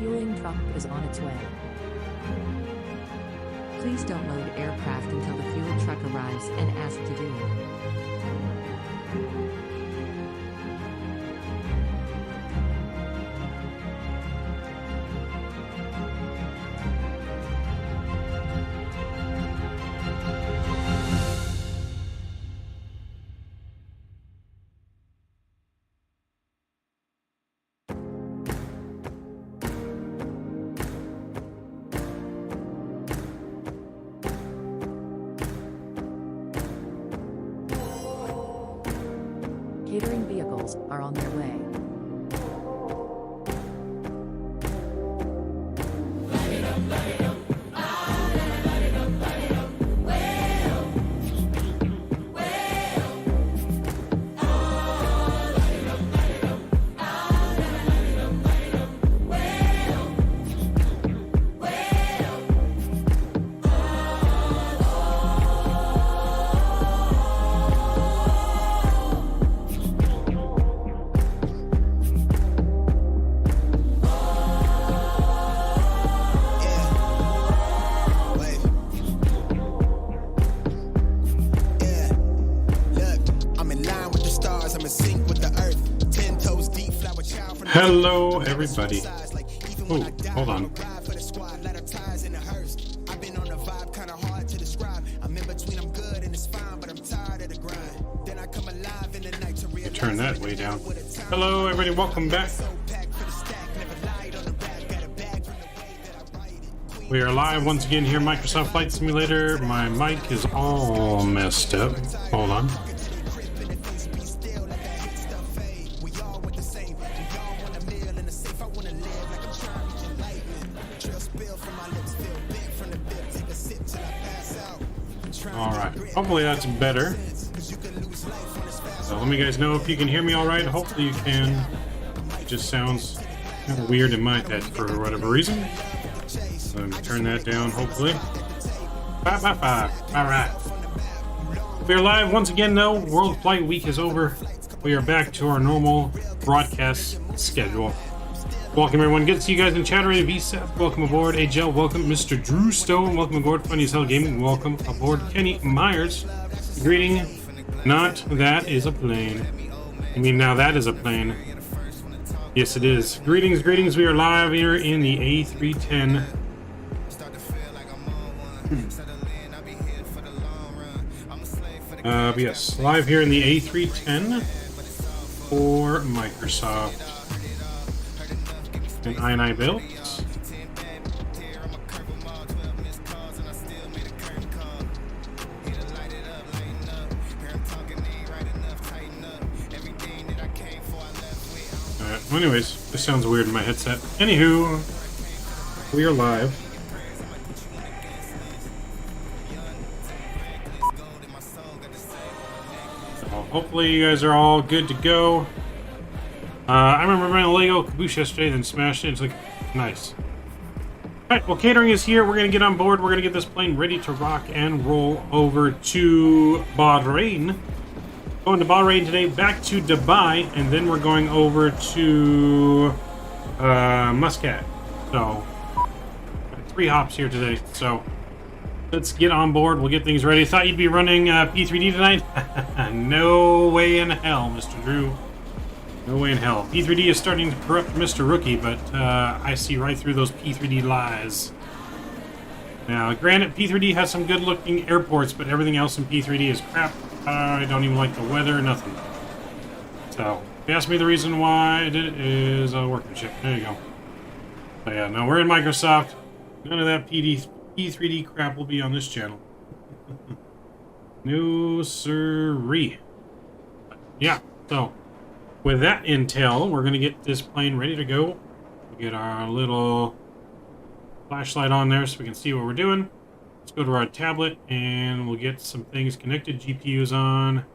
refueling truck is on its way. Please don't load aircraft until the fuel truck arrives and ask to do it. Catering vehicles are on their way. Hello, everybody. Oh, hold on. Turn that way down. Hello, everybody. Welcome back. We are live once again here, Microsoft Flight Simulator. My mic is all messed up. Hold on. Alright, hopefully that's better. So let me guys know if you can hear me alright. Hopefully you can. It just sounds kind of weird in my head for whatever reason. So I'm going to turn that down, hopefully. 555. Alright. We are live once again though. World Flight Week is over. We are back to our normal broadcast schedule. Welcome everyone. Good to see you guys in chat already. VSEP, welcome aboard. AGL, welcome. Mr. Drew Stone, welcome aboard. Funny as Hell Gaming, welcome aboard. Kenny Myers, greeting. Not that is a plane. I mean, now that is a plane. Yes, it is. Greetings, greetings. We are live here in the A310. Yes, live here in the A310 for Microsoft. And iniBuilds. Alright, well anyways, this sounds weird in my headset. Anywho, we are live. So hopefully you guys are all good to go. I remember running a Lego caboose yesterday, then smashed it. It's like, nice. Alright, well, catering is here. We're going to get on board. We're going to get this plane ready to rock and roll over to Bahrain. Going to Bahrain today, back to Dubai, and then we're going over to Muscat. So, 3 hops here today. So, let's get on board. We'll get things ready. Thought you'd be running P3D tonight? No way in hell, Mr. Drew. No way in hell. P3D is starting to corrupt Mr. Rookie, but I see right through those P3D lies. Now, granted, P3D has some good-looking airports, but everything else in P3D is crap. I don't even like the weather, nothing. So, if you ask me the reason why I did it is workmanship. There you go. So yeah, no, we're in Microsoft. None of that P3D crap will be on this channel. No sirree. Yeah, so... with that intel, we're going to get this plane ready to go. We'll get our little flashlight on there so we can see what we're doing. Let's go to our tablet and we'll get some things connected. GPU's on.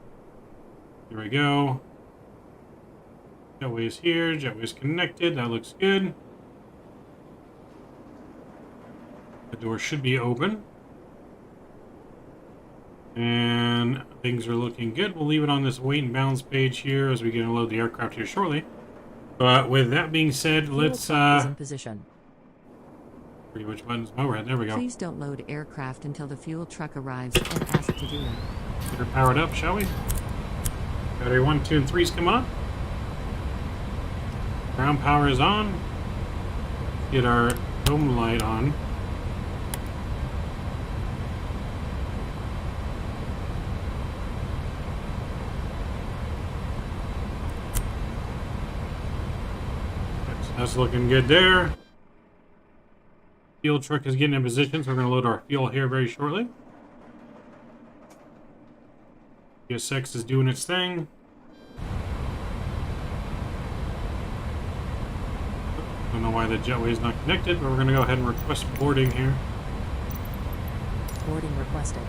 There we go. Jetway's here. Jetway's connected. That looks good. The door should be open. And things are looking good. We'll leave it on this weight and balance page here as we get to load the aircraft here shortly. But with that being said, let's in position. Forget which button's overhead. There we go. Please don't load aircraft until the fuel truck arrives and ask to do it. Get her powered up, shall we? Battery 1, 2, and 3's come on. Ground power is on. Get our dome light on. That's looking good there. Fuel truck is getting in position, so we're going to load our fuel here very shortly. PSX is doing its thing. Don't know why the jetway is not connected, but we're going to go ahead and request boarding here. Boarding requested.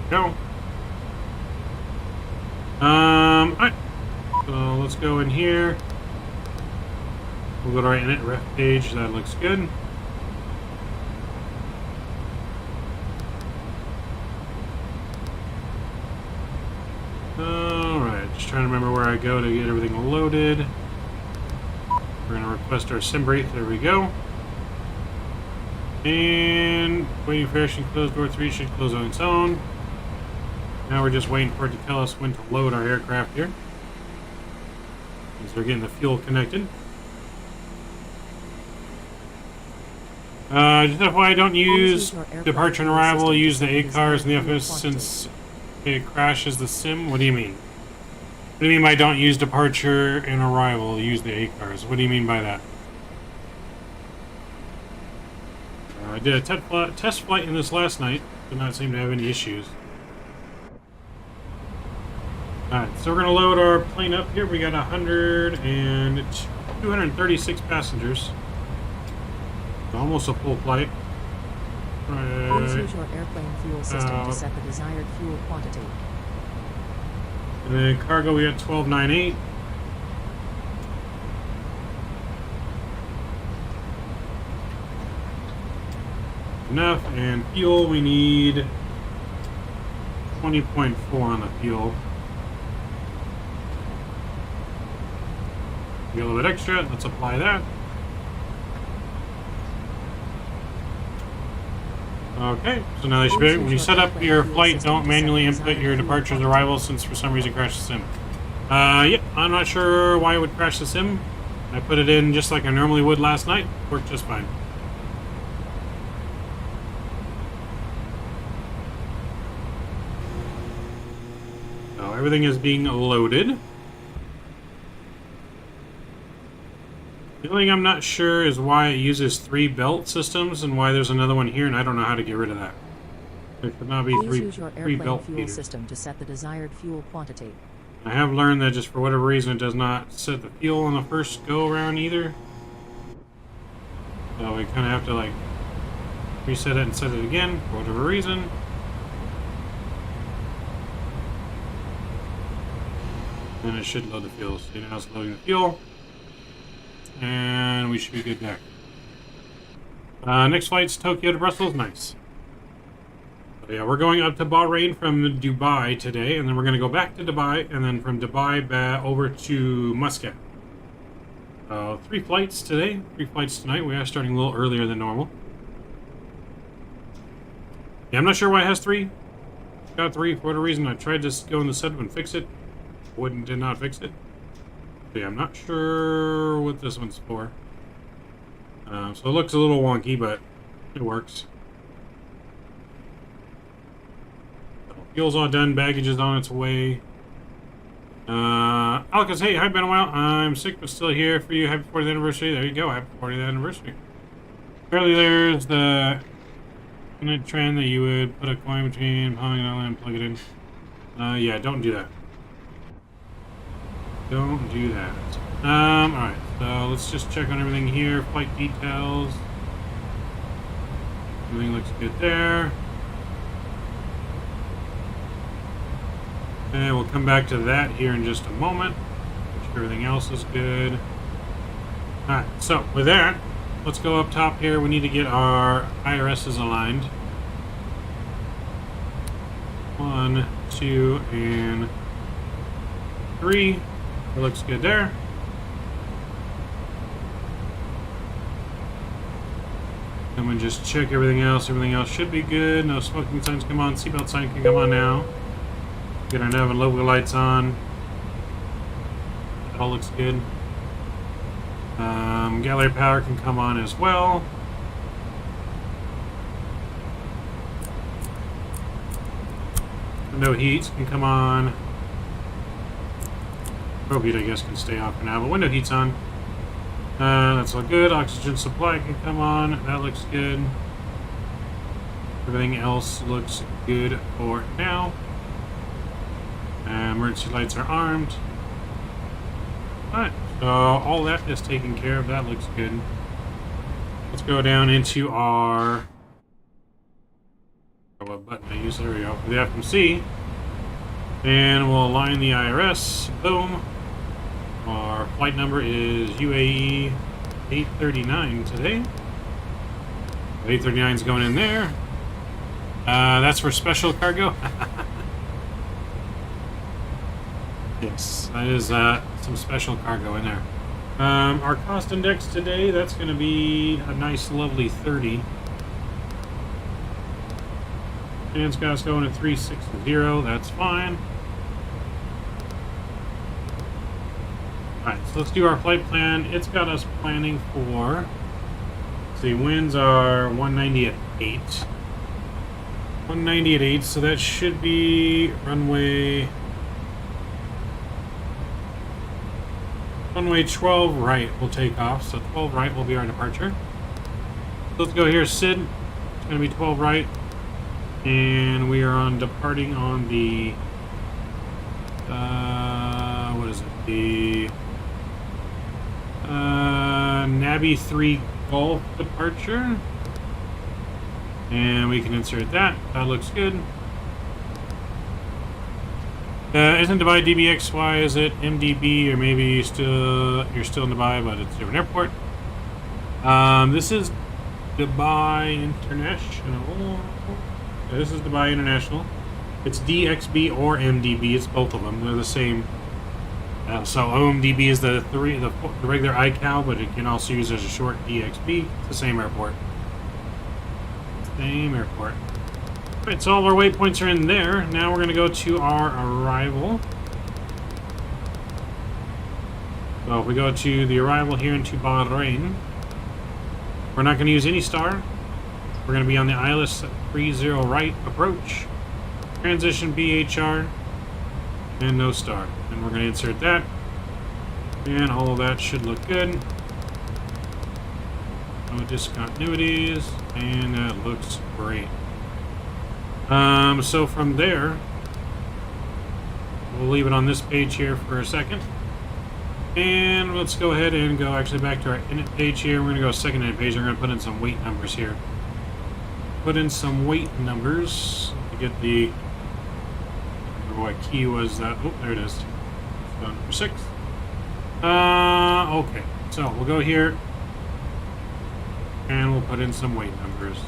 Go. Alright. So let's go in here. We'll go to our init ref page. That looks good. Alright, just trying to remember where I go to get everything loaded. We're going to request our sim brief. There we go. And waiting for airstream close. Door 3 should close on its own. Now we're just waiting for it to tell us when to load our aircraft here. So we're getting the fuel connected. Just FYI, I don't use departure and arrival. Use the ACARs and the FS since it crashes the sim. What do you mean? What do you mean by don't use departure and arrival? Use the ACARs. What do you mean by that? I did a test flight in this last night. Did not seem to have any issues. Alright, so we're going to load our plane up here. We got 236 passengers. Almost a full flight. Please use your airplane fuel system to set the desired fuel quantity. And then cargo, we got 1298. Enough. And fuel, we need 20.4 on the fuel. Get a little bit extra. Let's apply that. Okay, so now they should be. When you set up your flight, don't manually input your departures or arrivals since for some reason it crashed the sim. Yeah, I'm not sure why it would crash the sim. I put it in just like I normally would last night. Worked just fine. So everything is being loaded. The only thing I'm not sure is why it uses 3 belt systems and why there's another one here, and I don't know how to get rid of that. There could not be three belt fuel feeders. system to set the desired fuel quantity. I have learned that just for whatever reason it does not set the fuel on the first go around either. So we kind of have to like reset it and set it again for whatever reason. And it should load the fuel. So now it's loading the fuel. And we should be good there. Next flight's Tokyo to Brussels. Nice. So yeah, we're going up to Bahrain from Dubai today, and then we're going to go back to Dubai, and then from Dubai back over to Muscat. 3 flights today, 3 flights tonight. We are starting a little earlier than normal. Yeah, I'm not sure why it has 3. Got 3 for whatever reason. I tried to go in the setup and fix it. Did not fix it. Yeah, I'm not sure what this one's for. So it looks a little wonky, but it works. So fuel's all done. Baggage is on its way. Alcas, hey, I've been a while. I'm sick, but still here for you. Happy 40th anniversary. There you go. Happy 40th anniversary. Apparently there's the trend that you would put a coin between polygon and plug it in. Yeah, don't do that. Don't do that. Alright, so let's just check on everything here. Flight details. Everything looks good there. Okay, we'll come back to that here in just a moment. Make sure everything else is good. Alright, so with that, let's go up top here. We need to get our IRSs aligned. 1, 2, and 3. It looks good there. Come and just check everything else. Everything else should be good. No smoking signs come on. Seatbelt sign can come on now. Get our nav and logo lights on. That all looks good. Gallery power can come on as well. Window heats can come on. Probe heat, I guess, can stay off for now, but window heat's on. That's all good. Oxygen supply can come on. That looks good. Everything else looks good for now. Emergency lights are armed. Alright, so all that is taken care of. That looks good. Let's go down into our... what button I use? There we go. The FMC. And we'll align the IRS. Boom. Our flight number is UAE 839 today. 839 is going in there. That's for special cargo. Yes, that is some special cargo in there. Our cost index today, that's going to be a nice, lovely 30. And Scott's going at 360. That's fine. Alright, so let's do our flight plan. It's got us planning for... let's see, winds are 190 at 8. 190 at 8, so that should be runway 12 right will take off. So 12 right will be our departure. So let's go here, Sid. It's going to be 12 right. And we are on departing on the... what is it? The... Nabi 3 Golf departure. And we can insert that. That looks good. Isn't Dubai DBXY? Is it MDB? Or maybe you're still in Dubai, but it's a different airport. This is Dubai International. This is Dubai International. It's DXB or MDB. It's both of them. They're the same. So OMDB is the regular iCal, but it can also use as a short DXB. It's the same airport. Same airport. Alright, so all our waypoints are in there. Now we're going to go to our arrival. So if we go to the arrival here into Bahrain, we're not going to use any star. We're going to be on the ILS 30 right approach. Transition BHR. And no star. And we're going to insert that. And all of that should look good. No discontinuities. And that looks great. So from there, we'll leave it on this page here for a second. And let's go ahead and go actually back to our init page here. We're going to go second init page. We're going to put in some weight numbers here. Put in some weight numbers to get the... what key was that? Oh, there it is. So number 6. Okay. So we'll go here. And we'll put in some weight numbers.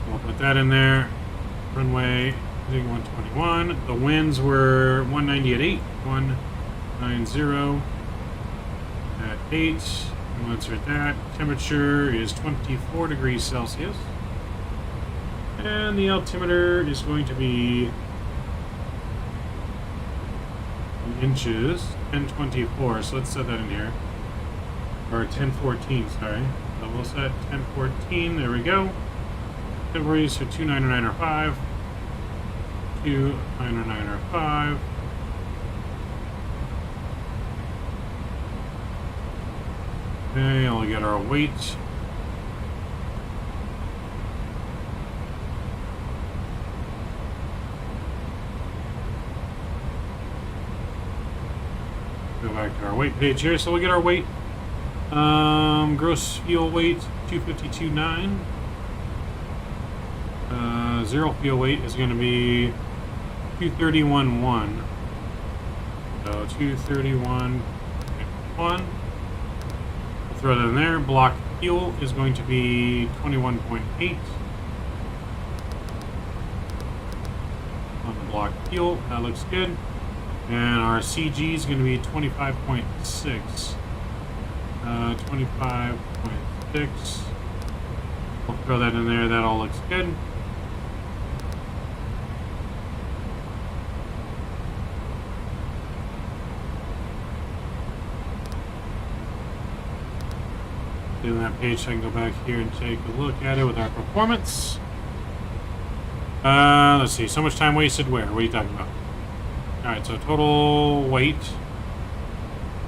We'll put that in there. Runway 121. The winds were 190 at 8. 190 at 8. And we'll insert that. Temperature is 24 degrees Celsius. And the altimeter is going to be in inches. 1024. So let's set that in here. Or 1014, sorry. So we'll set 1014. There we go. Deliveries for 29905. 29905. Okay, I'll get our weight. Go back to our weight page here. So we'll get our weight. Gross fuel weight 252.9. Zero fuel weight is going to be 231.1. So 231.1. We'll throw that in there. Block fuel is going to be 21.8. On the block fuel, that looks good. And our CG is going to be 25.6. 25.6. We'll throw that in there. That all looks good. Doing that page, so I can go back here and take a look at it with our performance. Let's see. So much time wasted where? What are you talking about? Alright, so total weight.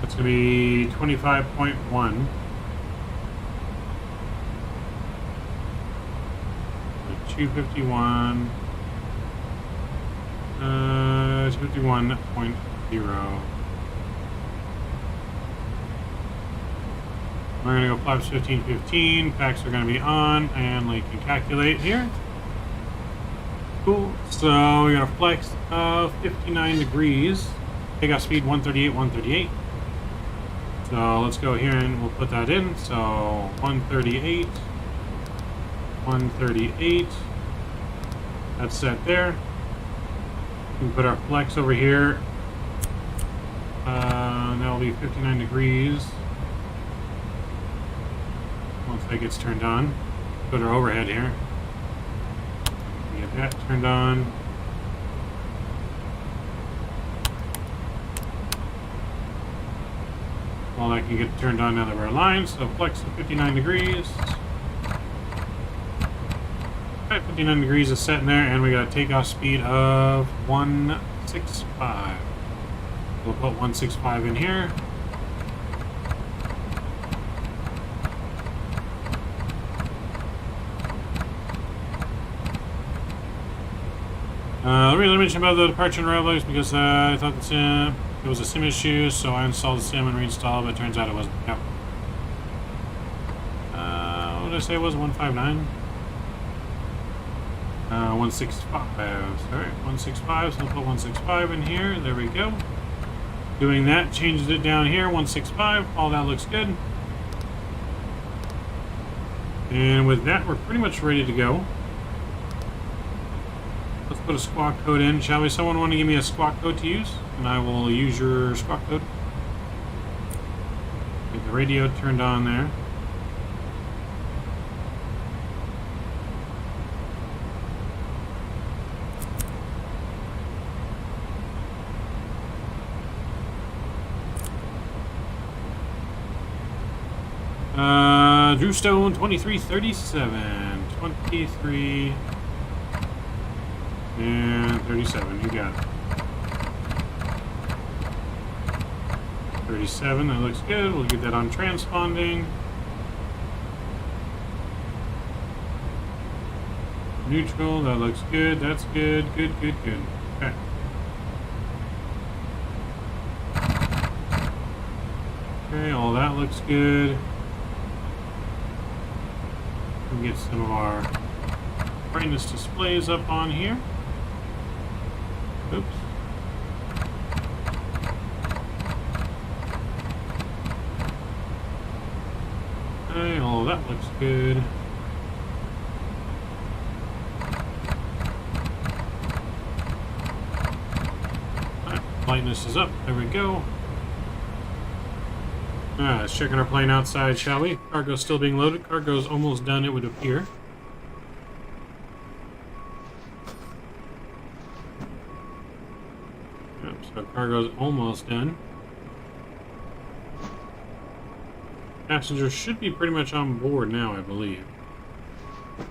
That's going to be 25.1. 251. 251.0. We're going to go flaps 1515. Packs are going to be on, and we can calculate here. Cool. So we got a flex of 59 degrees. Takeoff speed 138, 138. So let's go here and we'll put that in. So 138, 138. That's set there. We can put our flex over here. That'll be 59 degrees. Once that gets turned on, put our overhead here. Get that turned on. Well, that can get turned on now that we're aligned. So flex to 59 degrees. Alright, 59 degrees is set in there, and we got a takeoff speed of 165. We'll put 165 in here. The reason I mentioned about the departure and arrival logs because I thought it was a sim issue, so I installed the sim and reinstalled, but it turns out it wasn't. Yep. What did I say it was? 159? 165. Sorry, 165. So we'll put 165 in here. There we go. Doing that changes it down here. 165. All that looks good. And with that, we're pretty much ready to go. Let's put a squawk code in, shall we? Someone want to give me a squawk code to use? And I will use your squawk code. Get the radio turned on there. Drewstone 2337. 23 and 37. You got it. 37. That looks good. We'll get that on transponding. Neutral. That looks good. That's good. Good. Good. Good. Okay. Okay. All that looks good. We'll get some of our brightness displays up on here. Oops. Okay, all of that looks good. Alright, brightness is up. There we go. Alright, let's check on our plane outside, shall we? Cargo's still being loaded. Cargo's almost done, it would appear. Yep, so cargo's almost done. Passengers should be pretty much on board now, I believe. I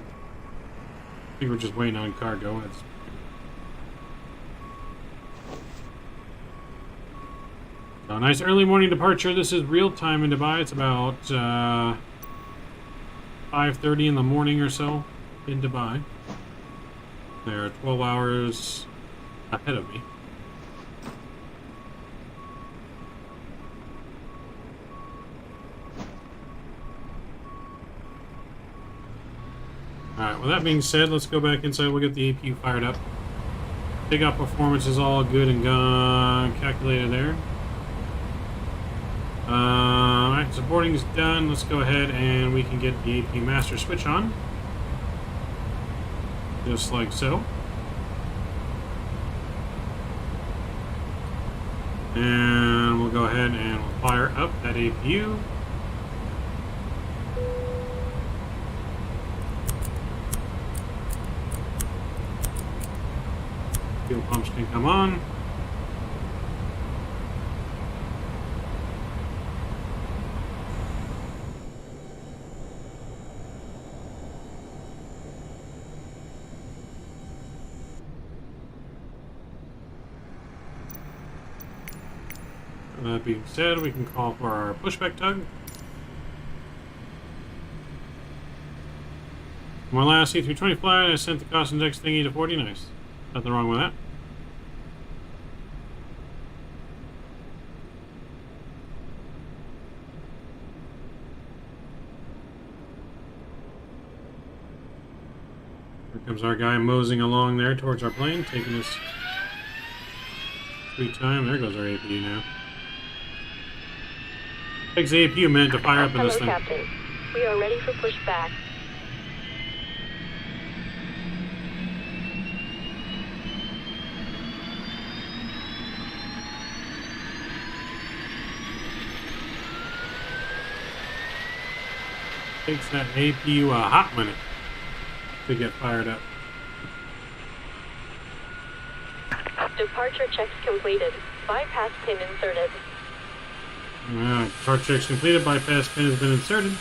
think we're just waiting on cargo. So, nice early morning departure. This is real time in Dubai. It's about 5:30 in the morning or so in Dubai. They're 12 hours ahead of me. Alright, with that being said, let's go back inside. We'll get the APU fired up. Takeoff performance is all good and calculated there. Alright, supporting is done. Let's go ahead and we can get the APU master switch on. Just like so. And we'll go ahead and we'll fire up that APU. Fuel pumps can come on. That being said, we can call for our pushback tug. My last A320 flight, I sent the cost index thingy to 40. Nice. Nothing wrong with that. Here comes our guy moseying along there towards our plane, taking his sweet time. There goes our APU now. Takes the APU a minute to fire up in this thing. Hello, Captain. We are ready for pushback. Takes that APU a hot minute to get fired up. Departure checks completed. Bypass pin inserted. Departure checks completed. Bypass pin has been inserted.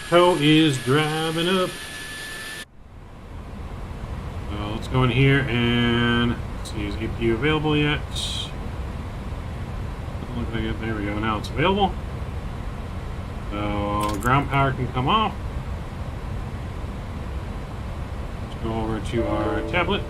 Tow is driving up. So let's go in here and see, is APU available yet? Doesn't look like it. There we go. Now it's available. So ground power can come off. Let's go over to our tablet.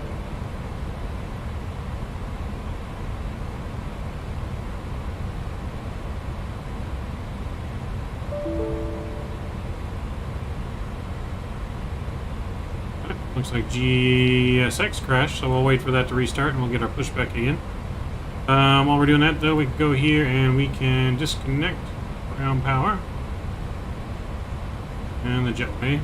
Looks like GSX crashed, so we'll wait for that to restart and we'll get our pushback again. While we're doing that though, we can go here and we can disconnect ground power and the jetway.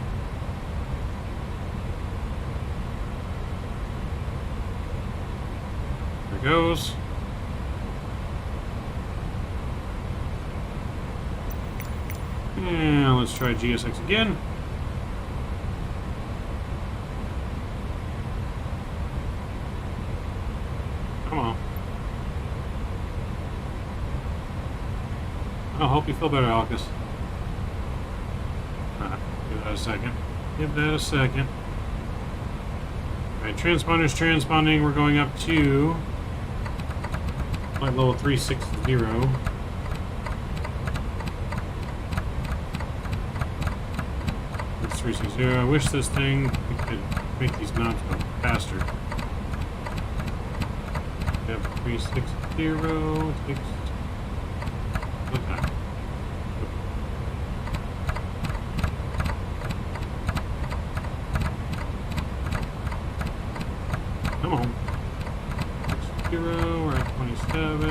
There it goes. And let's try GSX again. Come on. I hope you feel better, Alcus. Give that a second. Give that a second. Alright, transponder's transponding. We're going up to flight level 360. That's 360. I wish this thing we could make these knobs go faster. We have 360. Takes what time? Come on. 60, we're at 27.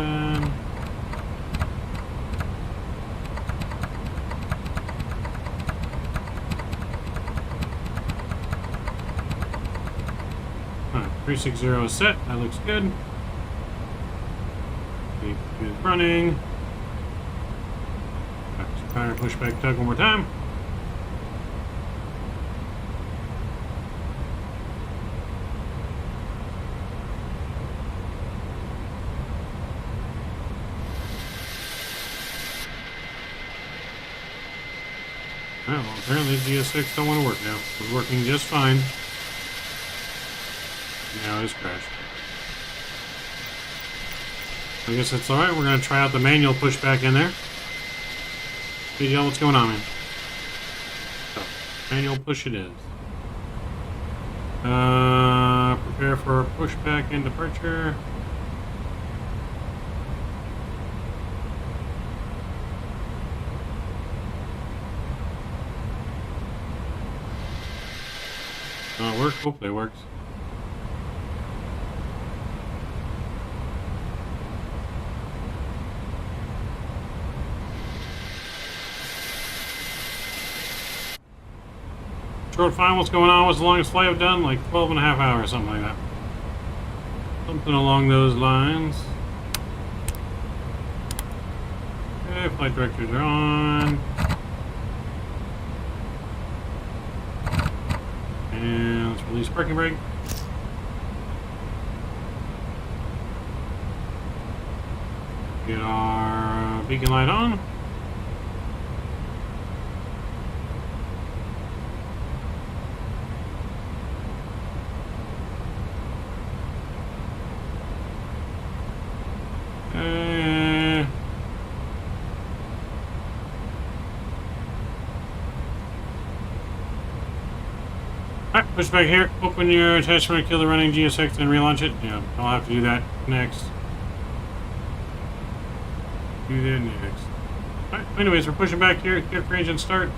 Alright, 360 is set. That looks good. Keep it running. Fire pushback tug one more time. Well, apparently GS6 don't want to work now. It's working just fine. Now it's crashed. I guess that's alright. We're going to try out the manual pushback in there. PCle, what's going on, man? So, manual push it is. Prepare for pushback and departure. It works. Hopefully it works. Short fine, what's going on? What's the longest flight I've done? Like 12 and a half hours, something like that. Something along those lines. Okay, flight directors are on. And let's release parking brake. Get our beacon light on. Alright, push back here. Open your attachment, kill the running GSX, and relaunch it. Yeah, I'll have to do that next. Do that next. Alright, anyways, we're pushing back here. Get range and start.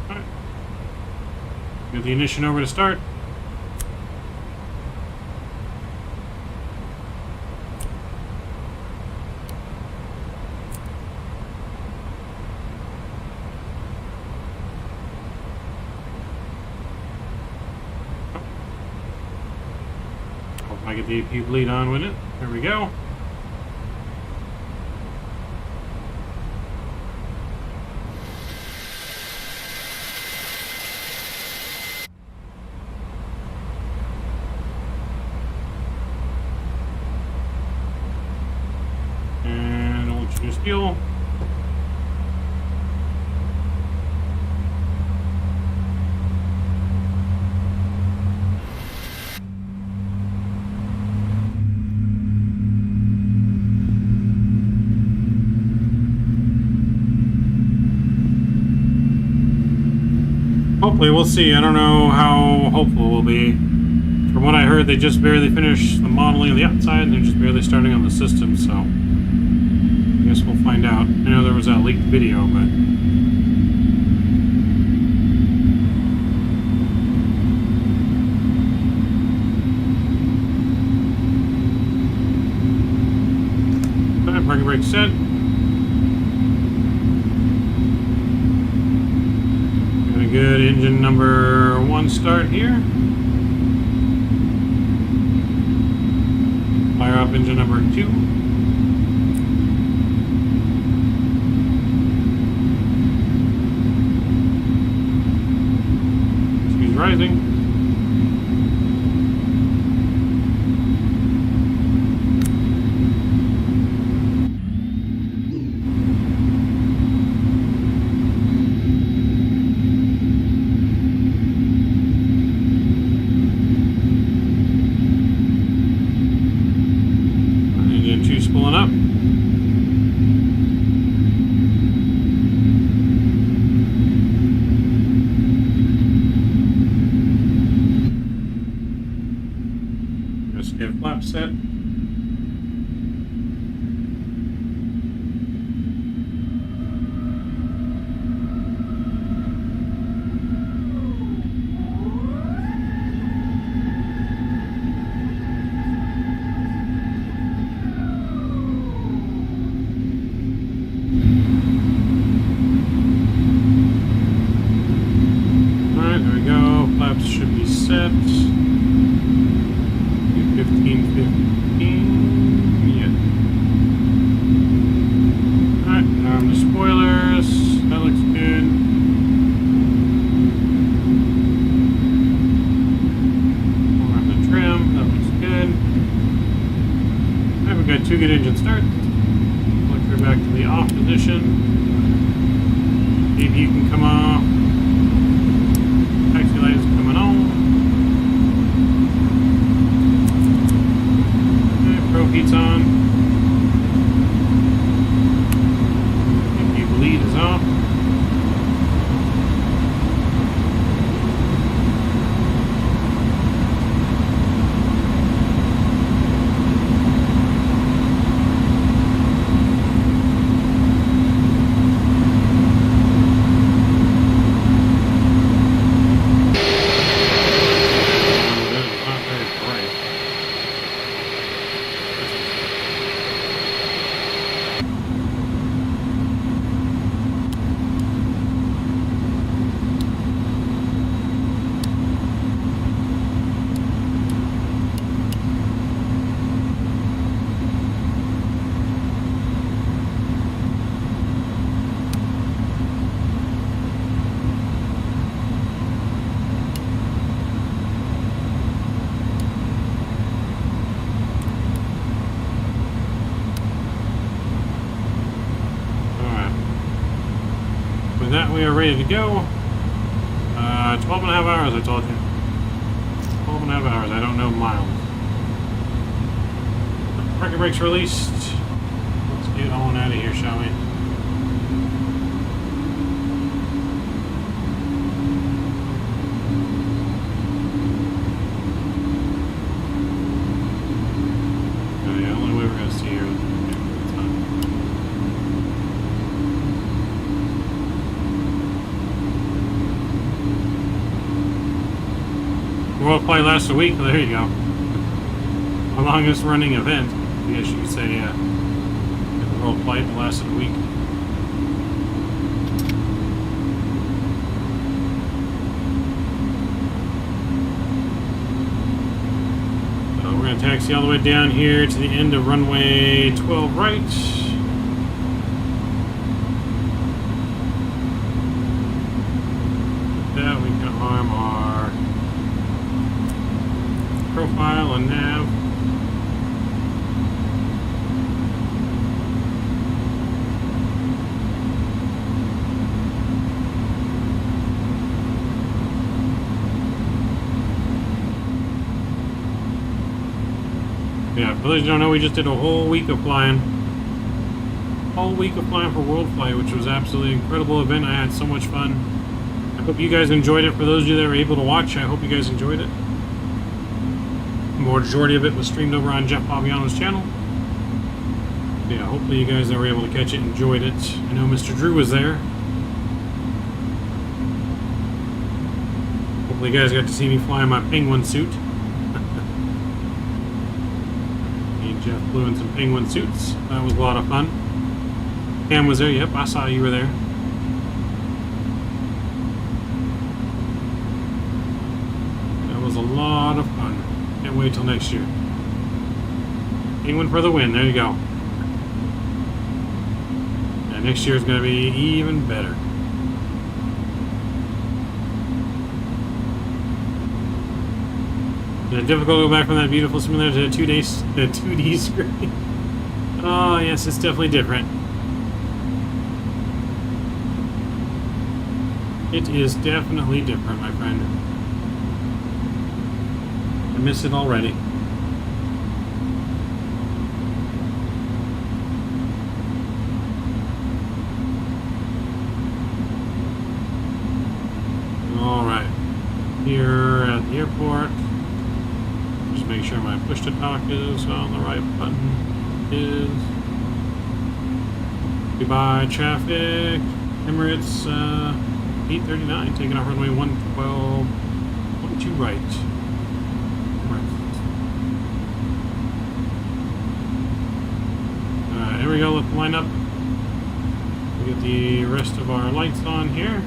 Alright. Get the ignition over to start. I get the AP bleed on with it. There we go. And I'll introduce fuel. Hopefully, we'll see. I don't know how hopeful we'll be. From what I heard, they just barely finished the modeling of the outside, and they're just barely starting on the system, so I guess we'll find out. I know there was that leaked video, but alright, parking brake set. Good engine number 1 start here. Fire up engine number 2. Speed's rising. Pulling up. Just get flap set. Should be set. 15. Yeah. Alright, now on the spoilers. That looks good. More on the trim. That looks good. Alright, we've got 2 good engine starts. Look, we're back to the off position. Maybe you can come off. Taxi lights coming on. Okay, probe heat's on. AP bleed is off. we are ready to go. 12 and a half hours, I told you. 12 and a half hours, I don't know miles. Parking brakes released. Let's get on out of here, shall we? The only way we're going to see here is World Play lasted a week. There you go. Our longest running event. I guess you could say, the World Play lasted a week. So we're going to taxi all the way down here to the end of runway 12 right. That we can arm our profile and nav. Yeah, for those who don't know, we just did a whole week of flying. Whole week of flying for World Flight, which was absolutely incredible event. I had so much fun. I hope you guys enjoyed it. For those of you that were able to watch, I hope you guys enjoyed it. The majority of it was streamed over on Jeff Fabiano's channel. Yeah, hopefully you guys that were able to catch it enjoyed it. I know Mr. Drew was there. Hopefully you guys got to see me fly in my penguin suit. Jeff flew in some penguin suits. That was a lot of fun. Cam was there. Yep, I saw you were there. That was a lot of fun. Can't wait till next year. Penguin for the win. There you go. And next year is going to be even better. Is it difficult to go back from that beautiful simulator to the 2D screen? Oh, yes, it's definitely different. It is definitely different, my friend. I miss it already. Alright. Here at the airport. Make sure my push to talk is on the right button. Is Dubai traffic, Emirates 839, taking off runway 112, 12 right. Here we go. Let's line up. We get the rest of our lights on here.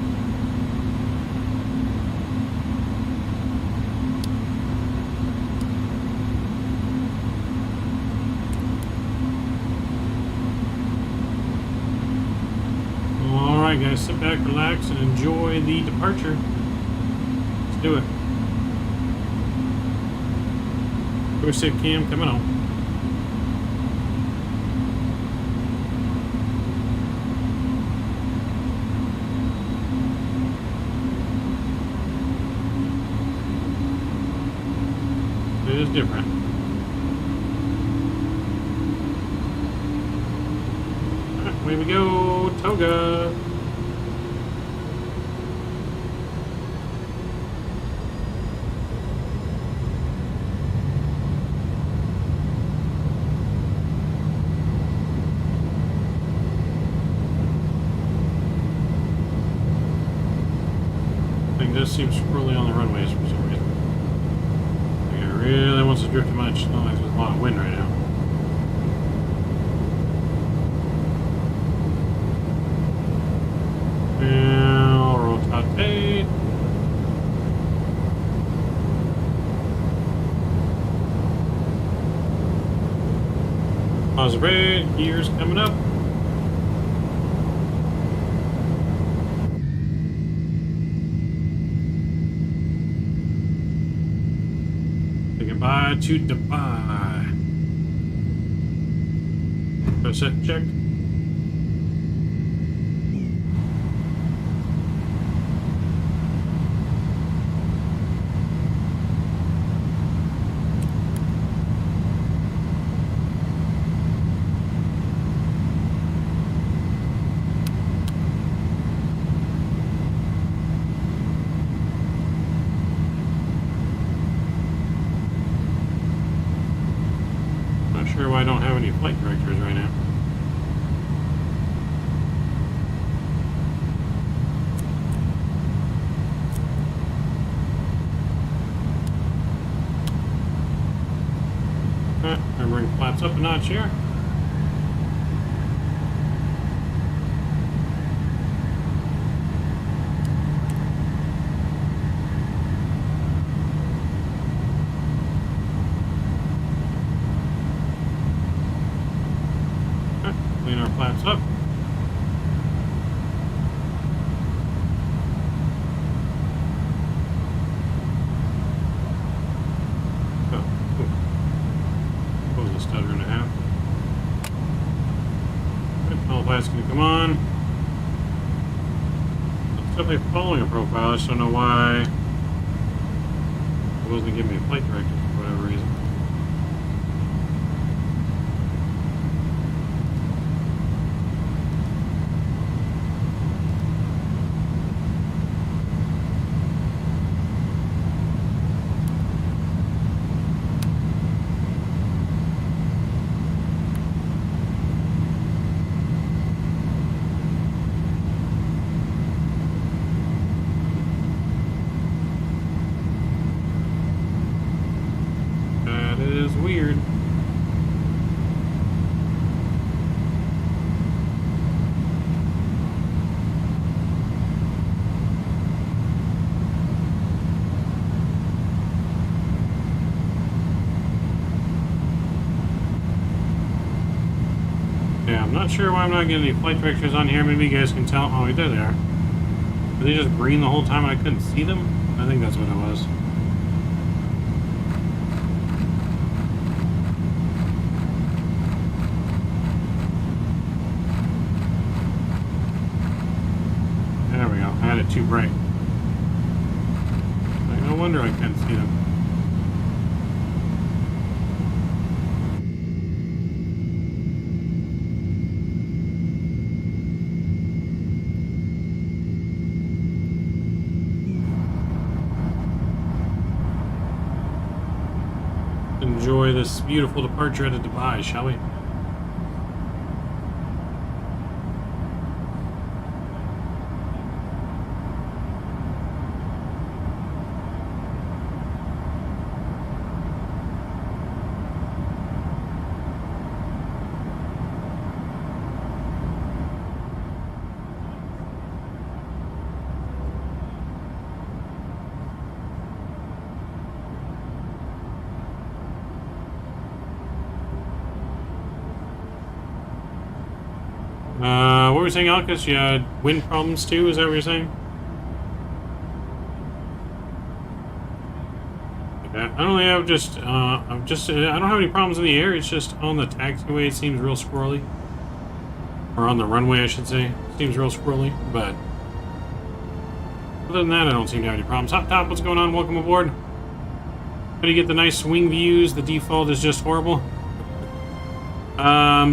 Alright guys, sit back, relax, and enjoy the departure. Let's do it. Go sit cam coming on. It is different. Alright, away we go, Toga. Does seem squirrely on the runways for some reason. Like it really wants to drift too much. Not like there's a lot of wind right now. Now rotate. Pause red, gears coming up. Goodbye to Dubai. Go set check. why I don't have any flight directors right now. I'm bring flaps up a notch here. Clean our flaps up. Stutter and a half. All flat's gonna come on. It's definitely following a profile. I just don't know why it wasn't giving me a flight directive for whatever reason. Weird. Yeah, I'm not sure why I'm not getting any flight directors on here. Maybe you guys can tell. Oh, there they are. Were they just green the whole time and I couldn't see them? I think that's what it was. I had it too bright. Like, no wonder I can't see them. Enjoy this beautiful departure out of Dubai, shall we? What were you saying, Alcus? You had wind problems too, is that what you're saying? Okay. I only have I don't have any problems in the air, it's just on the taxiway it seems real squirrely. Or on the runway, I should say. It seems real squirrely, but other than that, I don't seem to have any problems. Hot Top, what's going on? Welcome aboard. How do you get the nice swing views? The default is just horrible.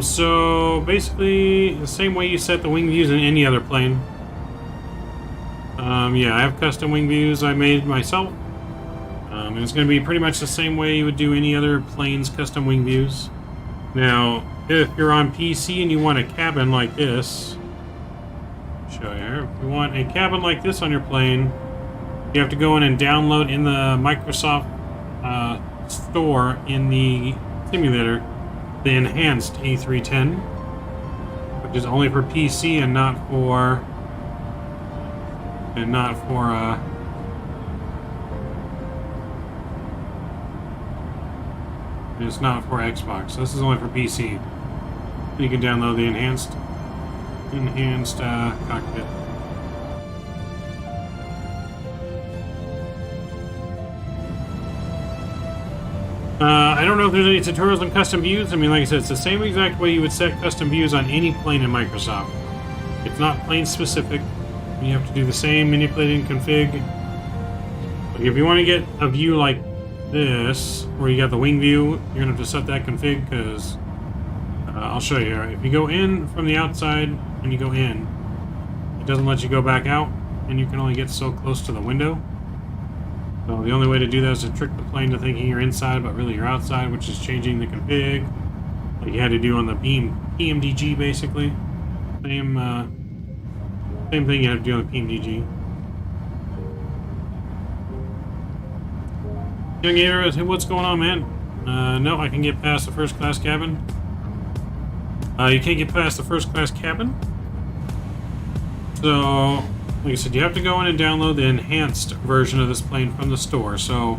So basically the same way you set the wing views in any other plane. Yeah, I have custom wing views I made myself. And it's going to be pretty much the same way you would do any other plane's custom wing views. Now, if you're on PC and you want a cabin like this, I'll show you here. If you want a cabin like this on your plane, you have to go in and download in the Microsoft store in the simulator the enhanced A310, which is only for PC and not for it's not for Xbox. So this is only for PC. You can download the enhanced cockpit. I don't know if there's any tutorials on custom views. I mean, like I said, it's the same exact way you would set custom views on any plane in Microsoft. It's not plane specific. You have to do the same manipulating config. Like if you want to get a view like this, where you got the wing view, you're going to have to set that config because I'll show you here. If you go in from the outside and you go in, it doesn't let you go back out, and you can only get so close to the window. So the only way to do that is to trick the plane to thinking you're inside, but really you're outside, which is changing the config. like you had to do on the PMDG, basically. Same thing you have to do on the PMDG. Young Gator, hey, what's going on, man? No, I can get past the first class cabin. You can't get past the first class cabin. So, like I said, you have to go in and download the enhanced version of this plane from the store. So,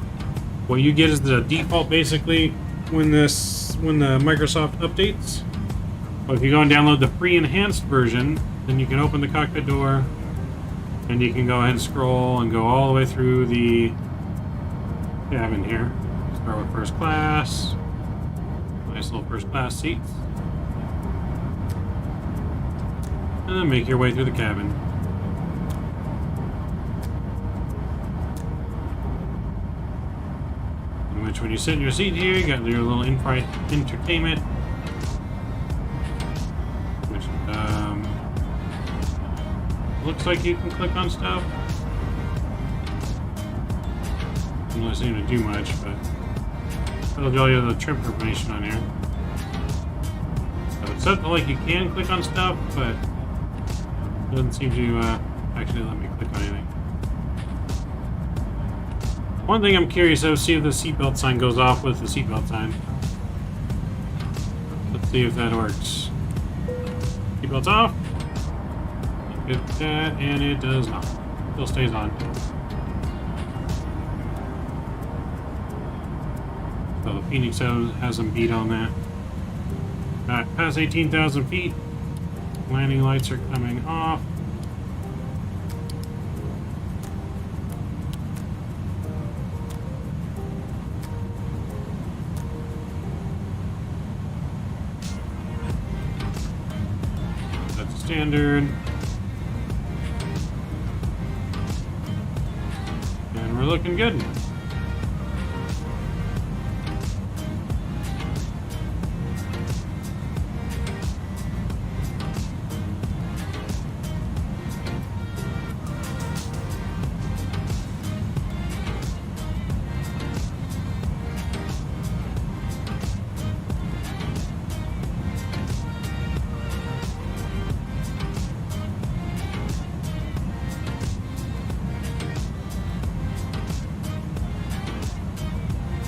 what you get is the default, basically, when the Microsoft updates. But if you go and download the free enhanced version, then you can open the cockpit door, and you can go ahead and scroll and go all the way through the cabin here. Start with first class. Nice little first class seats. And then make your way through the cabin. In which, when you sit in your seat here, you got your little in-flight entertainment. Which looks like you can click on stuff. Doesn't really seem to do much, but it'll tell you the trip information on here. So it's something like you can click on stuff, but it doesn't seem to actually let me click on anything. One thing I'm curious of, see if the seatbelt sign goes off with the seatbelt sign. Let's see if that works. Seatbelt's off. Get that, and it does not. Still stays on. So the Phoenix has some beat on that. Alright, past 18,000 feet. Landing lights are coming off. That's standard. And we're looking good.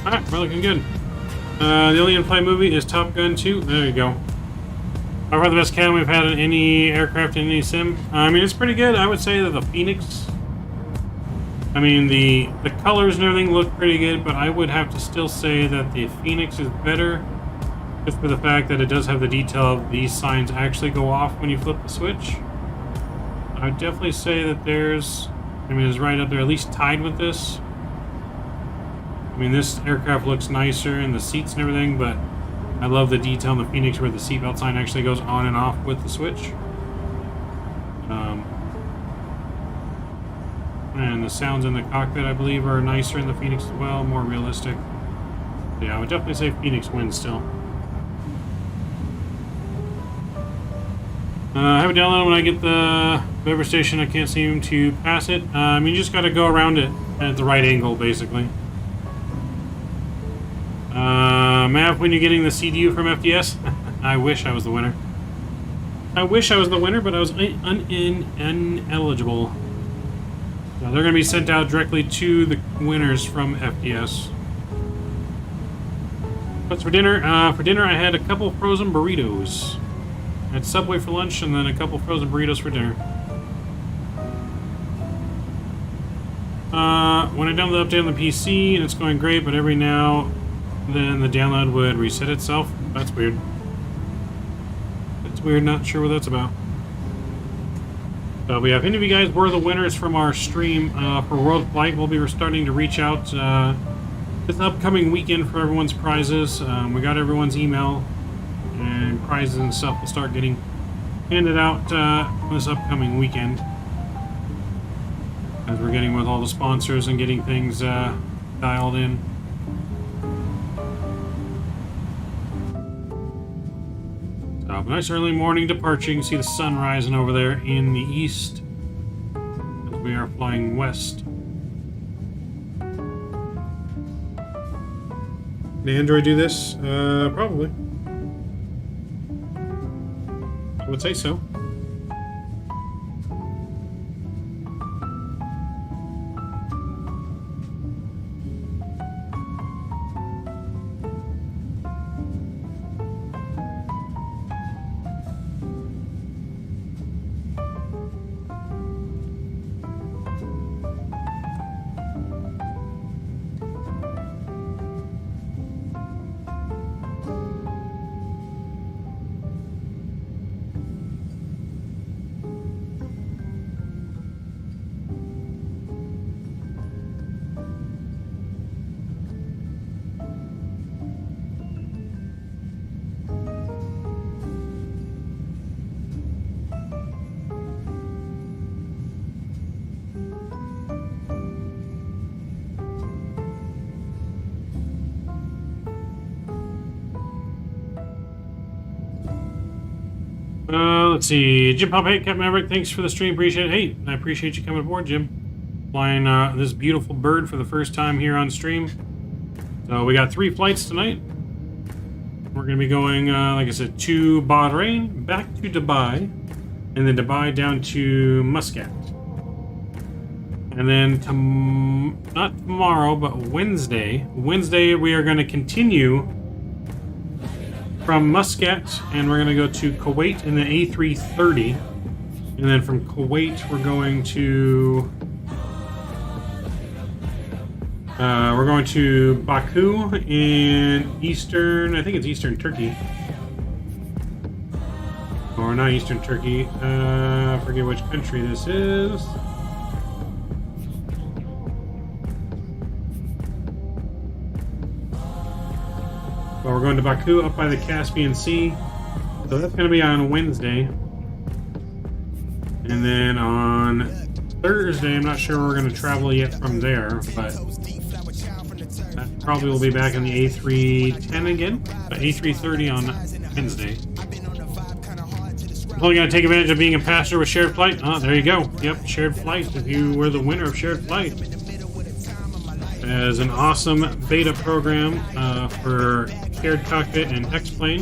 Alright, we're looking good. The only in-flight movie is Top Gun 2. There you go. By far the best cabin we've had in any aircraft in any sim. I mean, it's pretty good. I would say that the Phoenix... I mean, the colors and everything look pretty good, but I would have to still say that the Phoenix is better. Just for the fact that it does have the detail of these signs actually go off when you flip the switch. I would definitely say that there's... I mean, it's right up there, at least tied with this. I mean, this aircraft looks nicer and the seats and everything, but I love the detail in the Phoenix where the seatbelt sign actually goes on and off with the switch. And the sounds in the cockpit, I believe, are nicer in the Phoenix as well, more realistic. So yeah, I would definitely say Phoenix wins still. I have it downloaded. When I get the beverage station, I can't seem to pass it. I mean, you just got to go around it at the right angle, basically. Mav, when you're getting the CDU from FDS? I wish I was the winner. I wish I was the winner, but I was ineligible. So they're going to be sent out directly to the winners from FDS. What's for dinner? For dinner, I had a couple frozen burritos. I had Subway for lunch, and then a couple frozen burritos for dinner. When I download the update on the PC, and it's going great, but every now then the download would reset itself. That's weird. That's weird, not sure what that's about. So, yeah, if any of you guys were the winners from our stream for World Flight, we'll be starting to reach out this upcoming weekend for everyone's prizes. We got everyone's email, and prizes and stuff will start getting handed out this upcoming weekend. As we're getting with all the sponsors and getting things dialed in. So, nice early morning departure. You can see the sun rising over there in the east as we are flying west. Did Android do this? Probably. would say so. Let's see. Jim Pop, hey, Captain Maverick, thanks for the stream. Appreciate it. Hey, I appreciate you coming aboard, Jim. Flying this beautiful bird for the first time here on stream. So we got 3 flights tonight. We're going to be going, like I said, to Bahrain, back to Dubai, and then Dubai down to Muscat. And then, not tomorrow, but Wednesday. Wednesday, we are going to continue from Muscat, and we're going to go to Kuwait in the A330. And then from Kuwait, we're going to Baku in Eastern, I think it's Eastern Turkey. Or not Eastern Turkey, I forget which country this is. But we're going to Baku up by the Caspian Sea. So that's going to be on Wednesday. And then on Thursday, I'm not sure we're going to travel yet from there, but that probably will be back in the A310 again, but A330 on Wednesday. Only going to take advantage of being a passenger with shared flight. Oh, there you go. Yep, shared flight. If you were the winner of shared flight. As an awesome beta program for shared cockpit and X-Plane.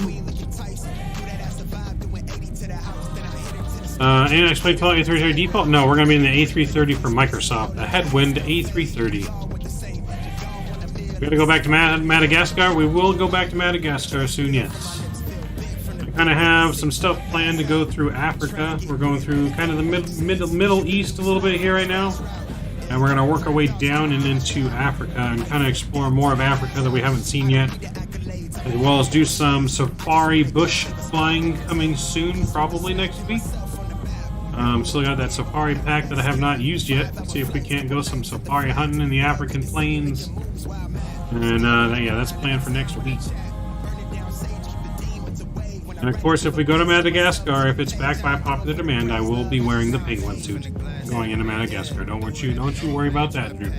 And X-Plane pilot A330 default? No, we're going to be in the A330 for Microsoft. The headwind A330. We got to go back to Madagascar. We will go back to Madagascar soon, yes. I kind of have some stuff planned to go through Africa. We're going through kind of the Middle East a little bit here right now. And we're going to work our way down and into Africa and kind of explore more of Africa that we haven't seen yet. As well as do some safari bush flying coming soon, probably next week. Still got that safari pack that I have not used yet. See if we can't go some safari hunting in the African plains. And yeah, that's planned for next week. And of course, if we go to Madagascar, if it's back by popular demand, I will be wearing the penguin suit going into Madagascar. Don't you worry about that, Drew.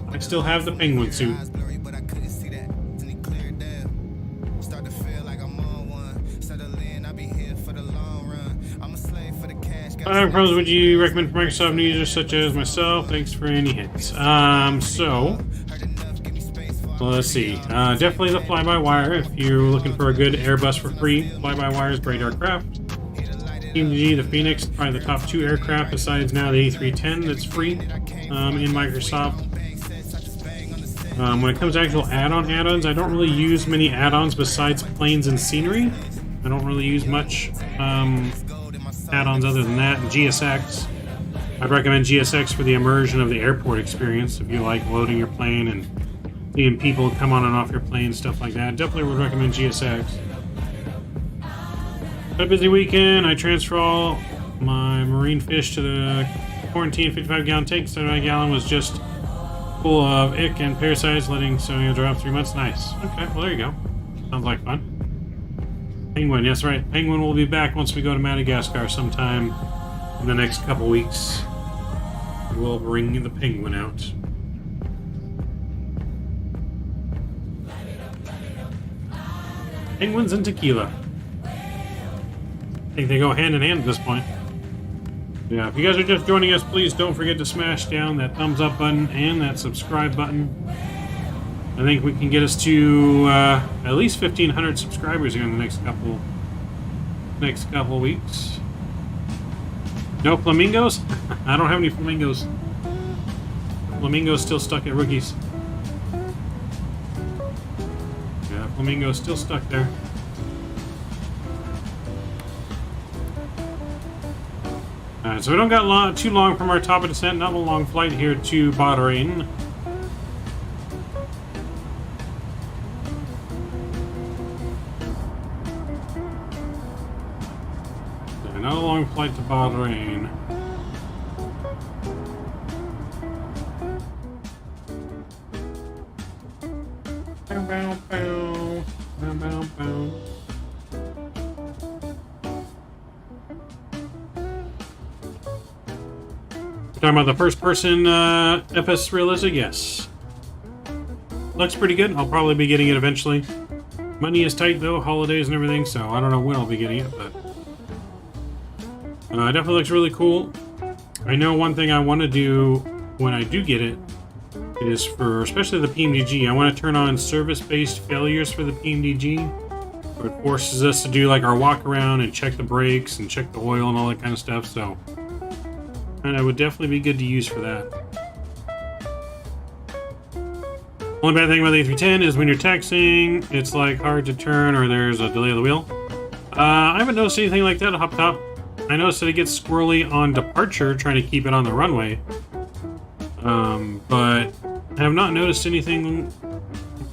I still have the penguin suit. What pros would you recommend for Microsoft new users such as myself? Thanks for any hints. Let's see. Definitely the fly-by-wire. If you're looking for a good Airbus for free, fly-by-wire is great aircraft. Team G, the Phoenix, probably the top 2 aircraft besides now the A310 that's free in Microsoft. When it comes to actual add-ons, I don't really use many add-ons besides planes and scenery. I don't really use much add-ons other than that. And GSX, I'd recommend GSX for the immersion of the airport experience. If you like loading your plane and seeing people come on and off your plane, stuff like that, definitely would recommend GSX. Had a busy weekend. I transfer all my marine fish to the quarantine 55-gallon tank. 79-gallon was just full of ick and parasites, letting Sonia drop 3 months. Nice. Okay, well there you go. Sounds like fun. Penguin, yes, right. Penguin will be back once we go to Madagascar sometime in the next couple weeks. We'll bring the penguin out. Penguins and tequila. I think they go hand in hand at this point. Yeah, if you guys are just joining us, please don't forget to smash down that thumbs up button and that subscribe button. I think we can get us to at least 1,500 subscribers here in the next next couple of weeks. No flamingos? I don't have any flamingos. Flamingo's still stuck at rookies. Yeah, flamingo's still stuck there. Alright, so we don't got too long from our top of descent. Not a long flight here to Bahrain. Not a long flight to Bahrain. Bow, bow, bow. Bow, bow, bow. Talking about the first person FS realistic? Yes. Looks pretty good. I'll probably be getting it eventually. Money is tight though, holidays and everything, so I don't know when I'll be getting it, but it definitely looks really cool. I know one thing I want to do when I do get it is for especially the PMDG. I want to turn on service-based failures for the PMDG. Where it forces us to do like our walk around and check the brakes and check the oil and all that kind of stuff. So, and it would definitely be good to use for that. Only bad thing about the A310 is when you're taxiing, it's like hard to turn or there's a delay of the wheel. I haven't noticed anything like that up top. I noticed that it gets squirrely on departure, trying to keep it on the runway. But I have not noticed anything when it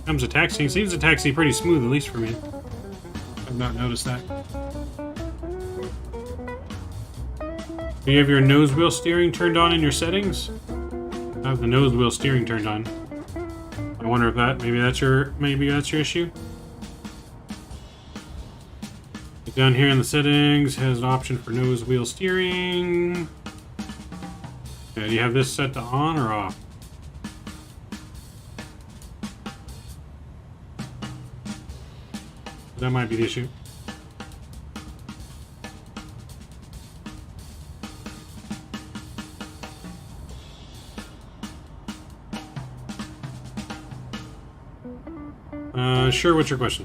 comes to taxiing. It seems to taxi pretty smooth, at least for me. I've not noticed that. Do you have your nose wheel steering turned on in your settings? I have the nose wheel steering turned on. I wonder if maybe that's your issue. Down here in the settings has an option for nose wheel steering. Okay, do you have this set to on or off? That might be the issue. Sure, what's your question?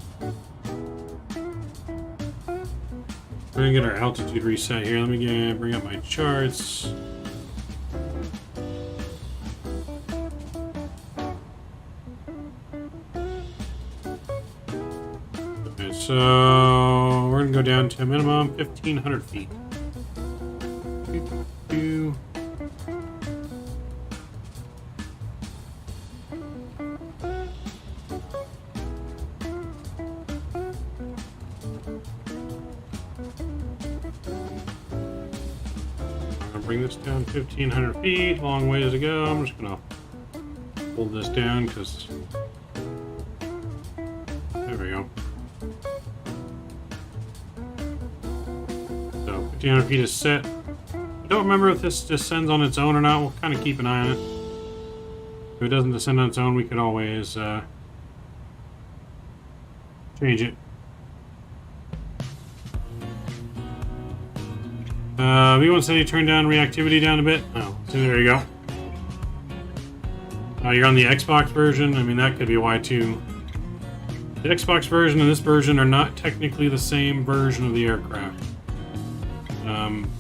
We're gonna get our altitude reset here. Let me bring up my charts. Okay, so we're gonna go down to a minimum 1,500 feet. Bring this down 1,500 feet, long ways to go. I'm just gonna hold this down because there we go. So 1,500 feet is set. I don't remember if this descends on its own or not. We'll kind of keep an eye on it. If it doesn't descend on its own, we could always change it. V170 turn down reactivity down a bit. Oh, so there you go. You're on the Xbox version. I mean, that could be why too. The Xbox version and this version are not technically the same version of the aircraft.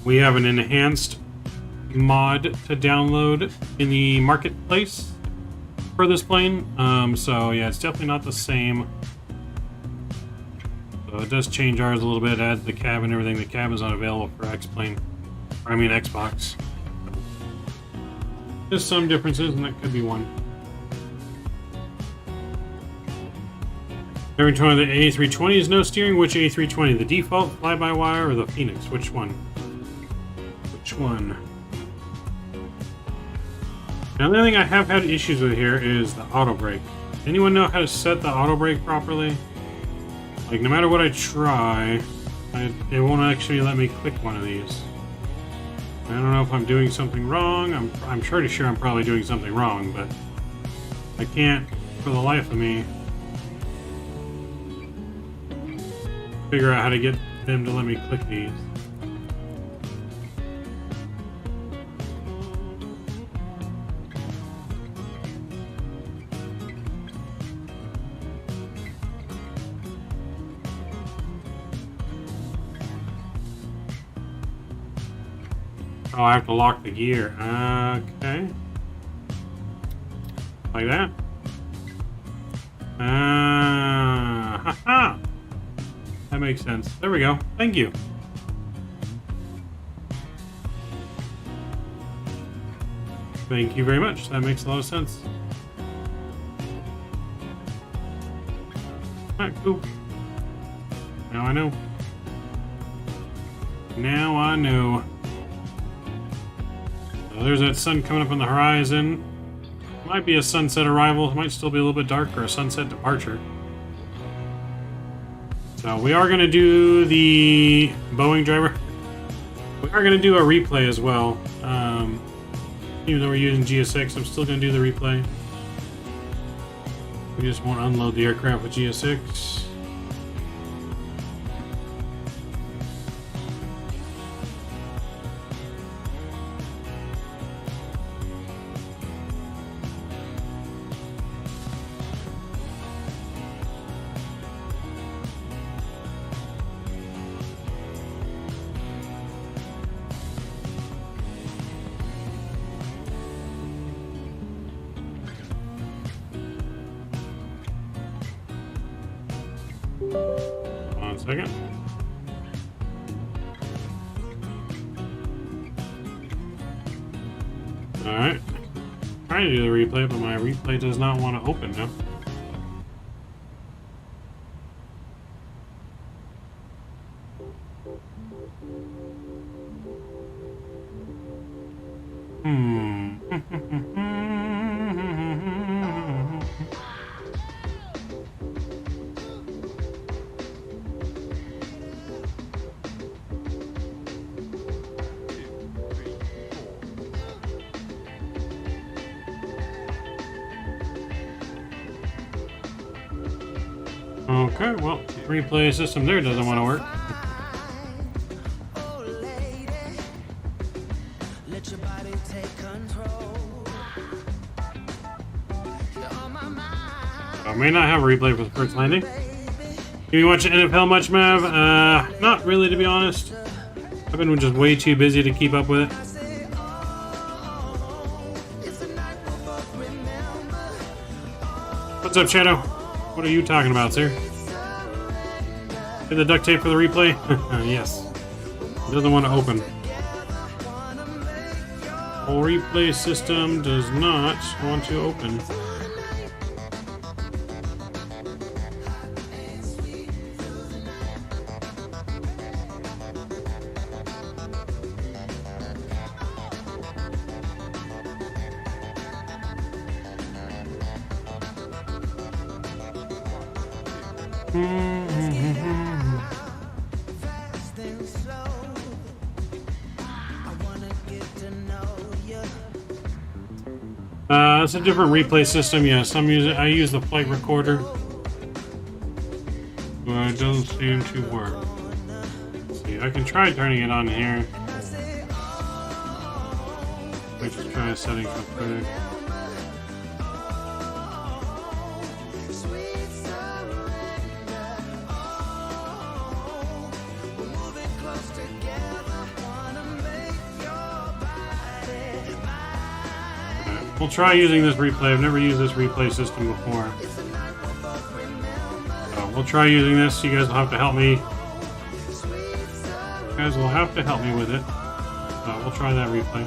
We have an enhanced mod to download in the marketplace for this plane. So yeah, it's definitely not the same. So it does change ours a little bit, adds the cab and everything. The cab is not available for Xbox. There's some differences, and that could be one. Every time the A320 is no steering. Which A320? The default, fly-by-wire, or the Phoenix? Which one? Which one? Now, the only thing I have had issues with here is the auto brake. Anyone know how to set the auto brake properly? Like, no matter what I try, it won't actually let me click one of these. I don't know if I'm doing something wrong. I'm pretty sure I'm probably doing something wrong, but I can't, for the life of me, figure out how to get them to let me click these. Oh, I have to lock the gear. Okay. Like that. Haha. That makes sense. There we go. Thank you. Thank you very much. That makes a lot of sense. Alright, cool. Now I know. Now I know. So there's that sun coming up on the horizon. Might be a sunset arrival. It might still be a little bit dark, or a sunset departure. So we are going to do the Boeing driver. We are going to do a replay as well. Even though we're using GS6, I'm still going to do the replay. We just won't unload the aircraft with GS6. One second. Alright. Trying to do the replay, but my replay does not want to open now. Okay, well, replay system there doesn't want to work. I may not have a replay for the first landing. Do you watch NFL much, Mav? Not really, to be honest. I've been just way too busy to keep up with it. What's up, Shadow? What are you talking about, sir? Get the duct tape for the replay? Yes. It doesn't want to open. Whole replay system does not want to open. It's a different replay system. Yes, I use the flight recorder, but it doesn't seem to work. Let's see, I can try turning it on here. Let me just try settings real quick. We'll try using this replay. I've never used this replay system before. So we'll try using this. You guys will have to help me. You guys will have to help me with it. So we'll try that replay.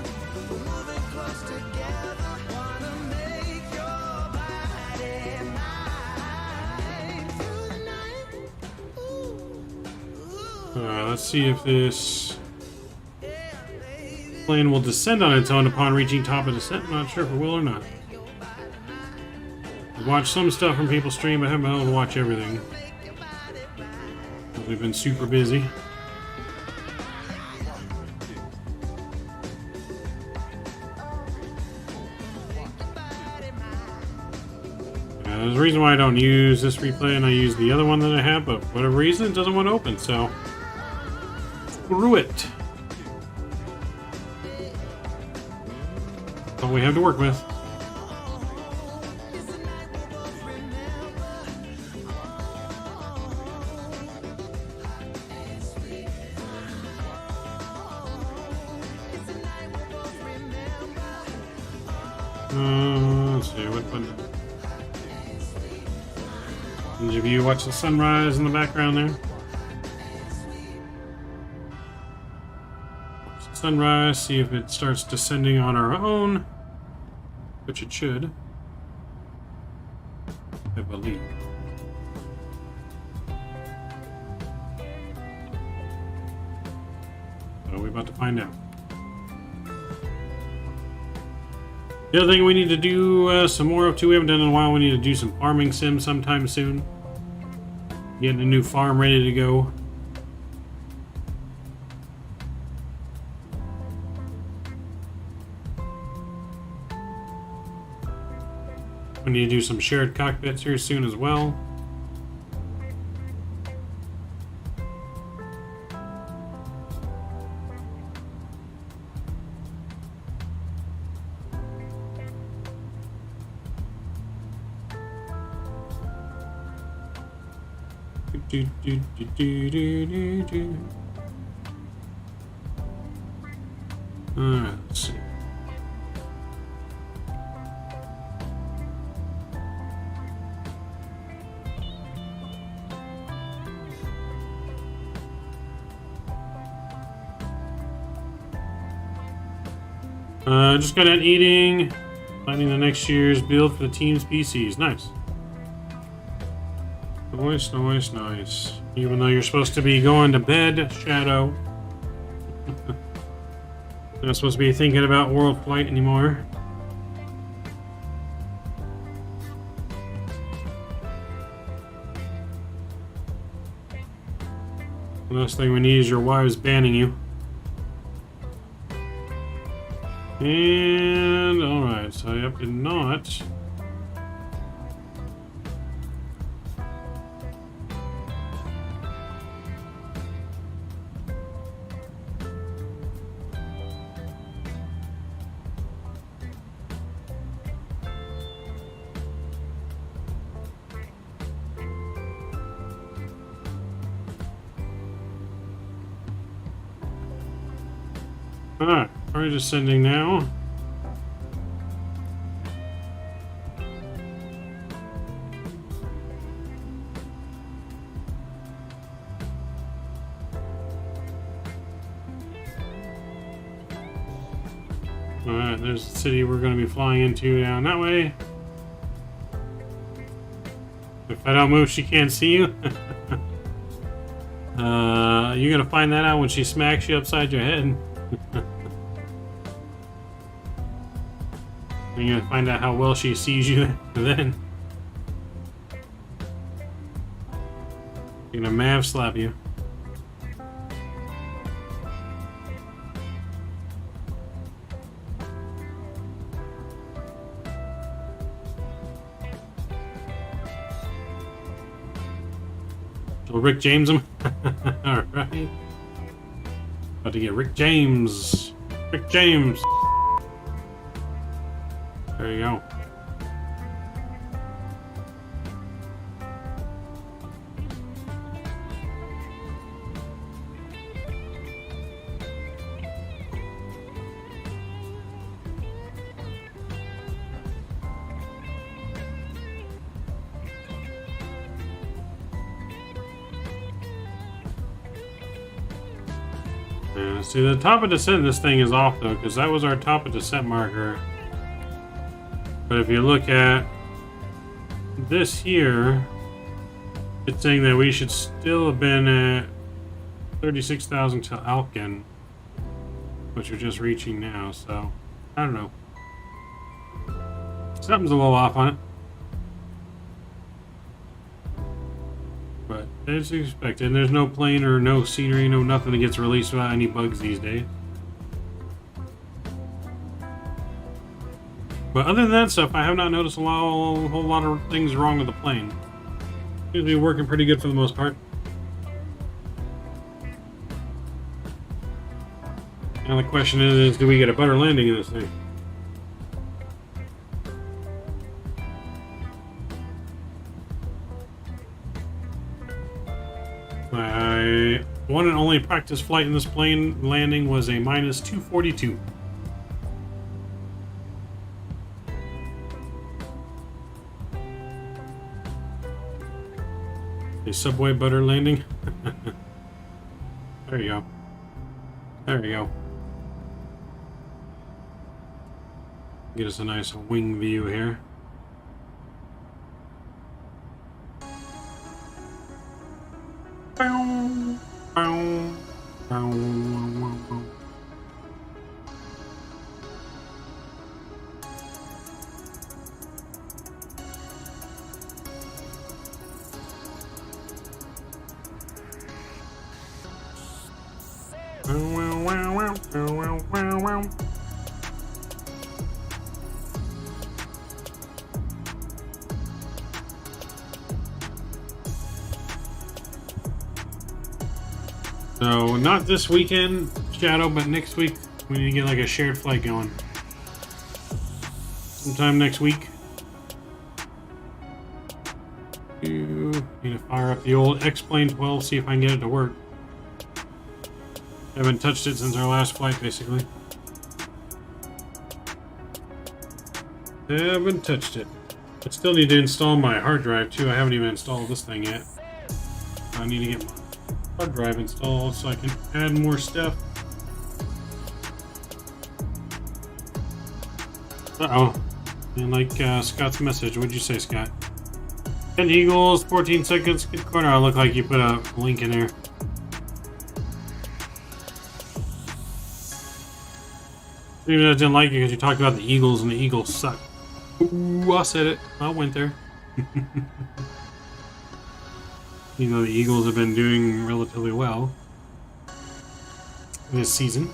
Let's see if this plane will descend on its own upon reaching top of descent. I'm not sure if it will or not. I've watched some stuff from people's stream, but I haven't been able to watch everything. We've been super busy. There's a reason why I don't use this replay and I use the other one that I have, but for whatever reason it doesn't want to open, so screw it. That's all we have to work with. Let's see, what button? Did you watch the sunrise in the background there? Watch the sunrise, see if it starts descending on our own, which it should, I believe. So we're about to find out. The other thing we need to do some more of too, we haven't done in a while, we need to do some farming sim sometime soon. Getting a new farm ready to go. We need to do some shared cockpits here soon as well. Alright, let's see. Just got out eating, planning the next year's build for the team's PCs. Nice. Nice, nice, nice. Even though you're supposed to be going to bed, Shadow. You're not supposed to be thinking about world flight anymore. The last thing we need is your wives banning you. And alright, so yep, did not. Alright, we're just sending now. Alright, there's the city we're going to be flying into down that way. If I don't move, she can't see you. You're going to find that out when she smacks you upside your head. You're gonna find out how well she sees you then. You're gonna Mav slap you. So Rick James him. Alright. About to get Rick James. Rick James. There you go. Yeah, see, the top of descent, this thing is off though, because that was our top of descent marker. But if you look at this here, it's saying that we should still have been at 36,000 to Alkin, which we're just reaching now, so I don't know. Something's a little off on it. But as expected, and there's no plane or no scenery, no nothing that gets released without any bugs these days. But other than that stuff, I have not noticed a whole lot of things wrong with the plane. Seems to be working pretty good for the most part. Now the question is, do we get a better landing in this thing? My one and only practice flight in this plane landing was a -242. A Subway butter landing. There you go. There you go. Get us a nice wing view here. Bow, bow, bow, bow, bow. So, not this weekend, Shadow, but next week we need to get like a shared flight going. Sometime next week. You need to fire up the old X-Plane 12, see if I can get it to work. Haven't touched it since our last flight, basically. Haven't touched it. I still need to install my hard drive too. I haven't even installed this thing yet. I need to get my hard drive installed so I can add more stuff. Uh-oh. And like Scott's message. What'd you say, Scott? 10 Eagles, 14 seconds. Good corner. I look like you put a link in there. Even I didn't like it because you talked about the Eagles and the Eagles suck. Ooh, I said it. I went there. You know, the Eagles have been doing relatively well this season.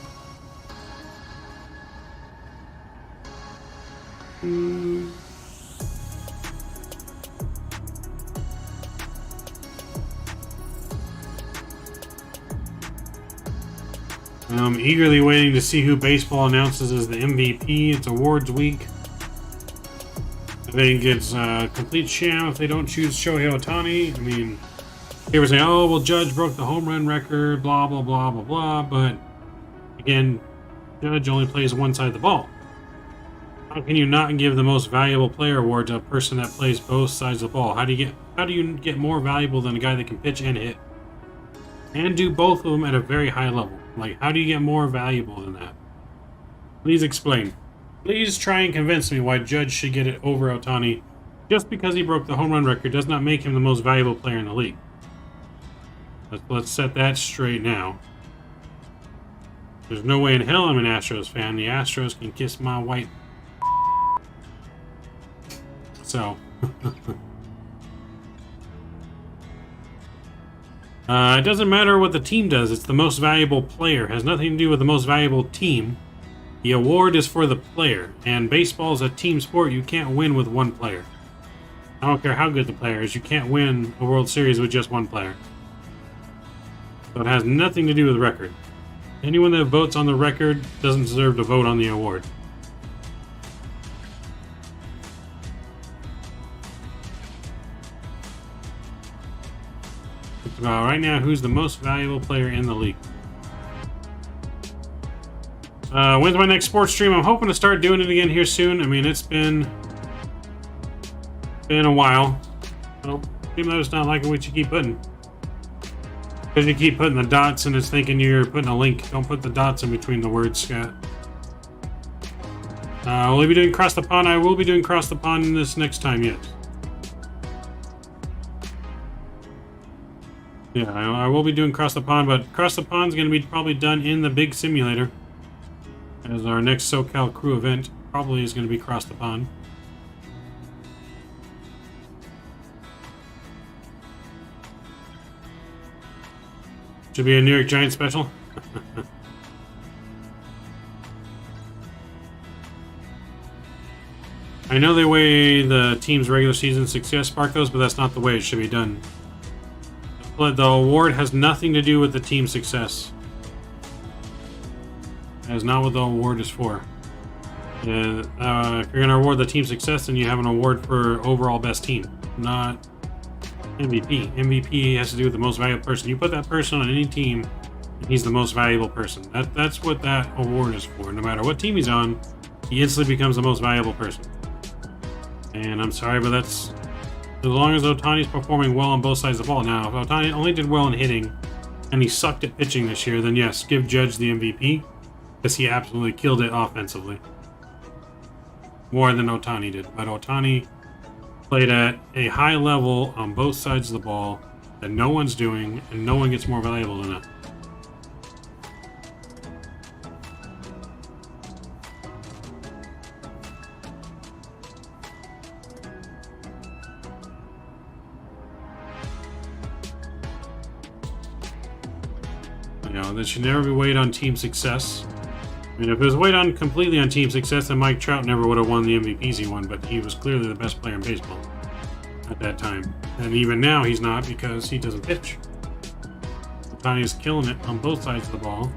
I'm eagerly waiting to see who baseball announces as the MVP. It's awards week. I think it's a complete sham if they don't choose Shohei Ohtani. I mean, they were saying, oh, well, Judge broke the home run record, blah, blah, blah, blah, blah. But, again, Judge only plays one side of the ball. How can you not give the most valuable player award to a person that plays both sides of the ball? How do you get more valuable than a guy that can pitch and hit? And do both of them at a very high level? Like, how do you get more valuable than that? Please explain. Please try and convince me why Judge should get it over Ohtani. Just because he broke the home run record does not make him the most valuable player in the league. Let's set that straight now. There's no way in hell I'm an Astros fan. The Astros can kiss my white. So. It doesn't matter what the team does. It's the most valuable player. It has nothing to do with the most valuable team. The award is for the player. And baseball is a team sport. You can't win with one player. I don't care how good the player is. You can't win a World Series with just one player. So it has nothing to do with record. Anyone that votes on the record doesn't deserve to vote on the award. It's about right now who's the most valuable player in the league. When's my next sports stream? I'm hoping to start doing it again here soon. I mean, it's been a while. Well, even though it's not liking what you keep putting. Because you keep putting the dots and it's thinking you're putting a link. Don't put the dots in between the words, Scott. Will we be doing Cross the Pond? I will be doing Cross the Pond this next time, yes. Yeah, I will be doing Cross the Pond, but Cross the Pond's going to be probably done in the big simulator. As our next SoCal crew event probably is going to be Cross the Pond. Should be a New York Giants special. I know they weigh the team's regular season success sparkles, but that's not the way it should be done. The award has nothing to do with the team success. That is not what the award is for. If you're going to award the team success, then you have an award for overall best team, not MVP. MVP has to do with the most valuable person. You put that person on any team, and he's the most valuable person. That's what that award is for. No matter what team he's on, he instantly becomes the most valuable person. And I'm sorry, but that's As long as Otani's performing well on both sides of the ball. Now, if Otani only did well in hitting and he sucked at pitching this year, then yes, give Judge the MVP because he absolutely killed it offensively. More than Otani did. But Otani played at a high level on both sides of the ball that no one's doing, and no one gets more valuable than that. You know, that should never be weighed on team success. I mean, if it was weighed on completely on team success, then Mike Trout never would have won the MVPs he won, but he was clearly the best player in baseball at that time. And even now, he's not because he doesn't pitch. Otani is killing it on both sides of the ball.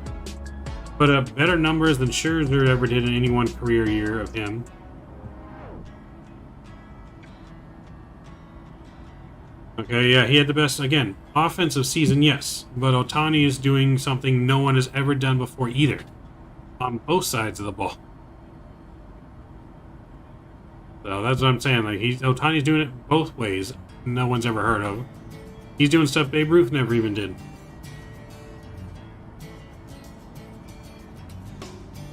Put up better numbers than Scherzer ever did in any one career year of him. Okay, yeah, he had the best, again, offensive season, yes. But Otani is doing something no one has ever done before either. On both sides of the ball. So that's what I'm saying. Like, Otani's doing it both ways. No one's ever heard of. He's doing stuff Babe Ruth never even did.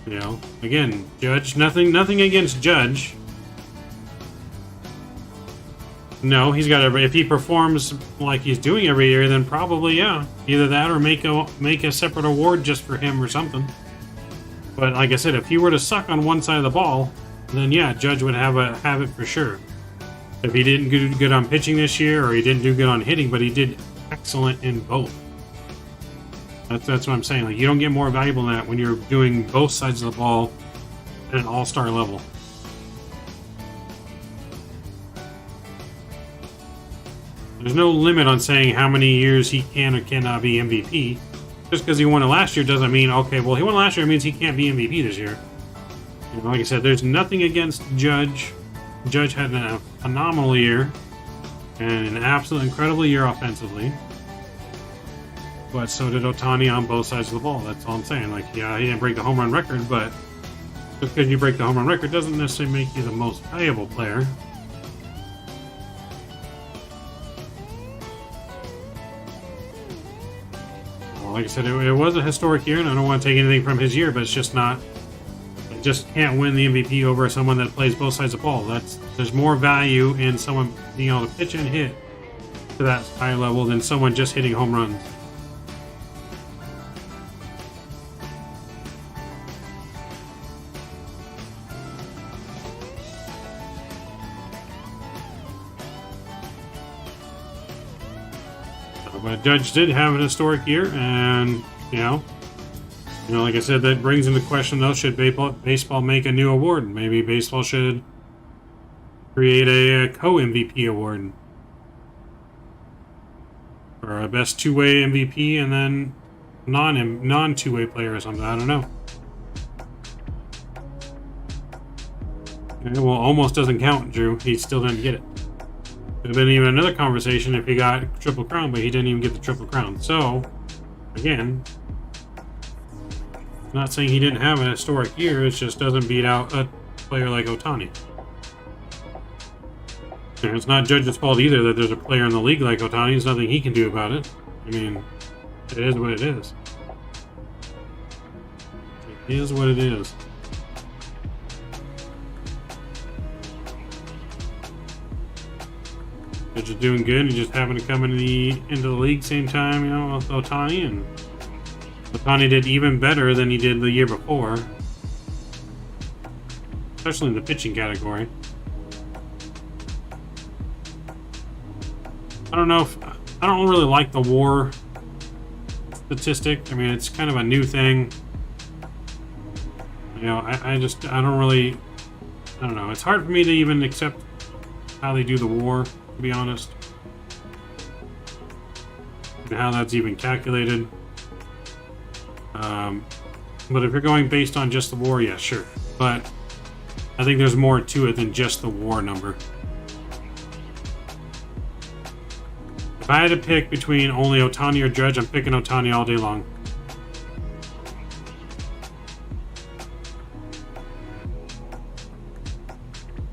You know, again, Judge, nothing against Judge. No, he's got if he performs like he's doing every year, then probably, yeah. Either that or make a separate award just for him or something. But like I said, if he were to suck on one side of the ball, then yeah, Judge would have it for sure. If he didn't do good on pitching this year, or he didn't do good on hitting, but he did excellent in both. That's what I'm saying. Like, you don't get more valuable than that when you're doing both sides of the ball at an all-star level. There's no limit on saying how many years he can or cannot be MVP. Just because he won it last year doesn't mean, okay, well, he won last year, it means he can't be MVP this year. You know, like I said, there's nothing against Judge. Judge had a phenomenal year and an absolute incredible year offensively. But so did Otani on both sides of the ball. That's all I'm saying. Like, yeah, he didn't break the home run record, but just because you break the home run record doesn't necessarily make you the most valuable player. Like I said, it was a historic year, and I don't want to take anything from his year, but it's just not. It just can't win the MVP over someone that plays both sides of the ball. There's more value in someone being able to pitch and hit to that high level than someone just hitting home runs. But Judge did have an historic year, and you know, like I said, that brings into question though: should baseball make a new award? Maybe baseball should create a co-MVP award, or a best two-way MVP, and then non two-way player or something. I don't know. Okay, well, almost doesn't count, Drew. He still didn't get it. Could have been even another conversation if he got Triple Crown, but he didn't even get the Triple Crown. So, again, not saying he didn't have an historic year, it just doesn't beat out a player like Otani. And it's not Judge's fault either that there's a player in the league like Otani. There's nothing he can do about it. I mean, it is what it is. It is what it is. Judge is doing good. He just happened to come into the league same time, you know, with Otani, and Otani did even better than he did the year before, especially in the pitching category. I don't really like the WAR statistic. I mean, it's kind of a new thing. You know, I don't know. It's hard for me to even accept how they do the WAR, to be honest, and how that's even calculated. But if you're going based on just the WAR, yeah, sure. But I think there's more to it than just the WAR number. If I had to pick between only Otani or Judge, I'm picking Otani all day long.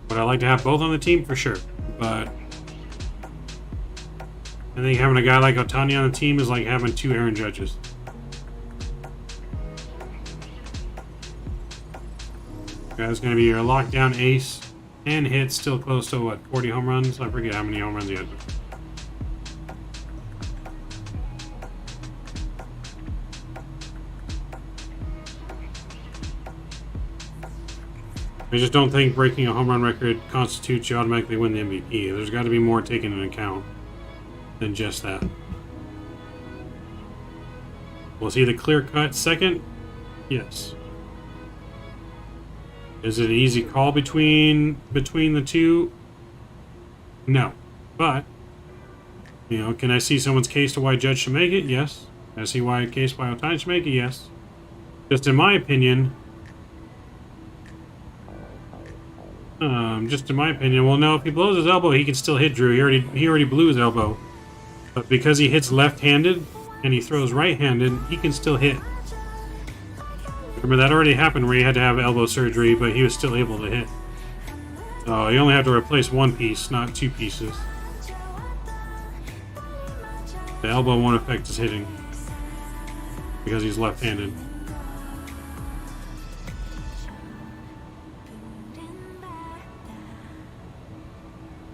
Would I like to have both on the team? For sure. But I think having a guy like Otani on the team is like having 2 Aaron Judges. Guy's going to be your lockdown ace and hit still close to what, 40 home runs? I forget how many home runs he had. I just don't think breaking a home run record constitutes you automatically win the MVP. There's got to be more taken into account than just that. Was he the clear-cut second? Yes. Is it an easy call between the two? No. But, you know, can I see someone's case to why Judge should make it? Yes. Can I see why a case why Otani should make it? Yes. Just in my opinion, well, no, if he blows his elbow, he can still hit Drew. He already blew his elbow. But because he hits left-handed and he throws right-handed, he can still hit. Remember, that already happened where he had to have elbow surgery, but he was still able to hit. So you only have to replace 1 piece, not 2 pieces. The elbow won't affect his hitting because he's left-handed.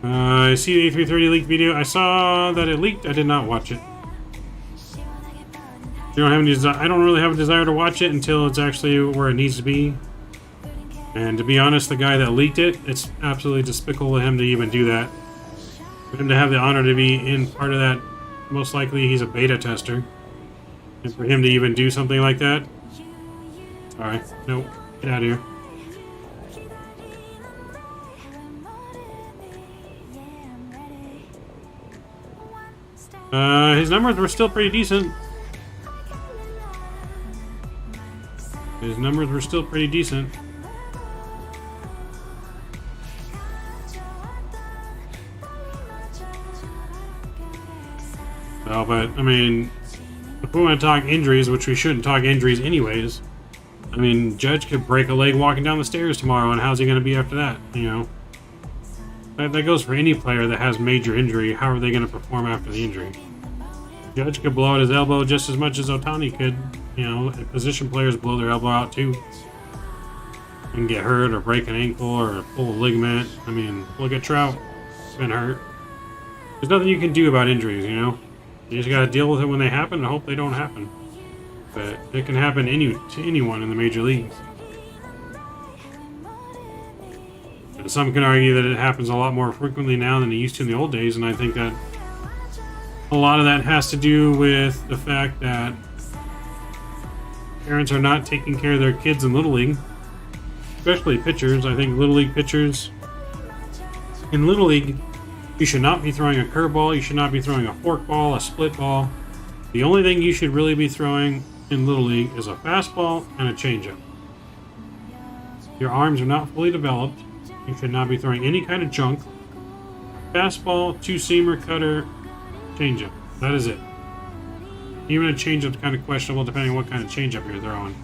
I see the A330 leaked video. I saw that it leaked. I did not watch it. I don't really have a desire to watch it until it's actually where it needs to be. And to be honest, the guy that leaked it, it's absolutely despicable of him to even do that. For him to have the honor to be in part of that, most likely he's a beta tester. And for him to even do something like that, sorry, nope, get out of here. His numbers were still pretty decent. His numbers were still pretty decent. So, but, I mean, if we want to talk injuries, which we shouldn't talk injuries anyways, I mean, Judge could break a leg walking down the stairs tomorrow, and how's he going to be after that, you know? That goes for any player that has major injury. How are they going to perform after the injury? Judge could blow out his elbow just as much as Otani could. You know, position players blow their elbow out too. And get hurt or break an ankle or pull a ligament. I mean, look at Trout. He's been hurt. There's nothing you can do about injuries, you know? You just gotta deal with it when they happen and hope they don't happen. But it can happen to anyone in the major leagues. And some can argue that it happens a lot more frequently now than it used to in the old days, and I think that a lot of that has to do with the fact that parents are not taking care of their kids in Little League, especially pitchers. I think Little League pitchers, in Little League, you should not be throwing a curveball, you should not be throwing a forkball, a split ball. The only thing you should really be throwing in Little League is a fastball and a changeup. Your arms are not fully developed. You should not be throwing any kind of junk. Fastball, two-seamer, cutter, changeup. That is it. Even a changeup is kind of questionable depending on what kind of changeup you're throwing.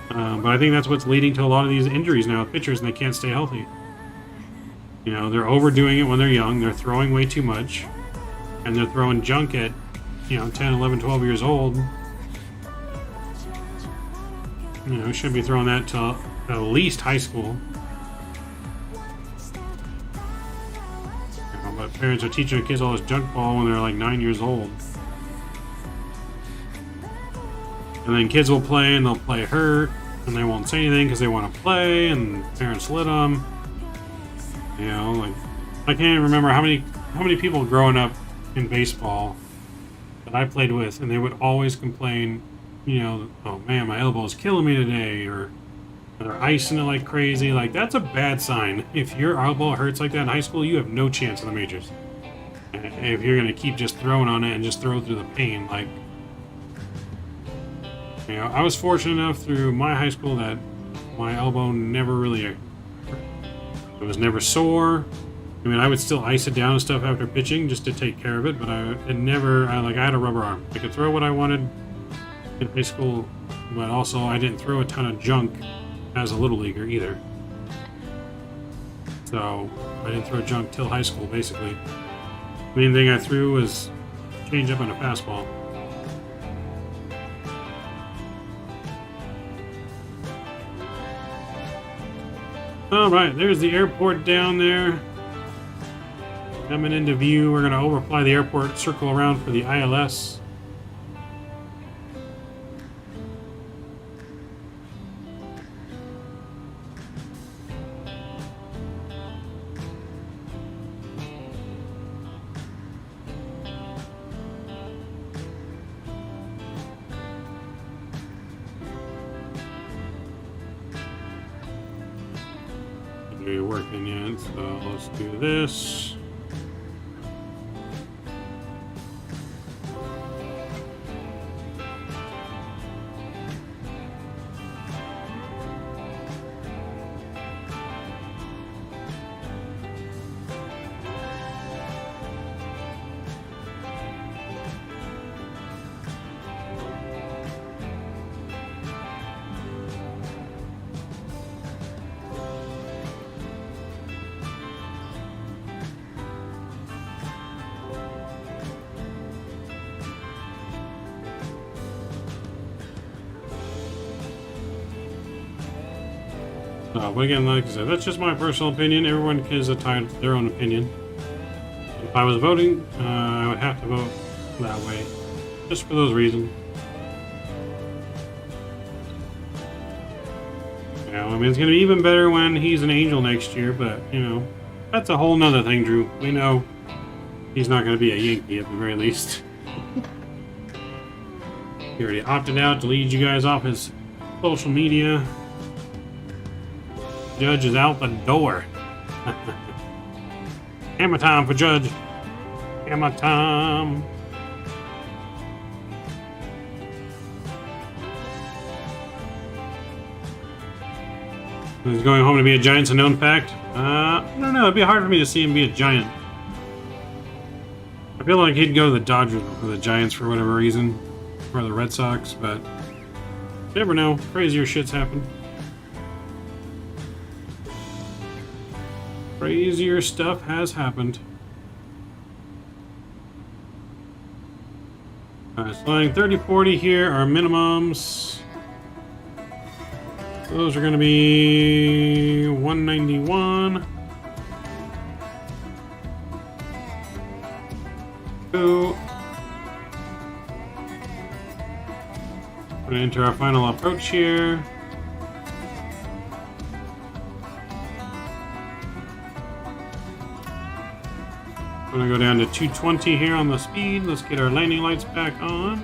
But I think that's what's leading to a lot of these injuries now with pitchers, and they can't stay healthy. You know, they're overdoing it when they're young. They're throwing way too much. And they're throwing junk at, 10, 11, 12 years old. You should be throwing that to at least high school. But parents are teaching their kids all this junk ball when they're like 9 years old. And then kids will play and they'll play hurt and they won't say anything because they want to play and parents let them. Like I can't even remember how many people growing up in baseball that I played with, and they would always complain, oh man, my elbow's killing me today, or they're icing it like crazy. Like, that's a bad sign. If your elbow hurts like that in high school, you have no chance in the majors. If you're going to keep just throwing on it and just throw through the pain, like, I was fortunate enough through my high school that my elbow never really hurt. It was never sore. I mean, I would still ice it down and stuff after pitching just to take care of it, but I had a rubber arm. I could throw what I wanted in high school, but also I didn't throw a ton of junk as a little leaguer either. So I didn't throw junk till high school, basically. The main thing I threw was change up on a fastball. All right, there's the airport down there. Coming into view, we're going to overfly the airport, circle around for the ILS. You're working yet, so let's do this. But again, like I said, that's just my personal opinion. Everyone is entitled to their own opinion. If I was voting, I would have to vote that way, just for those reasons. Yeah, I mean, it's going to be even better when he's an Angel next year, but, you know, that's a whole nother thing, Drew. We know he's not going to be a Yankee at the very least. He already opted out to lead you guys off his social media. Judge is out the door. Hammer time for Judge. Hammer time. He's going home to be a Giant's a known fact. I don't know. It'd be hard for me to see him be a Giant. I feel like he'd go to the Dodgers or the Giants for whatever reason, or the Red Sox, but you never know. Crazier shit's happen. Crazier stuff has happened. Alright, flying 30-40 here are minimums. Those are going to be 191. Go. We're going to enter our final approach here. I'm gonna go down to 220 here on the speed. Let's get our landing lights back on.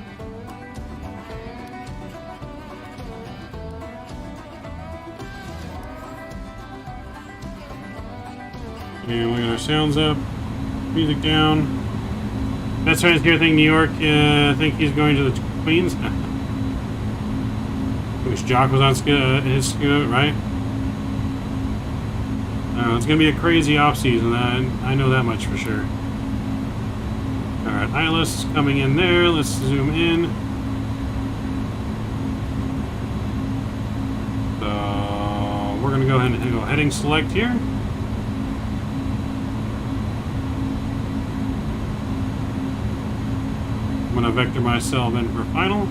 And we got our sounds up, music down. That's right here, thing New York. I think he's going to the Queens. Wish Jock was on his scooter, right? It's gonna be a crazy off season. I know that much for sure. Alright, ILS is coming in there. Let's zoom in. So we're gonna go ahead and go heading select here. I'm gonna vector myself in for final.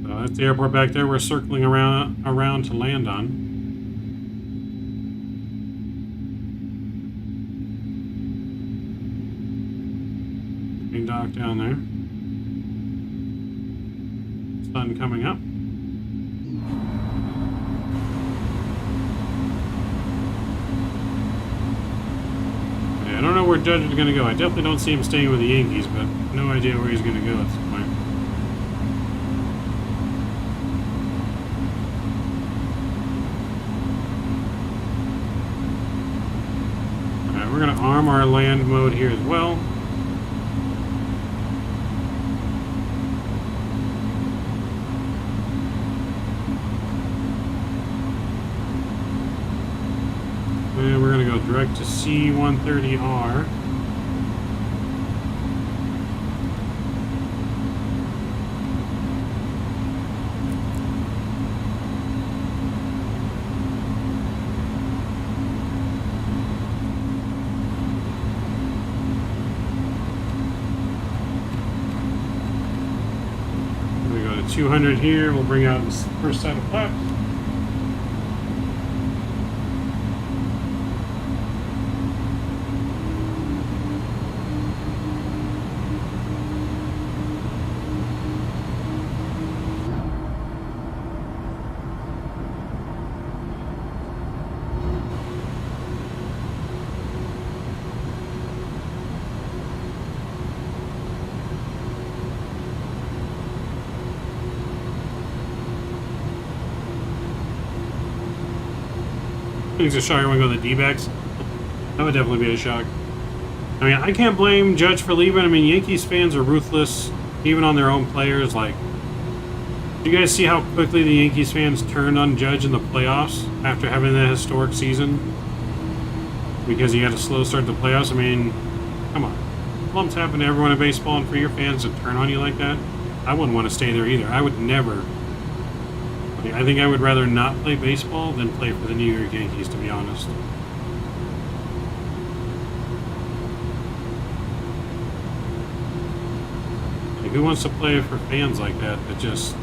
So that's the airport back there. We're circling around to land on. Dock down there. Sun coming up. Yeah, I don't know where Judge is going to go. I definitely don't see him staying with the Yankees, but no idea where he's going to go at this point. Alright, we're going to arm our land mode here as well. And we're going to go direct to C-130R. 200 here. We'll bring out this first set of flaps. It's a shock when we go to the D-backs. That would definitely be a shock. I mean, I can't blame Judge for leaving. I mean, Yankees fans are ruthless, even on their own players. Like, do you guys see how quickly the Yankees fans turned on Judge in the playoffs after having that historic season? Because he had a slow start to the playoffs. I mean, come on. Lumps happen to everyone in baseball, and for your fans to turn on you like that, I wouldn't want to stay there either. I would never. I think I would rather not play baseball than play for the New York Yankees, to be honest. Like, who wants to play for fans like that that just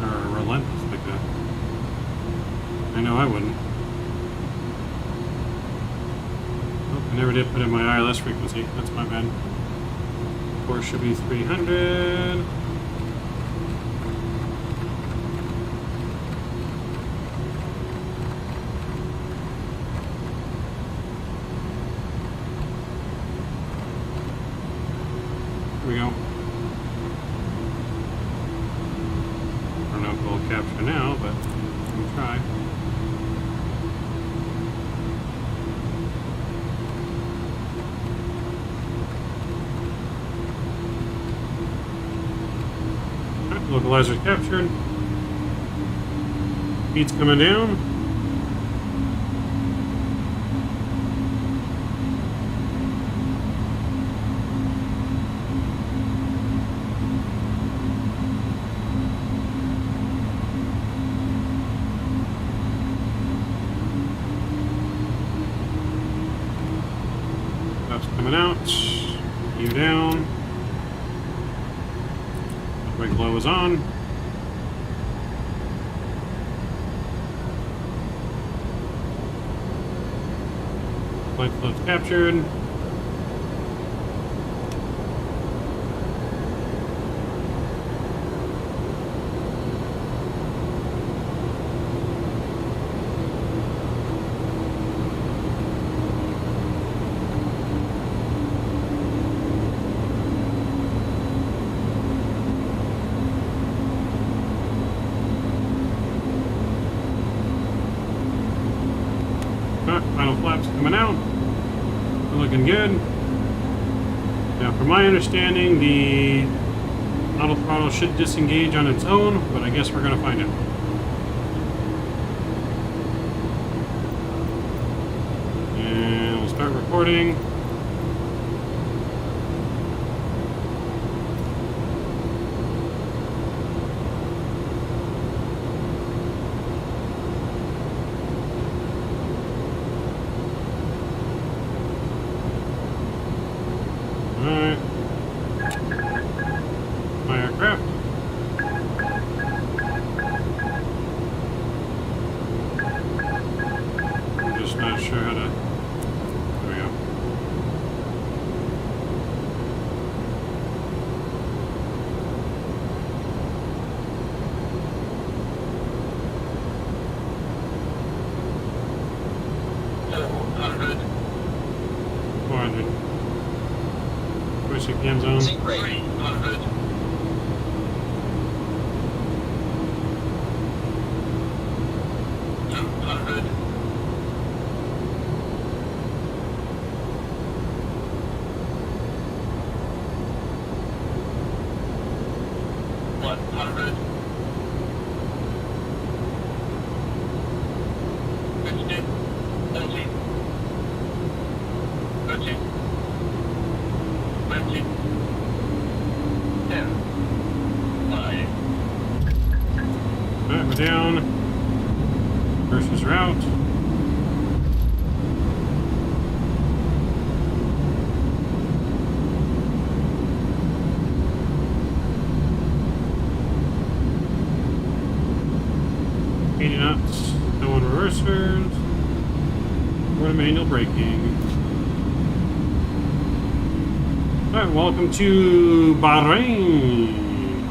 are relentless like that? I know I wouldn't. Oh, I never did put in my ILS frequency. That's my bad. Of course, should be 300. Here we go. I don't know if we'll capture now, but we'll try. Alright, localizer captured. Speed's coming down. Coming out, you down, brake glow is on. Flight flow captured. Final flaps coming out. We're looking good. Now, from my understanding, the auto throttle should disengage on its own, but I guess we're going to find it. And we'll start recording. Alright. My aircraft. I'm just not sure how to... There we go. $400. 400. Pushing cam zone. 300. 200. $100. 50. 40. 30. 20. 10. 5. Alright, we're down. Versus route. speeding nuts, no one reversers, or manual braking. Alright, welcome to Bahrain.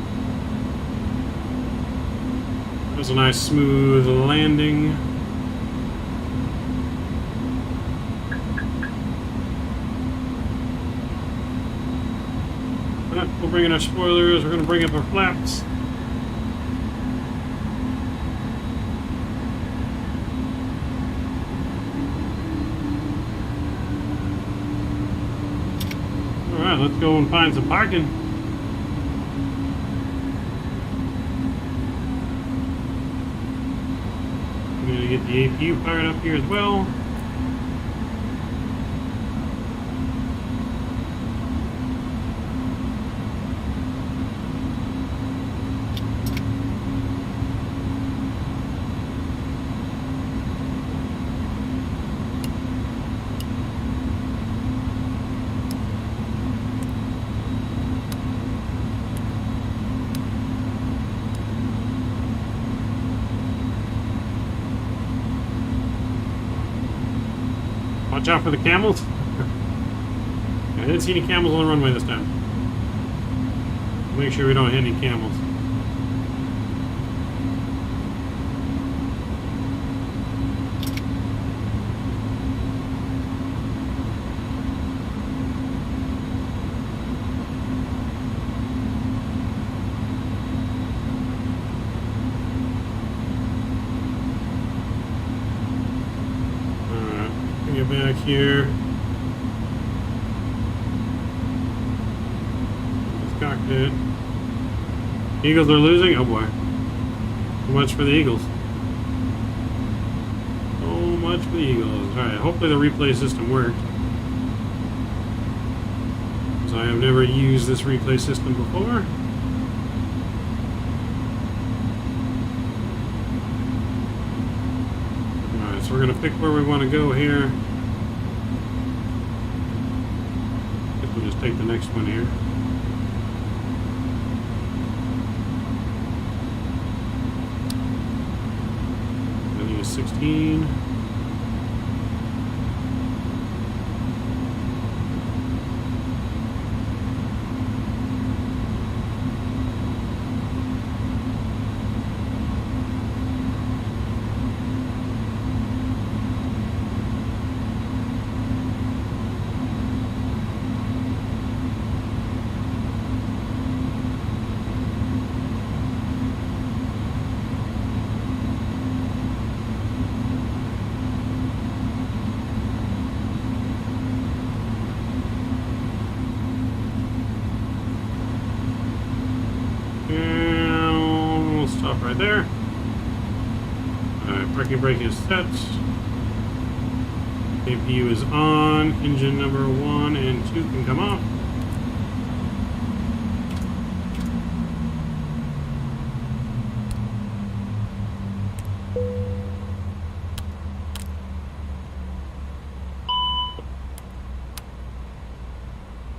That was a nice smooth landing. Alright, we'll bring in our spoilers, we're going to bring up our flaps. Alright, let's go and find some parking. I'm going to get the APU fired up here as well. Watch out for the camels. I didn't see any camels on the runway this time. Make sure we don't hit any camels. Get back here. This cockpit. Eagles are losing? Oh boy. So much for the Eagles. So much for the Eagles. Alright, hopefully the replay system worked. Because I have never used this replay system before. Alright, so we're going to pick where we want to go here. We'll just take the next one here. I think it's 16. Right there. Alright, parking brake is set. APU is on. Engine number 1 and 2 can come off.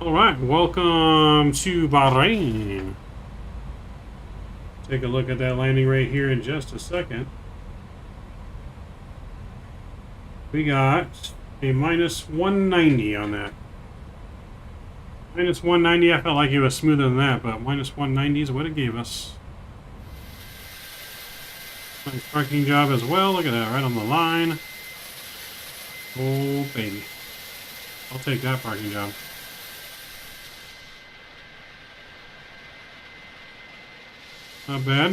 Alright, welcome to Bahrain. Take a look at that landing right here in just a second. We got a minus 190 on that. Minus 190, I felt like it was smoother than that, but minus 190 is what it gave us. Nice parking job as well. Look at that, right on the line. Oh, baby. I'll take that parking job. Not bad.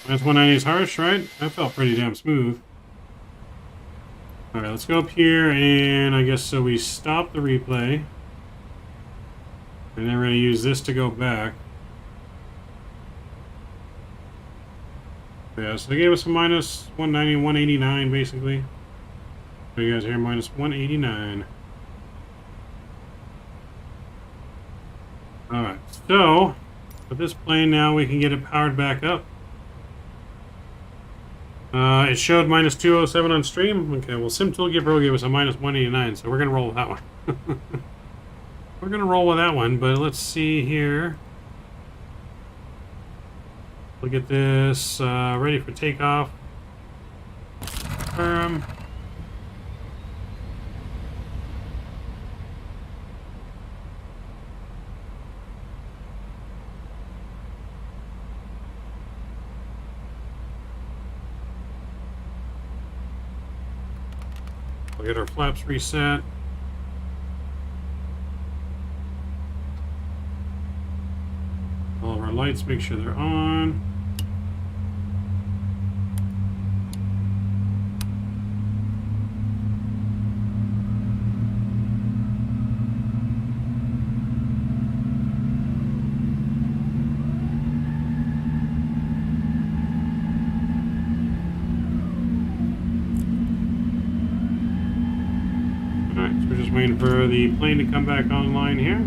Minus 190 is harsh, right? That felt pretty damn smooth. Alright, let's go up here, and I guess so we stop the replay. And then we're going to use this to go back. Yeah, so they gave us a minus 190, 189, basically. So you guys here, minus 189. Alright, so with this plane now, we can get it powered back up. It showed minus 207 on stream. Okay, well, SimToolKit Pro gave us a minus 189, so we're going to roll with that one. We're going to roll with that one, but let's see here. We'll get this ready for takeoff. We'll get our flaps reset. All of our lights, make sure they're on. Alright, so we're just waiting for the plane to come back online here.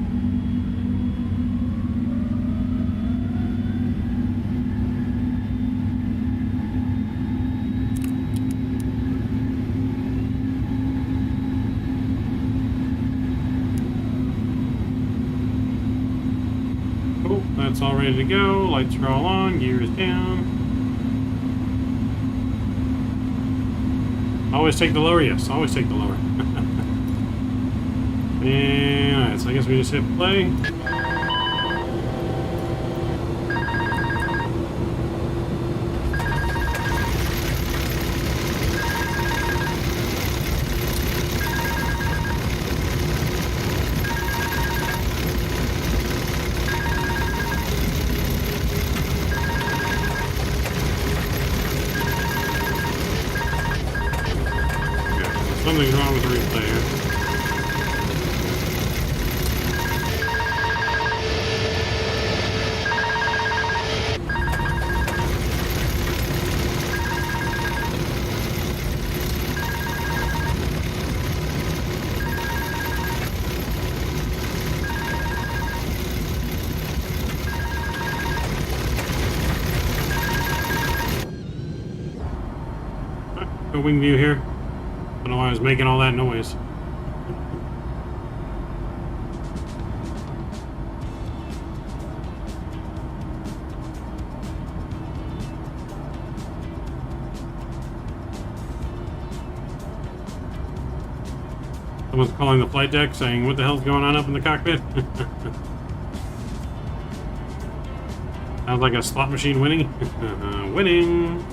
That's all ready to go. Lights are all on. Gear is down. Always take the lower. Yes, always take the lower. And alright, so I guess we just hit play. Something's wrong with the replay here. Go wing view here. I don't know why I was making all that noise. Someone's calling the flight deck saying, what the hell's going on up in the cockpit? Sounds like a slot machine winning. Winning!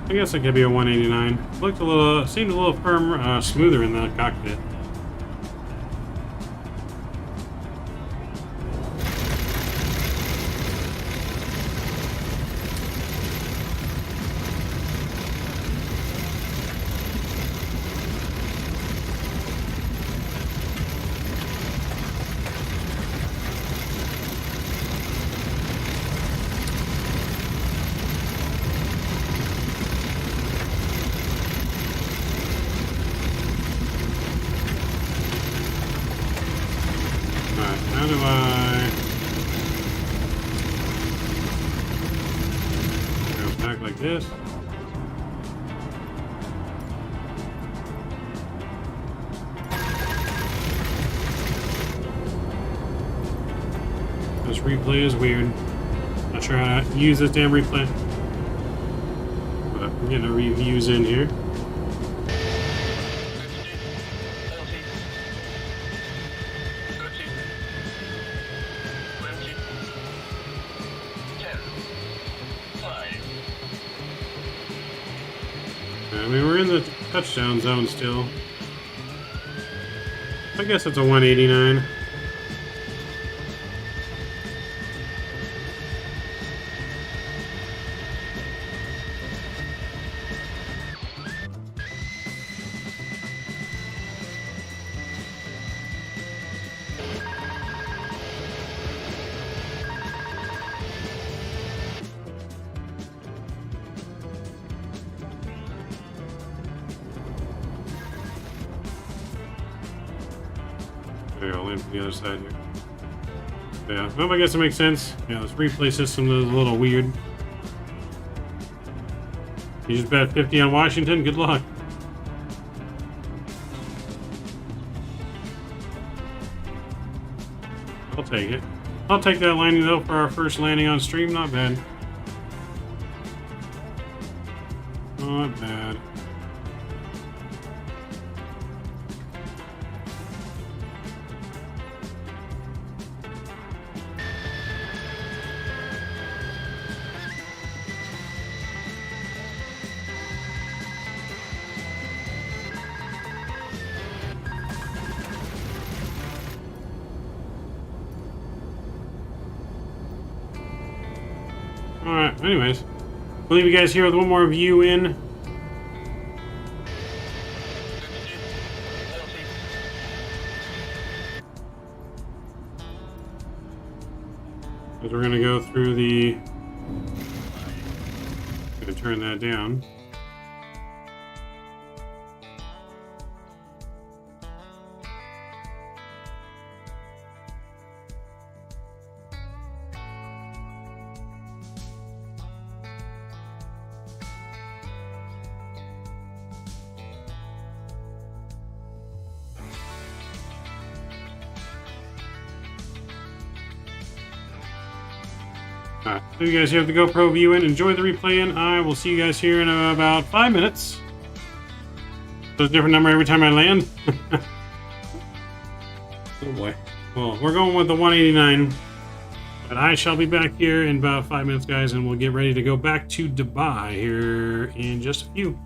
I guess it could be a 189. Looked a little, seemed a little firm, smoother in the cockpit. How do I go back like this? This replay is weird. Not sure how to use this damn replay. But I'm getting a reviews in here. I mean, we're in the touchdown zone still. I guess it's a 189. Okay, I'll land from the other side here. Yeah, well, I guess it makes sense. Yeah, this replay system is a little weird. You just bet 50 on Washington? Good luck. I'll take it. I'll take that landing though for our first landing on stream. Not bad. Not bad. Alright, anyways. We'll leave you guys here with one more view in. Because we're going to go through the... Going to turn that down. Alright, so you guys here have the GoPro view in. Enjoy the replay, and I will see you guys here in about 5 minutes. So it's a different number every time I land. Oh boy. Well, we're going with the 189. But I shall be back here in about 5 minutes, guys, and we'll get ready to go back to Dubai here in just a few.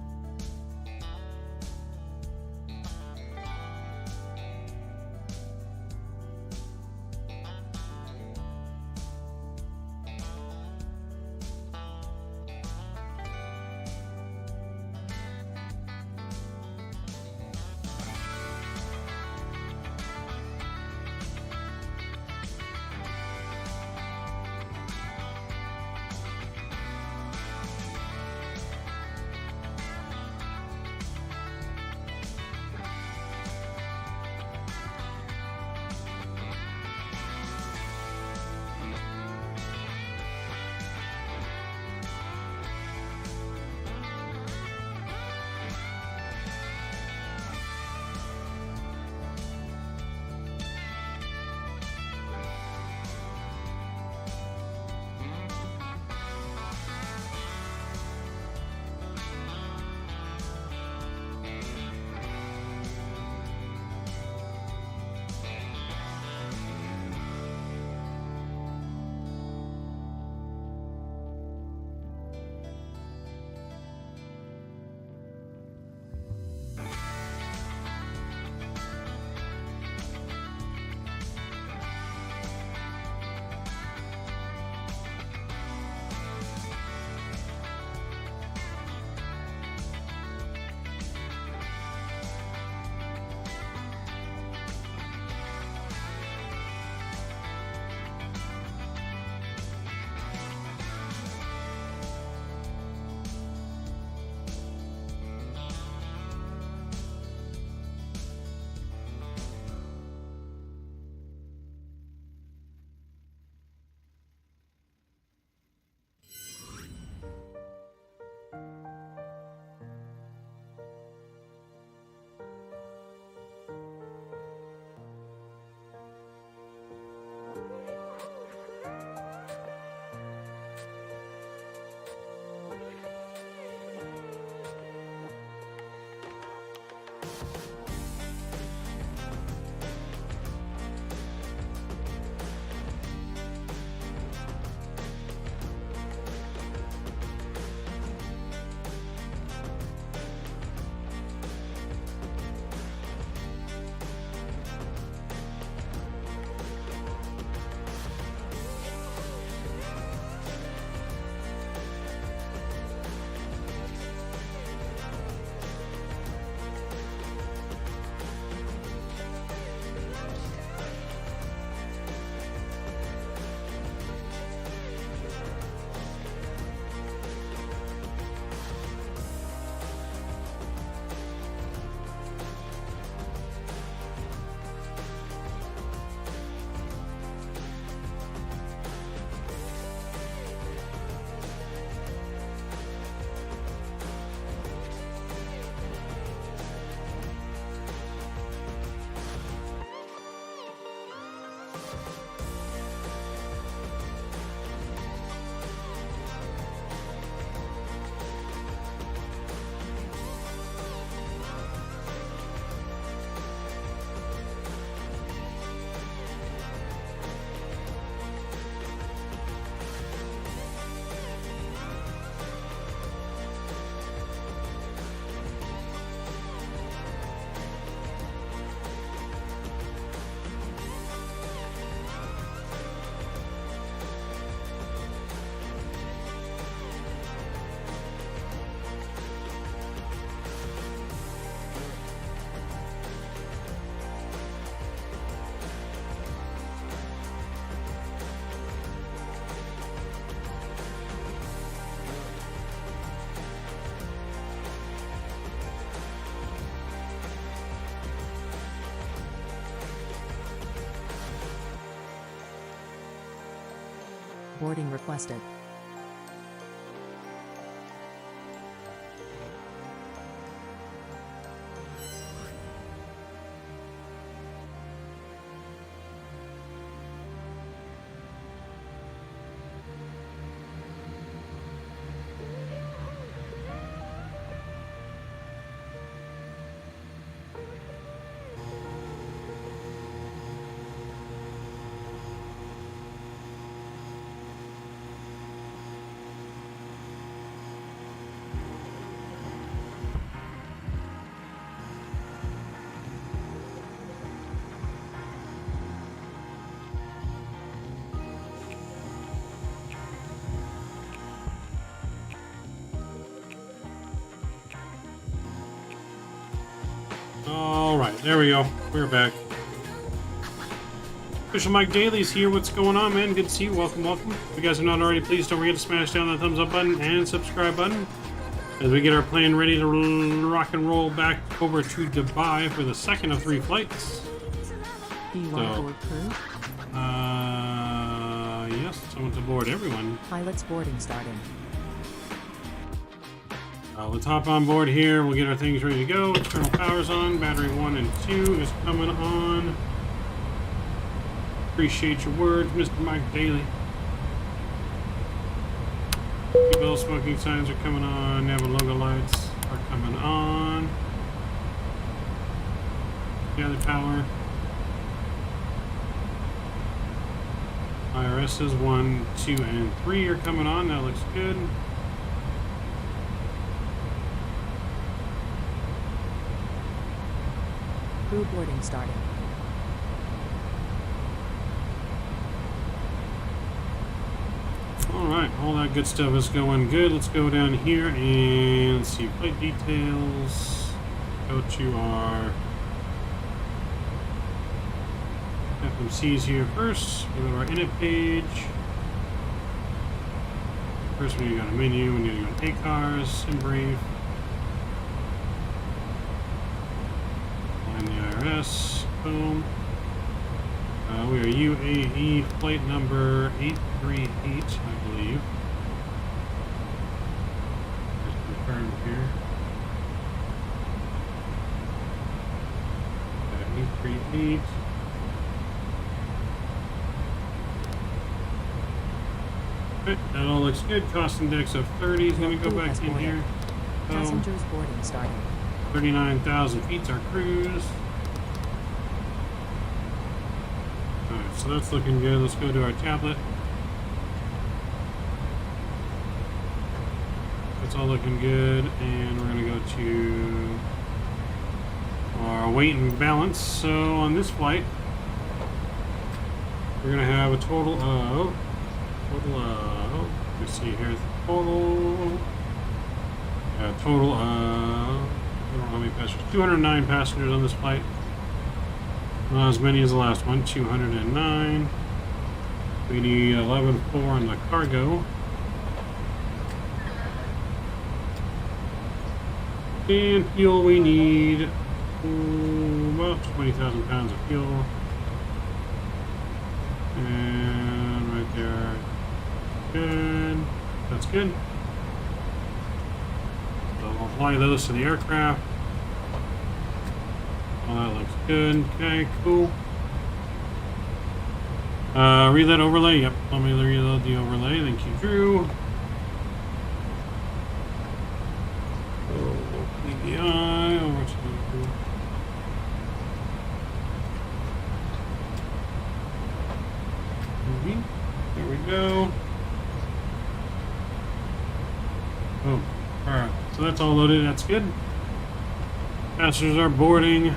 Boarding requested. Alright, there we go. We're back. Official Mike Daly's here. What's going on, man? Good to see you. Welcome, welcome. If you guys are not already, please don't forget to smash down that thumbs up button and subscribe button as we get our plane ready to rock and roll back over to Dubai for the second of 3 flights. Do you want to board crew? Yes, someone's aboard everyone. Pilots boarding starting. Let's hop on board here. We'll get our things ready to go. External power's on. Battery 1 and 2 is coming on. Appreciate your words, Mr. Mike Daly. Seatbelt smoking signs are coming on. Nav logo lights are coming on. Gather power. IRS's 1, 2, and 3 are coming on. That looks good. Crew boarding starting. Alright, all that good stuff is going good. Let's go down here and see flight details. Go to our FMCs here first. We go to our init page. First we need to go to menu, we need to go to ACARS in brief. Find the IRS, boom. We are UAE flight number 838, I believe. Just confirmed here. 838. Right, that all looks good. Cost index of 30 is going to go back in here. Passengers boarding starting. 39,000 feet's our cruise. Alright, so that's looking good. Let's go to our tablet. That's all looking good. And we're going to go to our weight and balance. So on this flight, we're going to have a total of, let's see here, total of, I don't know how many passengers, 209 passengers on this flight. As many as the last one, 209. We need 11.4 on the cargo. And fuel, we need about 20,000 pounds of fuel. And right there, good. That's good. So we'll apply those to the aircraft. Oh, that looks good. Okay, cool. Reload overlay. Yep, let me reload the overlay. Thank you, Drew. DBI over to there we go. Oh, alright. So that's all loaded. That's good. Passengers are boarding.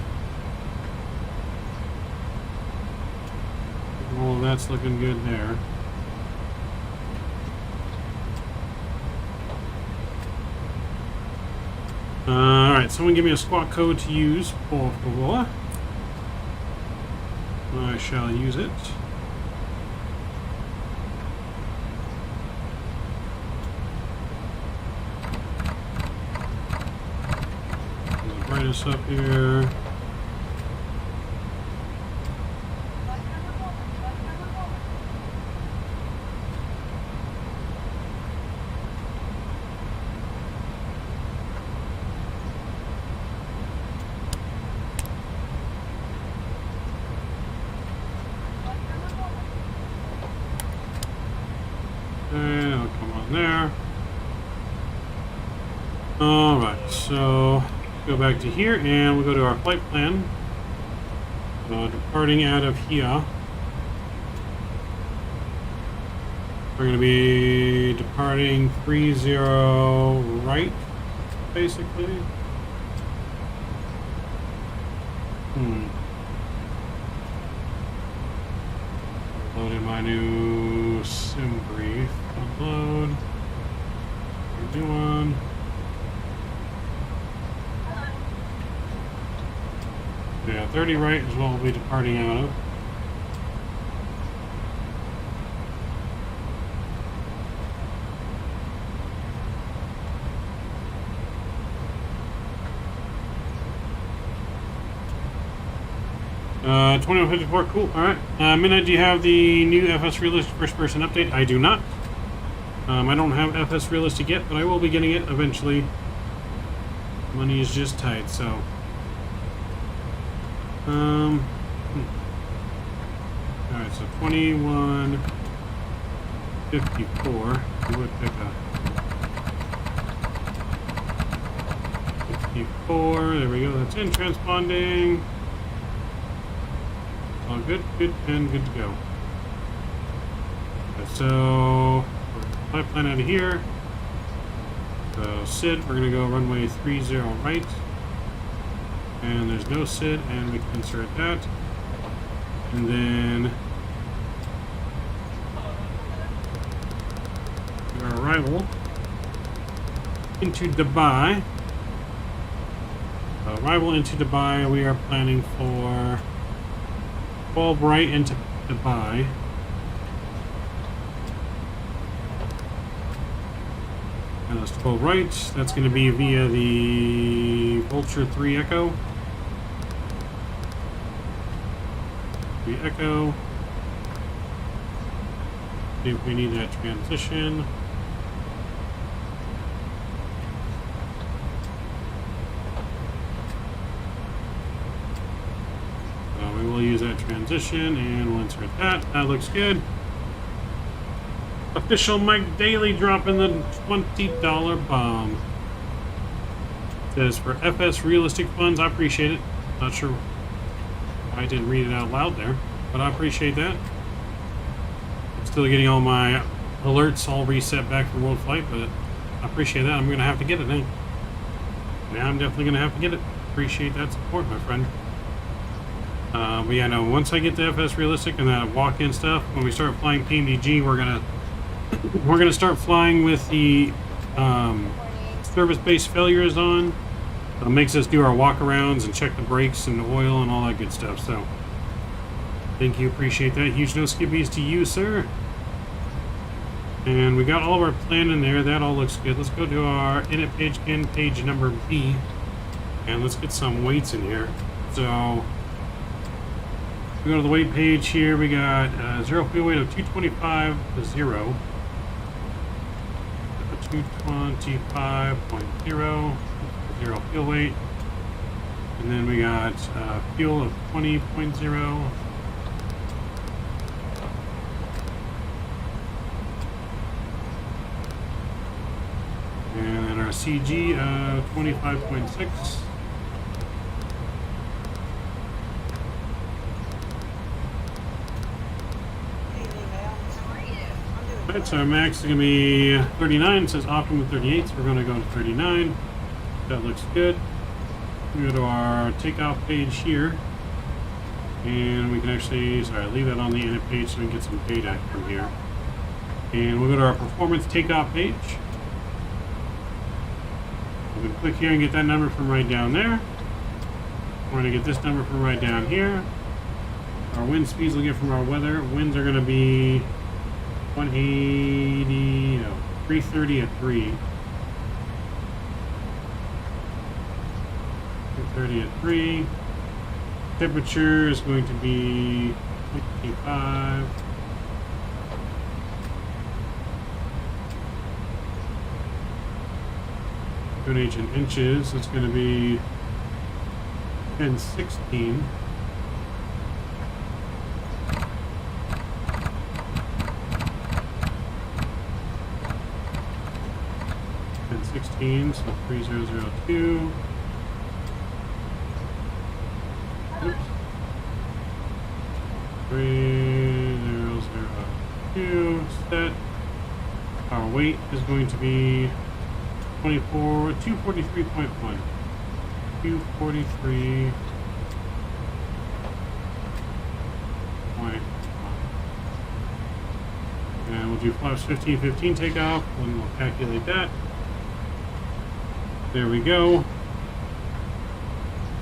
All of that's looking good there. Alright, someone give me a squawk code to use, por favor. I shall use it. Bring this up here. there. Alright, so go back to here and we'll go to our flight plan. Departing out of here. We're going to be departing 30 right, basically. Loading my new sim brief. Upload. New one. Yeah, 30 right is what we'll be departing out of. Uh, 2154, cool. Alright. Midnight, do you have the new FS Realistic first person update? I do not. I don't have FS Realistic yet, but I will be getting it eventually. Money is just tight, so. Alright, so 2154. We would pick a 54. There we go. That's in transponding. All good, good, and good to go. Okay, so flight plan out of here. So SID, we're gonna go runway 30 right. And there's no SID, and we can insert that. And then our arrival into Dubai. Arrival into Dubai, we are planning for 12 right into Dubai. And that's 12 right. That's going to be via the Vulture 3 Echo. 3 Echo. See if we need that transition. We will use that transition and we'll insert that. That looks good. Official Mike Daly dropping the $20 bomb. Says for FS Realistic Funds, I appreciate it. Not sure why I didn't read it out loud there, but I appreciate that. I'm still getting all my alerts all reset back from World Flight, but I appreciate that. I'm going to have to get it now. Now I'm definitely going to have to get it. Appreciate that support, my friend. But yeah, no, once I get the FS Realistic and that walk-in stuff, when we start flying PMDG, we're gonna start flying with the service-based failures on. It makes us do our walk-arounds and check the brakes and the oil and all that good stuff. So, thank you, appreciate that. Huge no skippies to you, sir. And we got all of our plan in there. That all looks good. Let's go to our init page again, page number B, and let's get some weights in here. So. We go to the weight page here, we got zero fuel weight of 225 to 0. 225.0, zero fuel weight. And then we got fuel of 20.0. And then our CG of 25.6. Alright, so our max is going to be 39. It says optimum 38, so we're going to go to 39. That looks good. We go to our takeoff page here. And we can actually, leave that on the init page so we can get some data from here. And we'll go to our performance takeoff page. We can click here and get that number from right down there. We're going to get this number from right down here. Our wind speeds we'll get from our weather. Winds are going to be 180, no, 330 at 3. 330 at 3. Temperature is going to be 25. Tonnage in inches, it's going to be 1016. 15, so 3002. Oops. 3002 set. Our weight is going to be 243.1. 243. And we'll do flaps 15, takeoff, and we'll calculate that. There we go.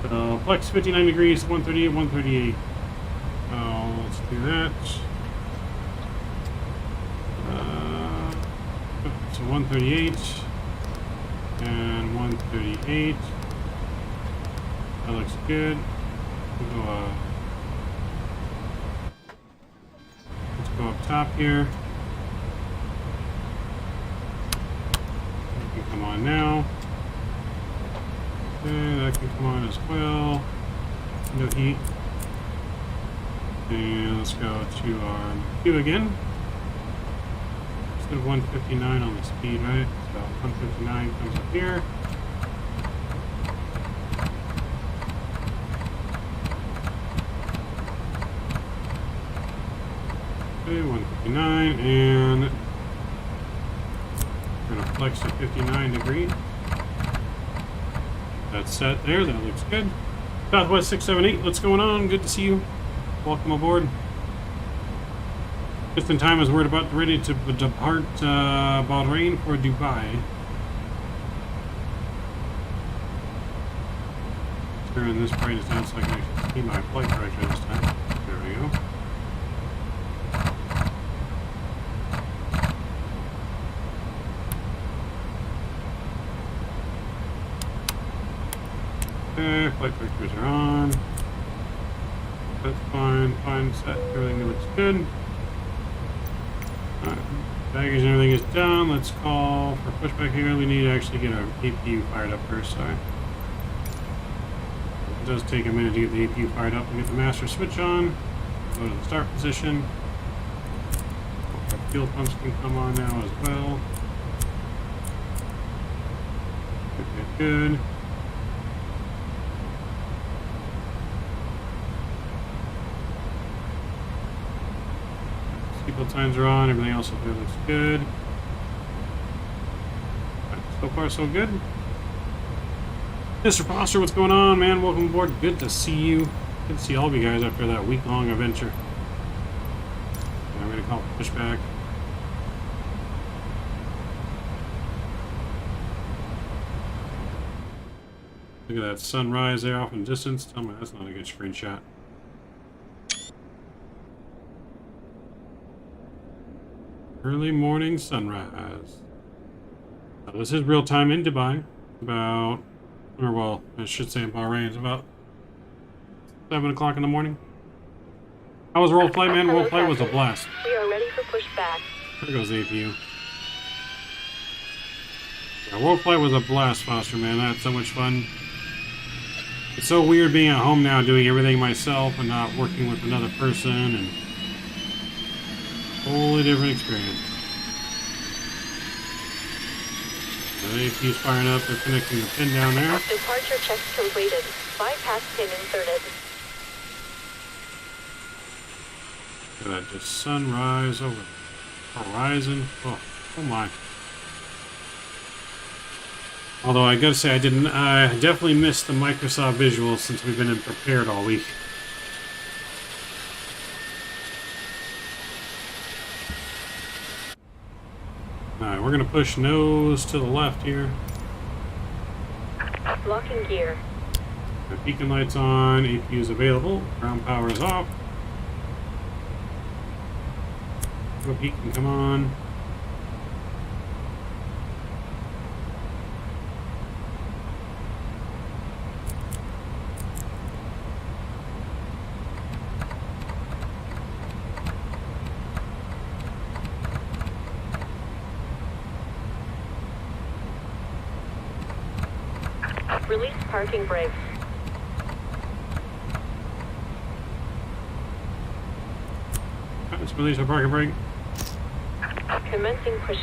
So flex 59 degrees, 138, 138. Let's do that. So 138 and 138. That looks good. We'll go, let's go up top here. That can come on now. Okay, that can come on as well. No heat. And let's go to our queue again. Instead of 159 on the speed, right? So 159 comes up here. Okay, 159, and we're gonna flex to 59 degrees. That's set there, that looks good. Southwest 678, what's going on? Good to see you. Welcome aboard. Just in time as we're about ready to depart Bahrain for Dubai. Turn this brightness down so I can actually see my flight director this time. There we go. Okay, flight directors are on. That's fine, fine, set, everything looks good. Alright, baggage and everything is done. Let's call for pushback here. We need to actually get our APU fired up first, sorry. It does take a minute to get the APU fired up and get the master switch on. Go to the start position. Our fuel pumps can come on now as well. Okay, good. Seatbelt signs are on, everything else up there looks good. Right, so far so good. Mr. Foster, what's going on, man? Welcome aboard. Good to see you. Good to see all of you guys after that week-long adventure. And I'm going to call pushback. Look at that sunrise there off in the distance. Tell me that's not a good screenshot. Early morning sunrise. Now, this is real time in Dubai. About, or well, I should say in Bahrain. It's about 7 o'clock in the morning. How was roll flight, man? Roll flight was a blast. We are ready for pushback. There goes the APU. Yeah, roll flight was a blast, Foster, man. I had so much fun. It's so weird being at home now, doing everything myself and not working with another person, and totally different experience. The APU's firing up. They're connecting the pin down there. Departure checks completed. Bypass pin inserted. Look at that, just sunrise over the horizon. Oh my. Although I gotta say, I definitely missed the Microsoft visuals since we've been in prepared all week. Alright, we're gonna push nose to the left here. Locking gear. The beacon light's on, APU is available, ground power is off. The beacon come on. Release parking brakes. Let's release our parking brake. Commencing push.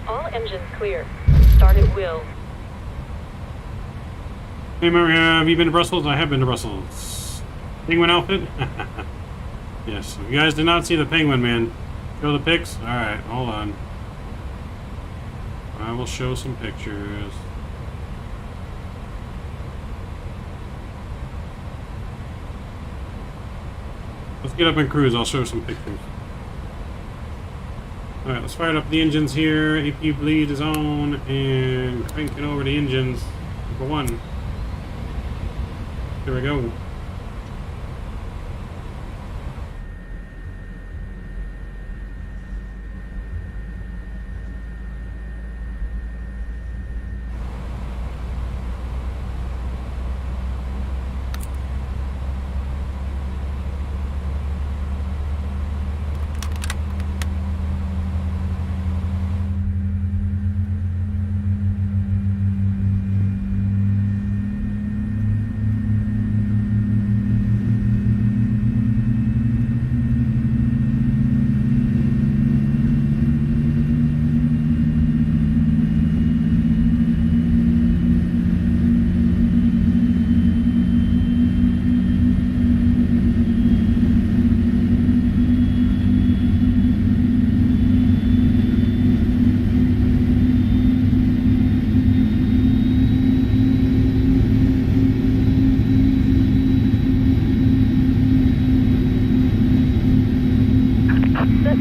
All engines clear. Start at will. Hey, Mary, have you been to Brussels? I have been to Brussels. Penguin outfit? Yes. If you guys did not see the penguin, man, show the pics? Alright, hold on. I will show some pictures. Let's get up and cruise. I'll show some pictures. Alright, let's fire up the engines here. AP bleed is on, and cranking over the engines. Number 1. Here we go.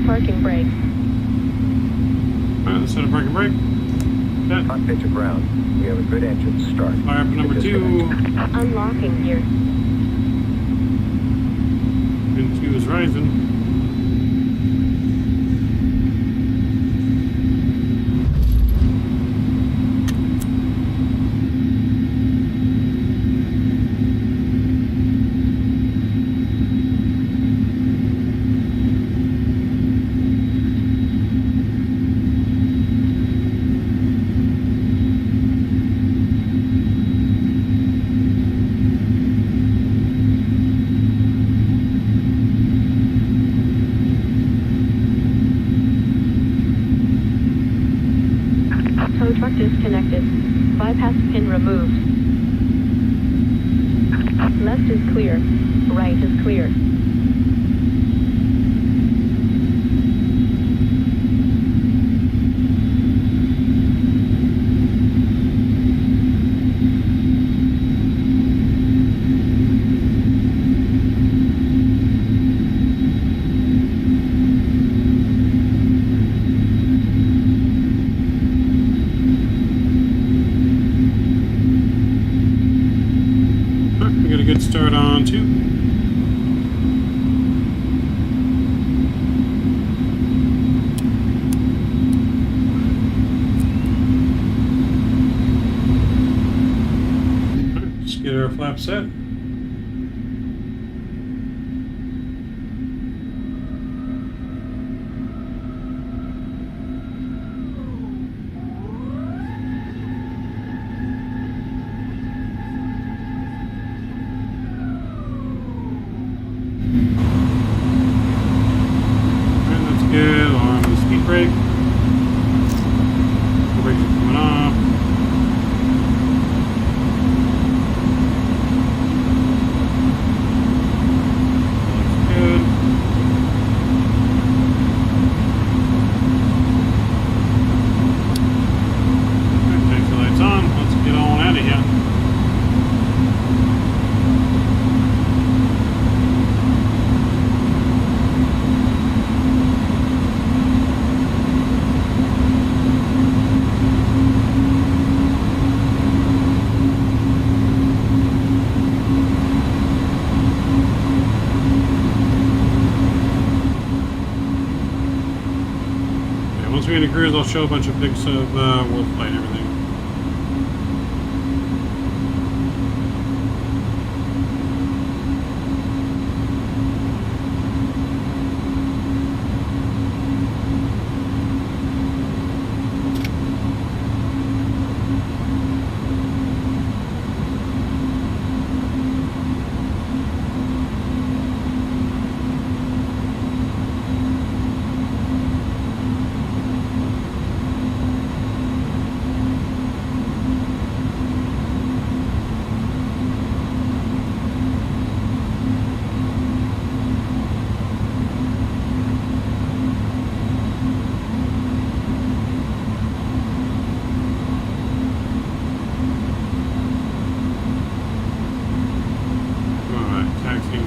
Parking brake. Alright, let's set a parking brake. Set. Cockpit to ground. We have a good engine start. Fire up number 2. Unlocking gear. Engine 2 is rising. Tow truck disconnected. Bypass pin removed. Left is clear. Right is clear. We got a good start on 2. Alright, just get our flap set. Good, on the speed brake. The brakes are coming off. Looks good. Alright, taxi lights on. Let's get on out of here. Once we get into cruise, I'll show a bunch of pics of World Flight and everything.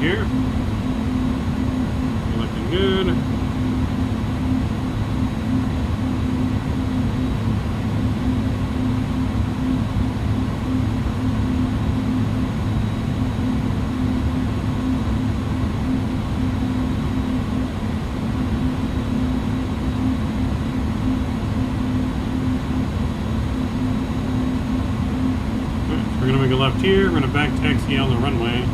here. Looking good. We're going to make a left here. We're going to back taxi on the runway.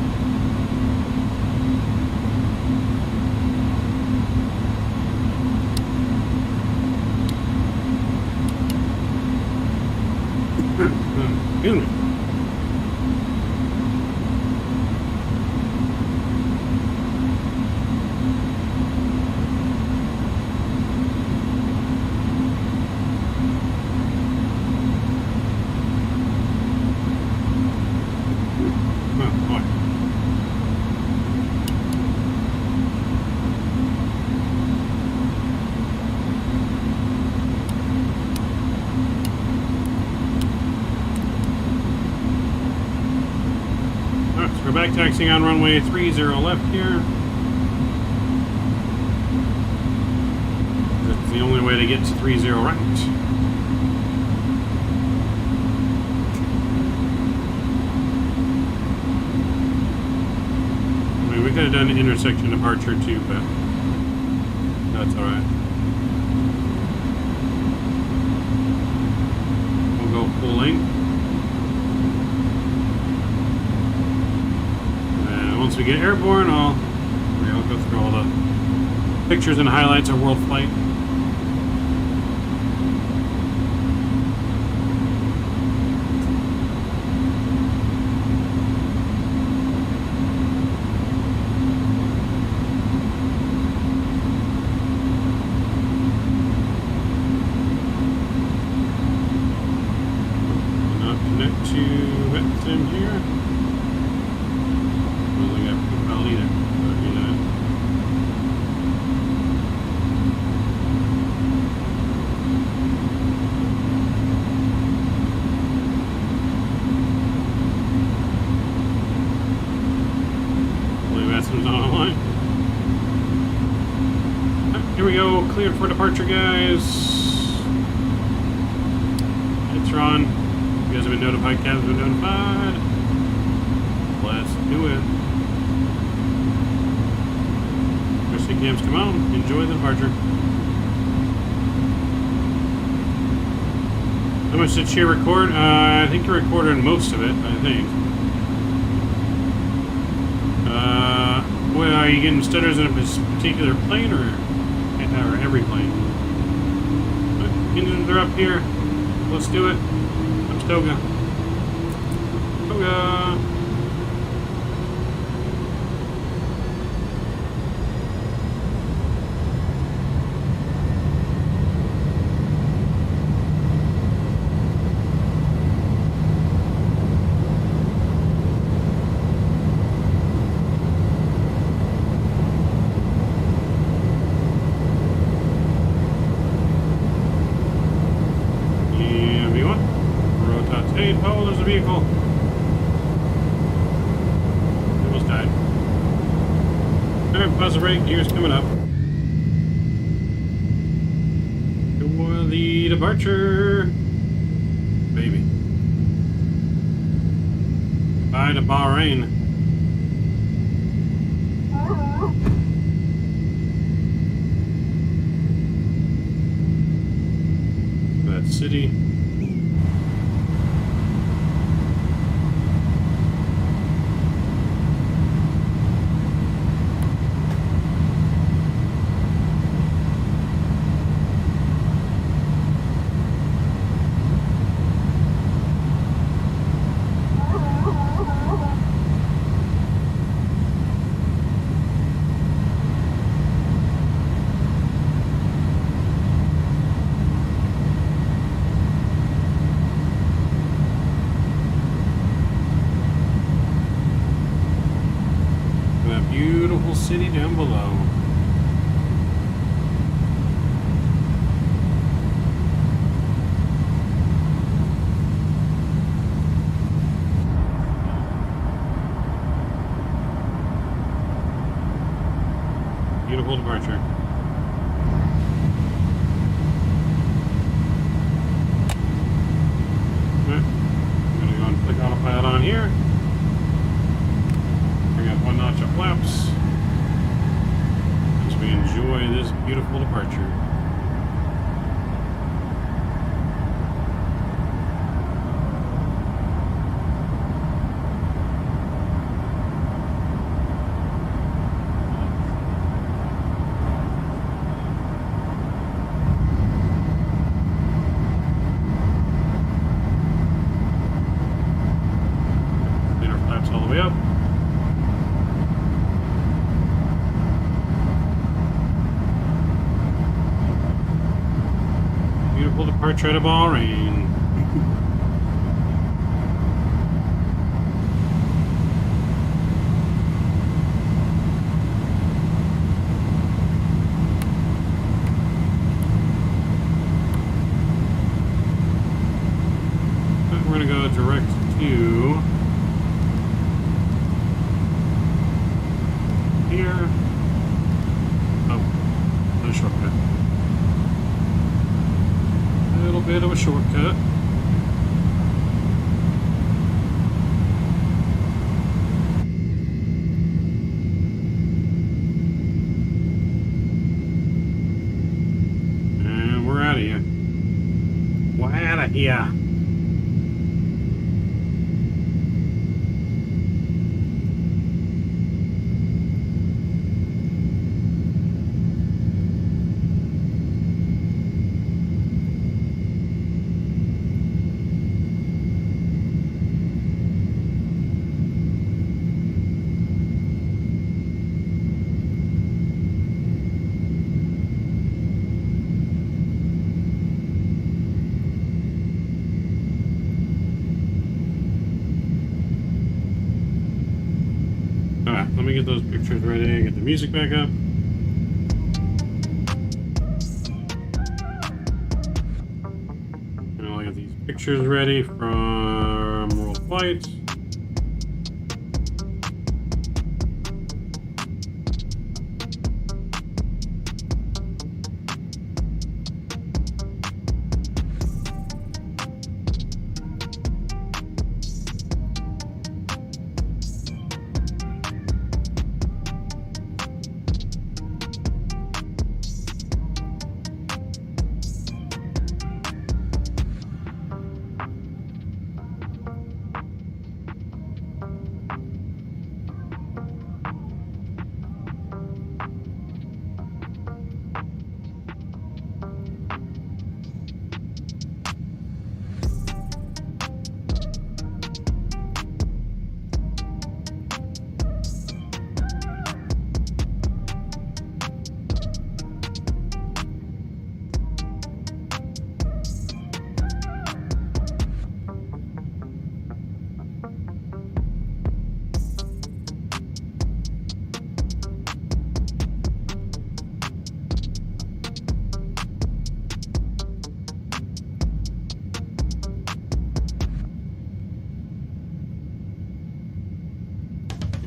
Excuse me. We're back taxiing on runway 30 left here. That's the only way to get to 30 right. I mean, we could have done an intersection departure too, but that's alright. We'll go full length. Once we get airborne, I'll go through all the pictures and highlights of world flight. Not connect to Vatsim here. Here we go, cleared for departure, guys. Lights are on. You guys have been notified, cabs have been notified. Let's do it. First cams come out, enjoy the departure. How much did she record? I think you recorded most of it, I think. Well, are you getting stutters in a particular plane or every plane? But engines are up here. Let's do it. I'm Stoga. Stoga. Oh, there's a vehicle. Almost died. Alright, pause the brake. Gears coming up. For the departure. Baby. Bye to Bahrain. That city. Beautiful city down below. Beautiful departure. Alright. I'm gonna go and click autopilot on here. Bring up one notch of flaps. As we enjoy this beautiful departure. All the way up. Beautiful departure to Bahrain. We're going to go direct to here. Oh, a shortcut. A little bit of a shortcut. And we're out of here. We're out of here. Alright, let me get those pictures ready, get the music back up. And I'll get these pictures ready from World Flight.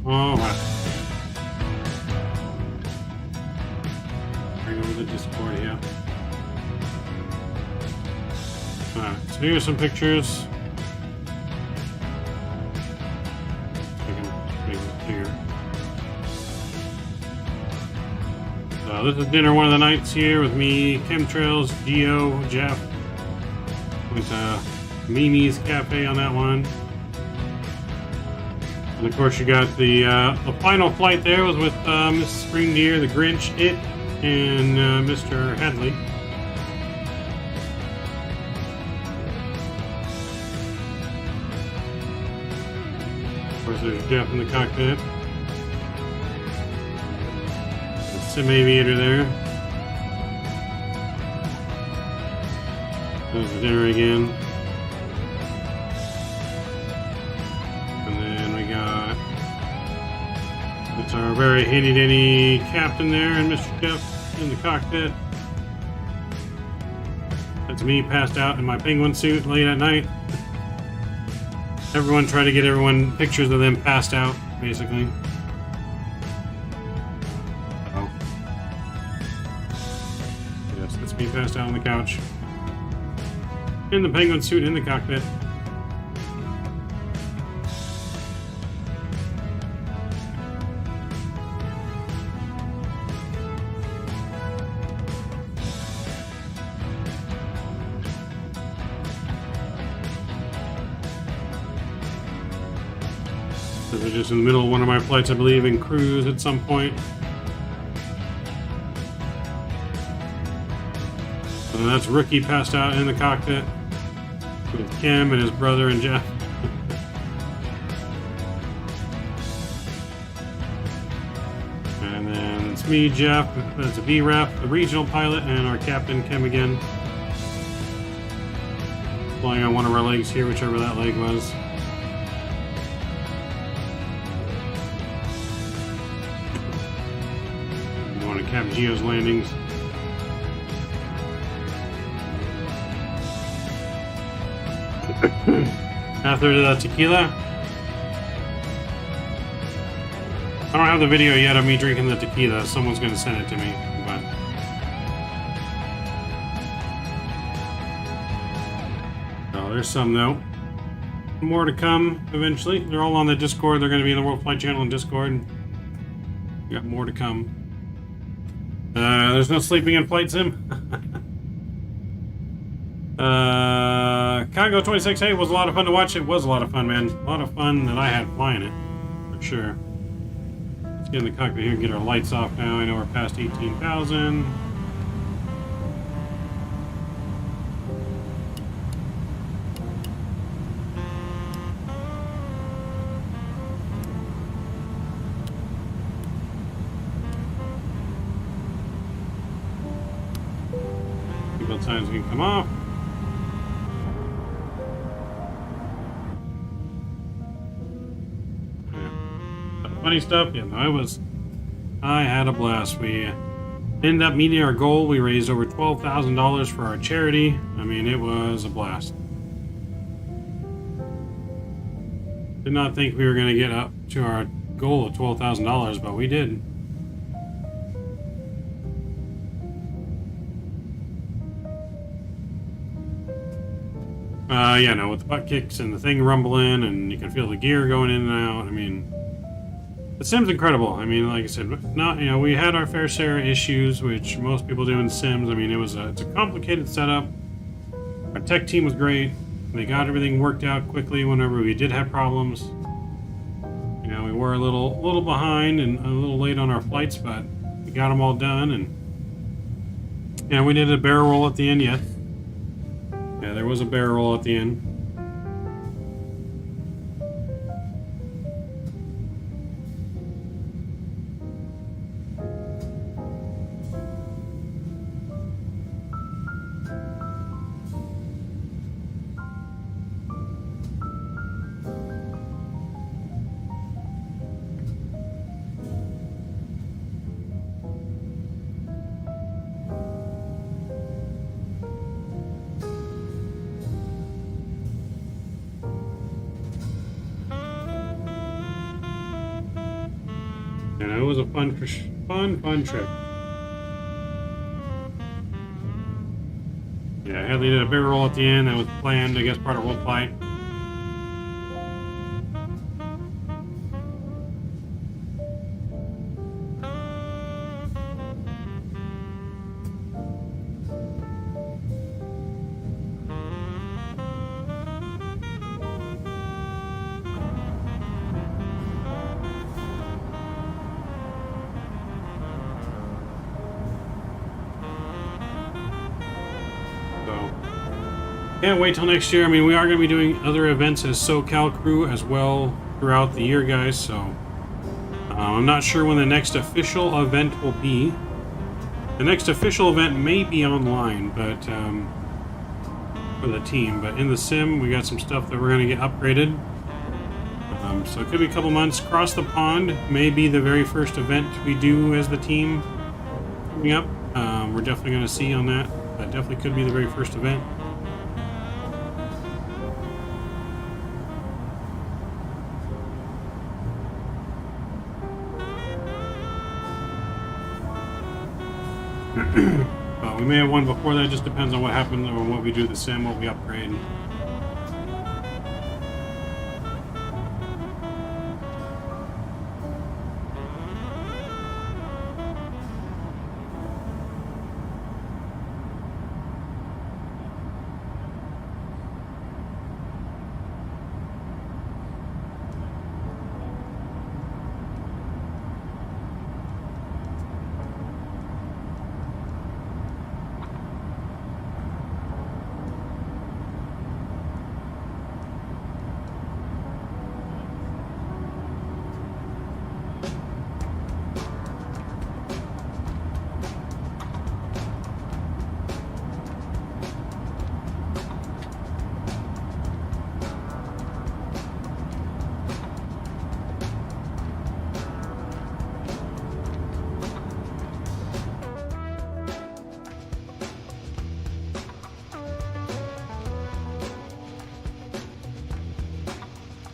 Alright. Bring over the Discord here. Alright, so here's some pictures. I can make it clear. So this is dinner one of the nights here with me, Chemtrails, Geo, Jeff. Went to Mimi's Cafe on that one. And of course, you got the final flight there was with Mrs. Spring Deer, the Grinch, It, and Mr. Hadley. Of course, there's Jeff in the cockpit. The Sim Aviator there. There's the dinner again. It's our very handy-dandy captain there, and Mr. Jeff in the cockpit. That's me passed out in my penguin suit late at night. Everyone tried to get everyone pictures of them passed out, basically. Oh. He passed out on the couch. In the penguin suit in the cockpit. They're just in the middle of one of my flights, I believe, in cruise at some point. And that's Rookie passed out in the cockpit with Kim and his brother and Jeff. And then it's me, Jeff, that's a B-Rep, the regional pilot, and our captain, Kim again. Flying on one of our legs here, whichever that leg was. One of Cap Geo's landings. After the tequila. I don't have the video yet of me drinking the tequila. Someone's going to send it to me. But oh, there's some though. More to come eventually. They're all on the Discord. They're going to be in the World Flight Channel and Discord. We got more to come. There's no sleeping in flight sim. Congo 26A was a lot of fun to watch. It was a lot of fun, man. A lot of fun that I had flying it, for sure. Let's get in the cockpit here and get our lights off now. I know we're past 18,000. Seatbelt signs can come off. Funny stuff, yeah, no, I had a blast. We ended up meeting our goal. We raised over $12,000 for our charity. I mean, it was a blast. Did not think we were going to get up to our goal of $12,000, but we did. Yeah, no, with the butt kicks and the thing rumbling, and you can feel the gear going in and out. I mean, the sim's incredible. I mean, like I said, not, you know, we had our fair share of issues, which most people do in sims. I mean, it's a complicated setup. Our tech team was great. They got everything worked out quickly whenever we did have problems. You know, we were a little behind and a little late on our flights, but we got them all done. And yeah, we did a barrel roll at the end, yes. Yeah, there was a barrel roll at the end. And it was a fun trip. Yeah, Hadley did a barrel roll at the end. That was planned, I guess, part of World Flight. Can't wait till next year. I mean, we are going to be doing other events as SoCal Crew as well throughout the year, guys. So I'm not sure when the next official event will be. The next official event may be online, but for the team. But in the sim, we got some stuff that we're going to get upgraded. So it could be a couple months. Cross the Pond may be the very first event we do as the team coming up. We're definitely going to see on that. That definitely could be the very first event. We may have one before that. Just depends on what happens or what we do the sim, what we upgrade.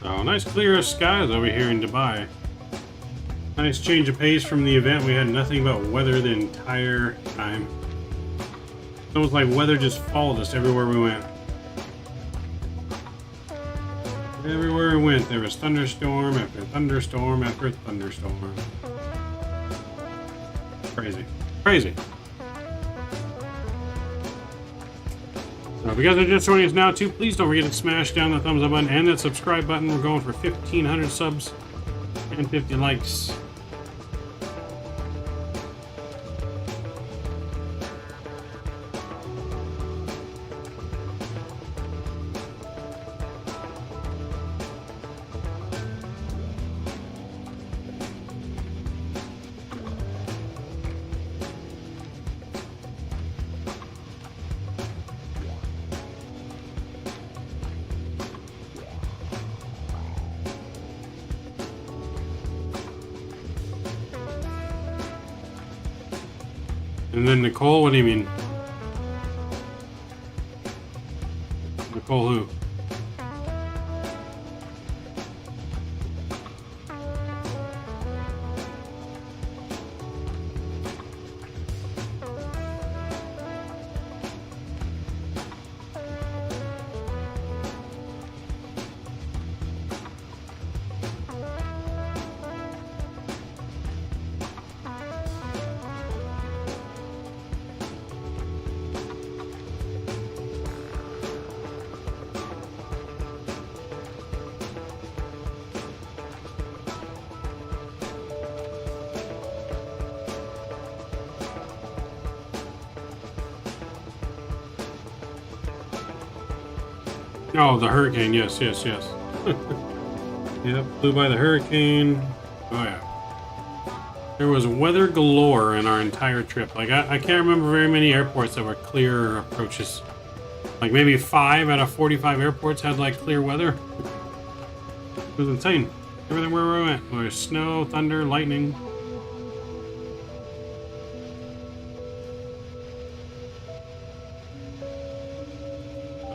Oh, nice clear skies over here in Dubai. Nice change of pace from the event. We had nothing but weather the entire time. It's almost like weather just followed us everywhere we went. Everywhere we went, there was thunderstorm after thunderstorm after thunderstorm. Crazy. Crazy. So if you guys are just joining us now too, please don't forget to smash down the thumbs up button and that subscribe button. We're going for 1,500 subs and 50 likes. And then Nicole, what do you mean? Nicole who? Oh, the hurricane. Yes, yes, yes. Yep, flew by the hurricane. Oh, yeah. There was weather galore in our entire trip. Like, I can't remember very many airports that were clear approaches. Like, maybe 5 out of 45 airports had, like, clear weather. It was insane. Everything where we went. There was snow, thunder, lightning.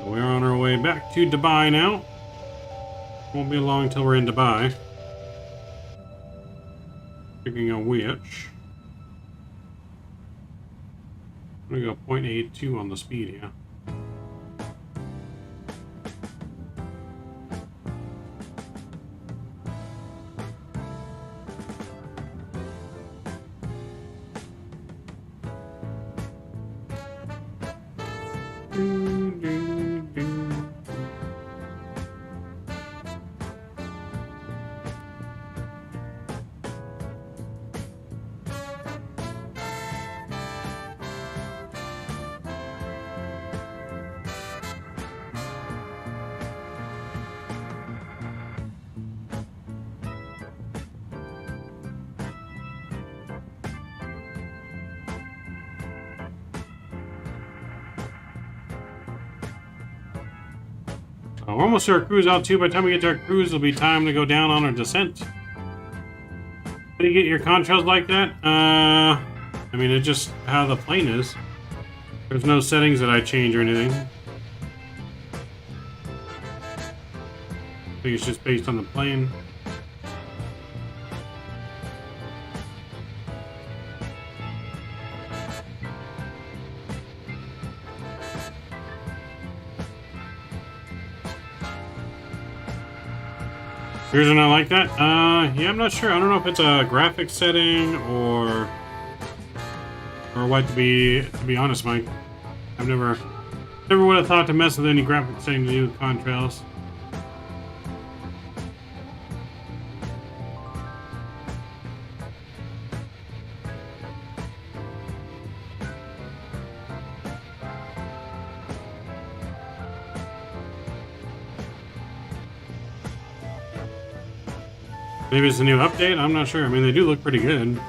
We're on our way back to Dubai now. Won't be long until we're in Dubai. Picking a which. I'm gonna go 0.82 on the speed here. We're almost to our cruise out too. By the time we get to our cruise, it'll be time to go down on our descent. How do you get your contrails like that? I mean, it's just how the plane is. There's no settings that I change or anything. I think it's just based on the plane. Yours are not like that? Yeah, I'm not sure. I don't know if it's a graphics setting or what. To be honest, Mike, I've never would have thought to mess with any graphics setting to do with contrails. Maybe it's a new update? I'm not sure. I mean, they do look pretty good.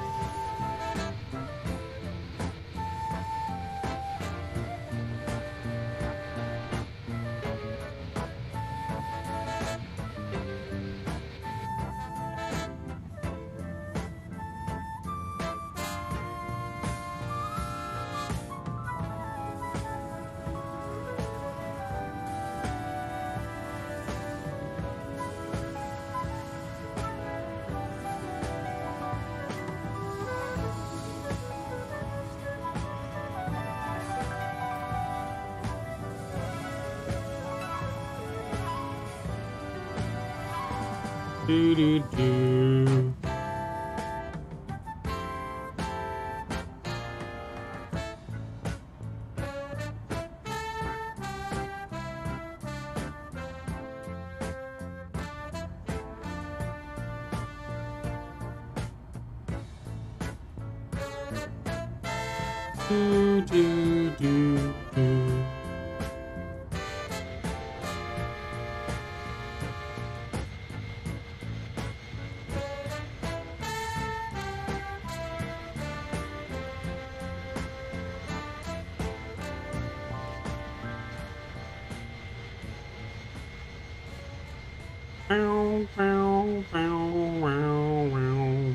Do, do, do. Do, do, do, do. Bow, bow, bow, wow, wow.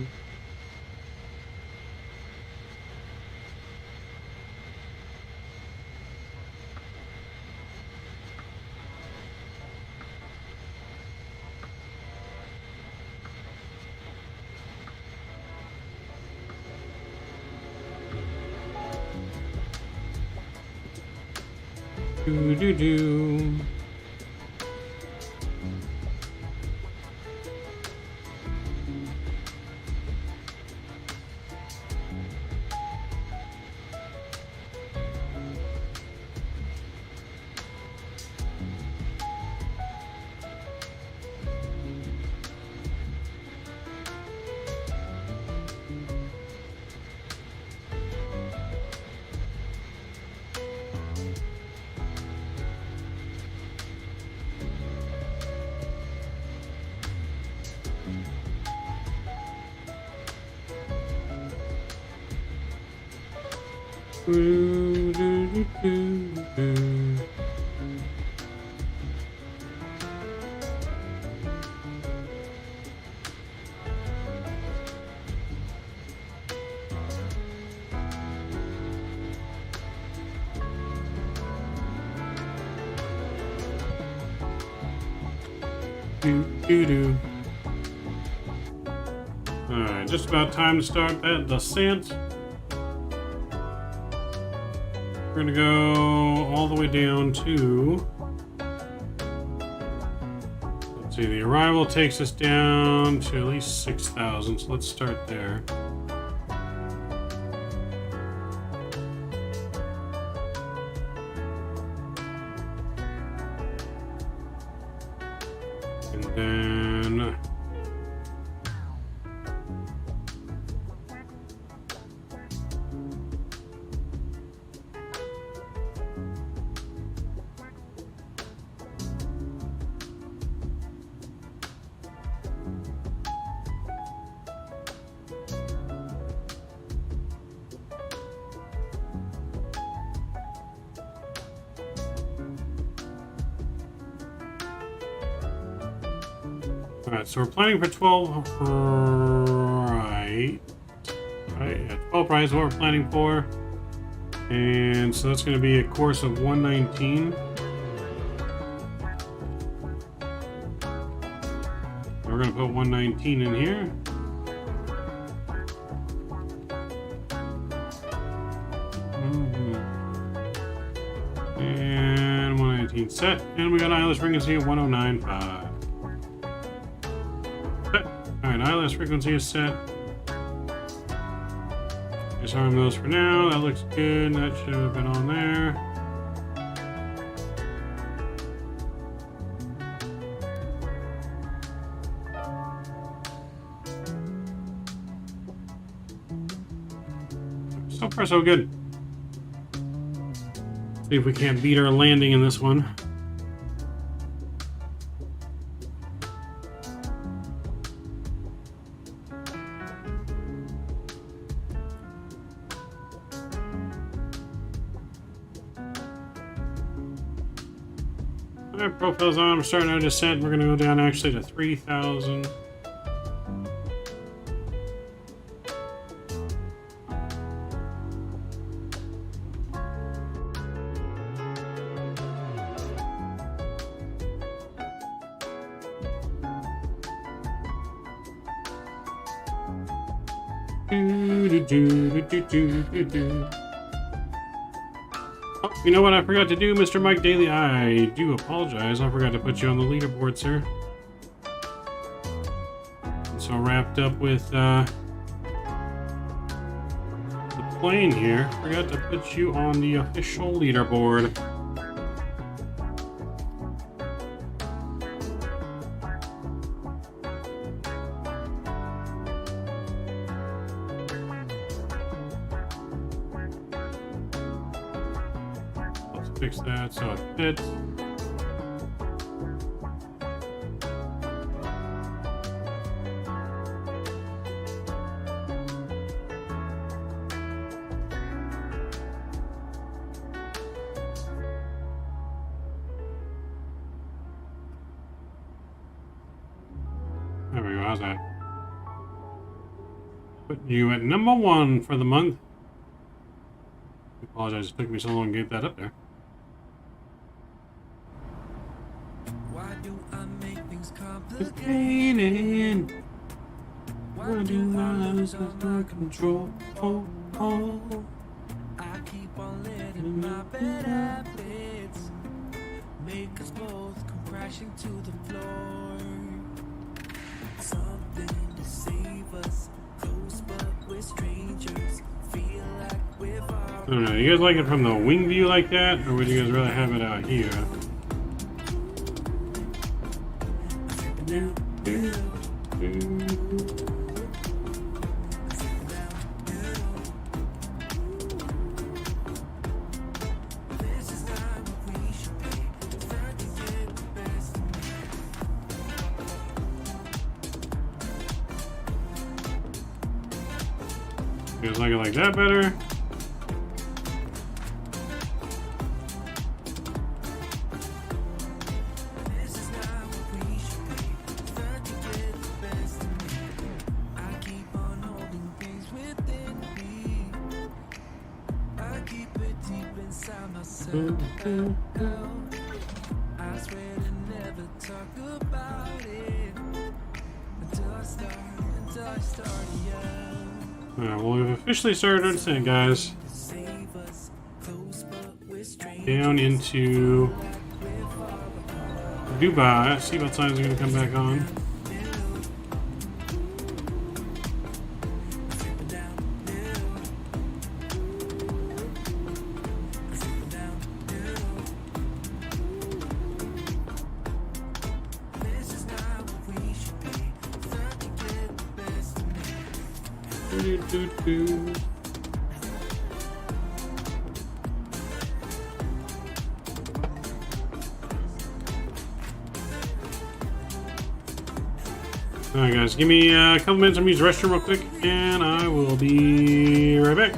Do do do. Do, do, do, do, do. Do, do, do. Alright, just about time to start that descent. We're gonna go all the way down to, let's see, the arrival takes us down to at least 6,000, so let's start there. And then alright, so we're planning for 12 right. Right, yeah, 12 right is what we're planning for. And so that's going to be a course of 119. We're going to put 119 in here. And 119 set. And we got ILS frequency at 1095. Alright, ILS frequency is set. Disarm those for now. That looks good. That should have been on there. So far, so good. See if we can't beat our landing in this one. Alright, profile's on. We're starting our descent. We're going to go down actually to 3,000. Oh, you know what I forgot to do, Mr. Mike Daly? I do apologize. I forgot to put you on the leaderboard, sir. So wrapped up with the plane here. Forgot to put you on the official leaderboard. Fix that so it fits. There we go, how's that? Put you at #1 for the month. I apologize, it took me so long to get that up there. Complicated. Why do I lose my control? Oh, oh. I keep on letting my bad habits make us both come crashing to the floor. Something to save us, close but we're strangers. Feel like we're far. I don't know. You guys like it from the wing view like that, or would you guys rather have it out here? You guys like it like that better? I swear to never talk about it until I start again. Alright, well, we've officially started our descent, guys. Down into Dubai. Seatbelt signs are going to come back on. Alright guys, give me a couple minutes. I'm going to use the restroom real quick, and I will be right back.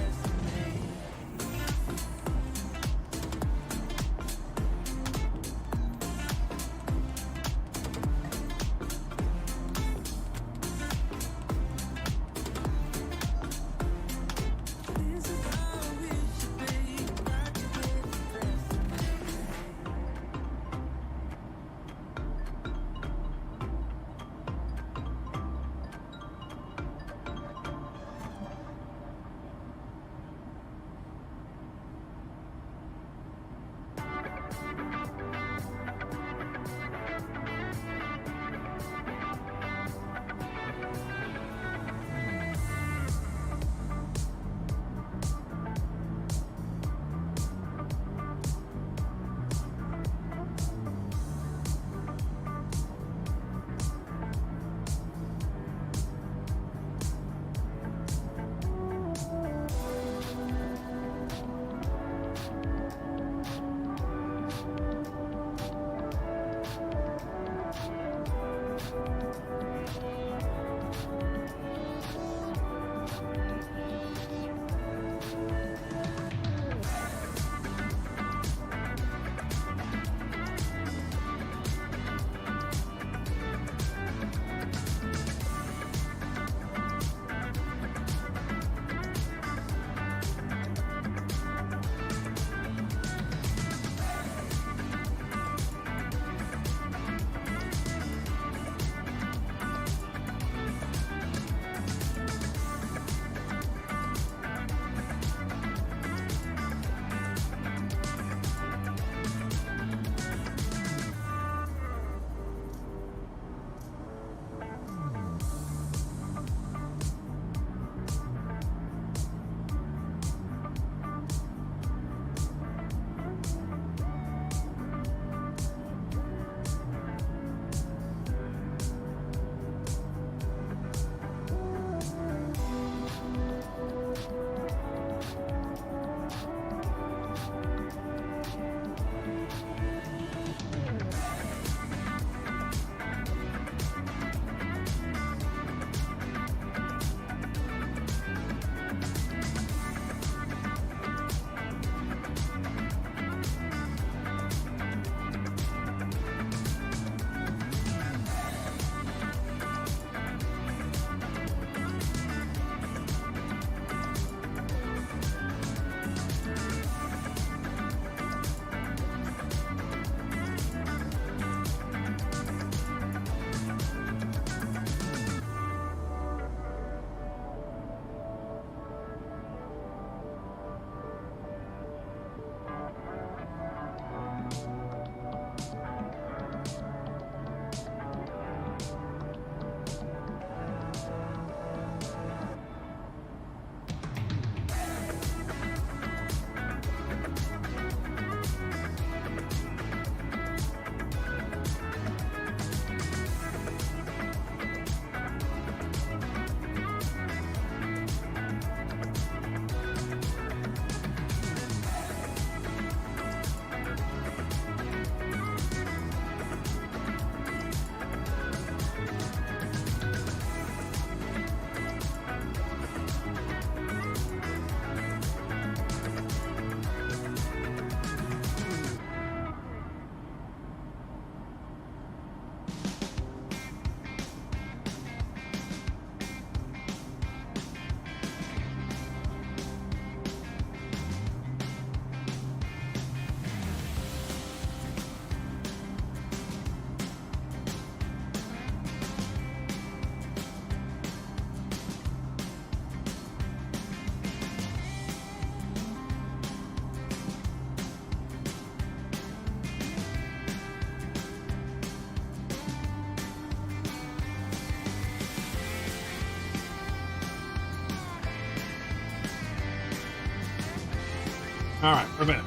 Alright, we're back.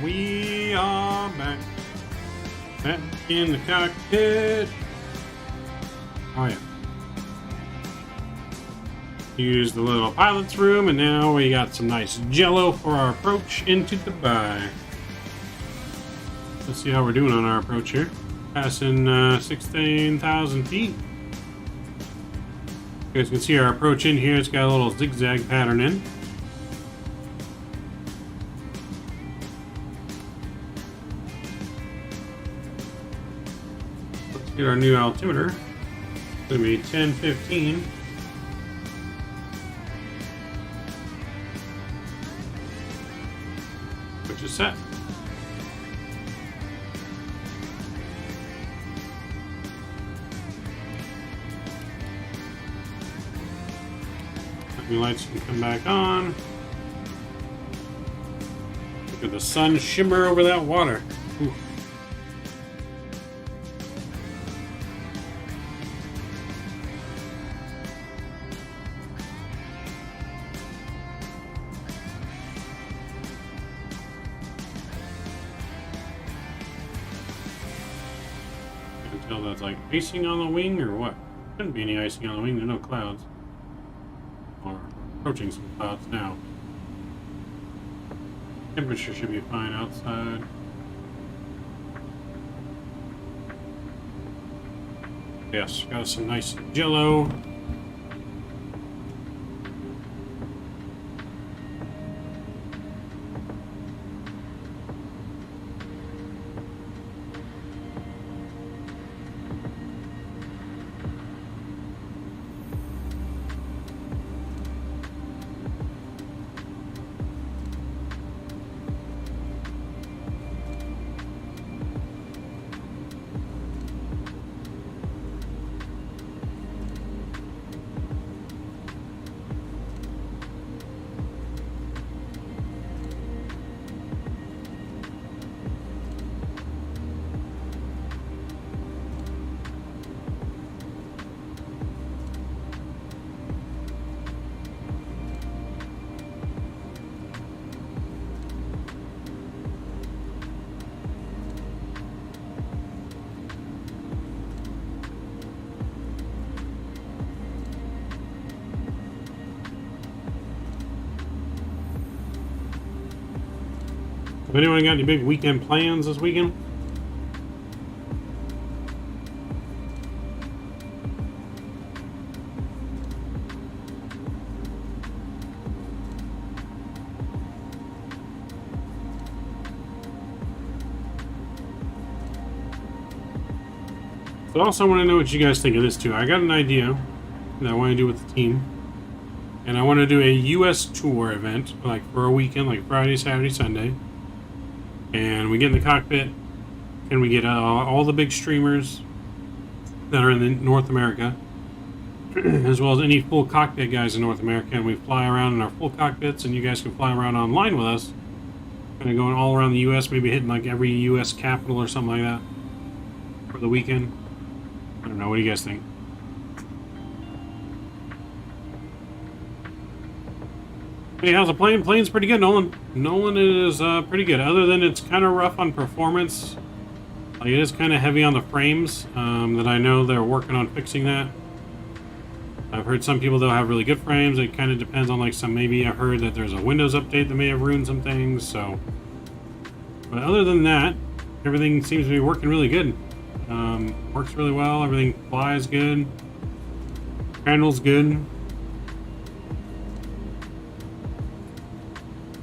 We are back. Back in the cockpit. Oh yeah. Use the little pilot's room, and now we got some nice jello for our approach into Dubai. Let's see how we're doing on our approach here. Passing 16,000 feet. You guys can see our approach in here. It's got a little zigzag pattern in. Let's get our new altimeter. It's going to be 1015. Which is set. New lights can come back on. Look at the sun shimmer over that water. Ooh. I can tell that's like icing on the wing or what? Shouldn't be any icing on the wing, there are no clouds. Or approaching some clouds now. Temperature should be fine outside. Yes, got some nice jello. Have anyone got any big weekend plans this weekend? So I also want to know what you guys think of this too. I got an idea that I want to do with the team. And I want to do a US tour event, like for a weekend, like Friday, Saturday, Sunday. And we get in the cockpit, and we get all the big streamers that are in North America, as well as any full cockpit guys in North America, and we fly around in our full cockpits, and you guys can fly around online with us, kind of going all around the U.S., maybe hitting like every U.S. capital or something like that for the weekend. I don't know, what do you guys think? Hey, how's the plane? Plane's pretty good, Nolan. Nolan is pretty good, other than it's kind of rough on performance. Like, it is kind of heavy on the frames, that I know they're working on fixing that. I've heard some people, though, have really good frames. It kind of depends on, like, some, maybe I've heard that there's a Windows update that may have ruined some things, so. But other than that, everything seems to be working really good. Works really well, everything flies good. Handles good.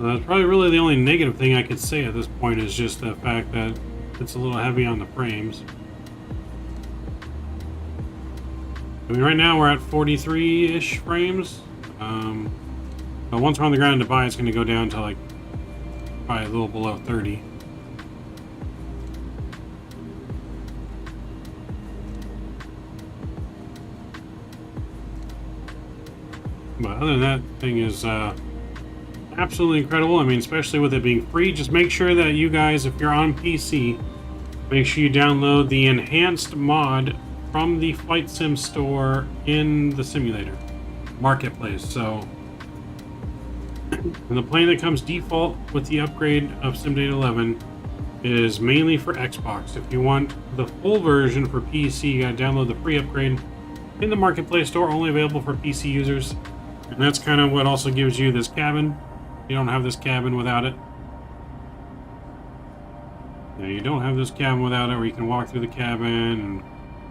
That's probably really the only negative thing I could say at this point is just the fact that it's a little heavy on the frames. I mean, right now we're at 43-ish frames. But once we're on the ground in Dubai, it's going to go down to like probably a little below 30. But other than that, thing is absolutely incredible. I mean, especially with it being free, just make sure that you guys, if you're on PC, make sure you download the enhanced mod from the flight sim store in the simulator marketplace. So the plane that comes default with the upgrade of SimData 11 is mainly for Xbox. If you want the full version for PC, you gotta download the free upgrade in the marketplace store, only available for PC users. And that's kind of what also gives you this cabin. You don't have this cabin without it. Yeah, you don't have this cabin without it, where you can walk through the cabin and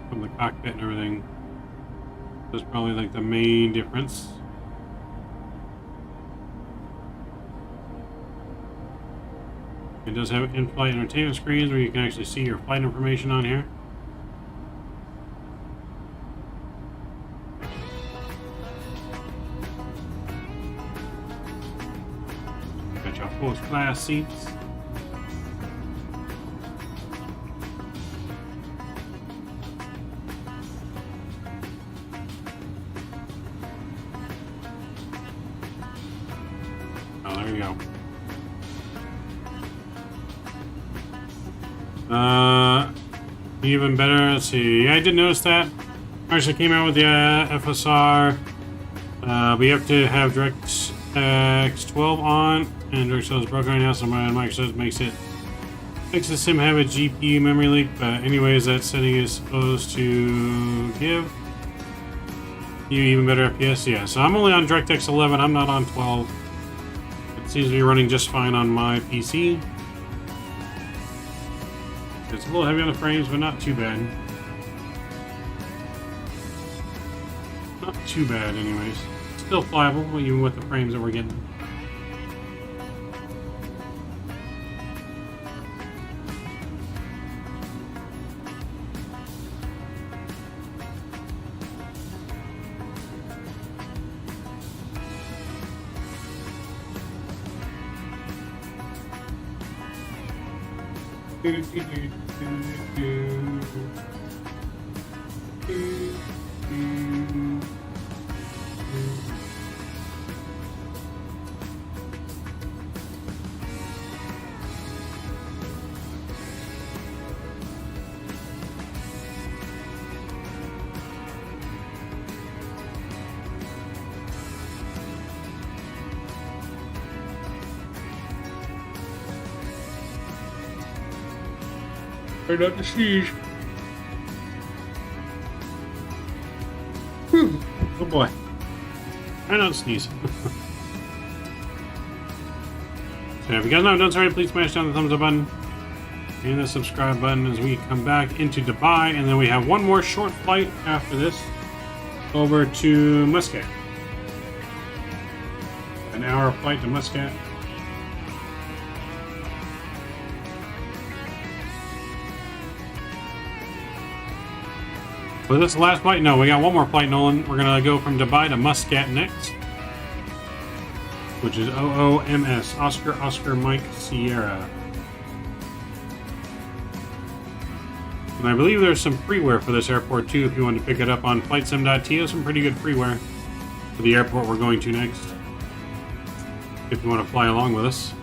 from the cockpit and everything. That's probably like the main difference. It does have in-flight entertainment screens where you can actually see your flight information on here. Got your first class seats. Oh, there you go. Even better, let's see. I did notice that. Actually came out with the FSR. We have to have DirectX 12 on, and DirectX is broken right now, so Microsoft makes the sim have a GPU memory leak. But anyways, that setting is supposed to give you even better FPS. Yeah, so I'm only on DirectX 11. I'm not on 12. It seems to be running just fine on my PC. It's a little heavy on the frames, but not too bad. Not too bad, anyways. Still flyable, even with the frames that we're getting. Turn up the siege. Whew. Oh boy. I don't sneeze. So if you guys haven't done so already, please smash down the thumbs up button and the subscribe button as we come back into Dubai. And then we have one more short flight after this over to Muscat. An hour flight to Muscat. For this last flight, no, we got one more flight, Nolan. We're gonna go from Dubai to Muscat next, which is OOMS, Oscar Mike Sierra. And I believe there's some freeware for this airport too, if you want to pick it up on flightsim.to. Some pretty good freeware for the airport we're going to next, if you want to fly along with us.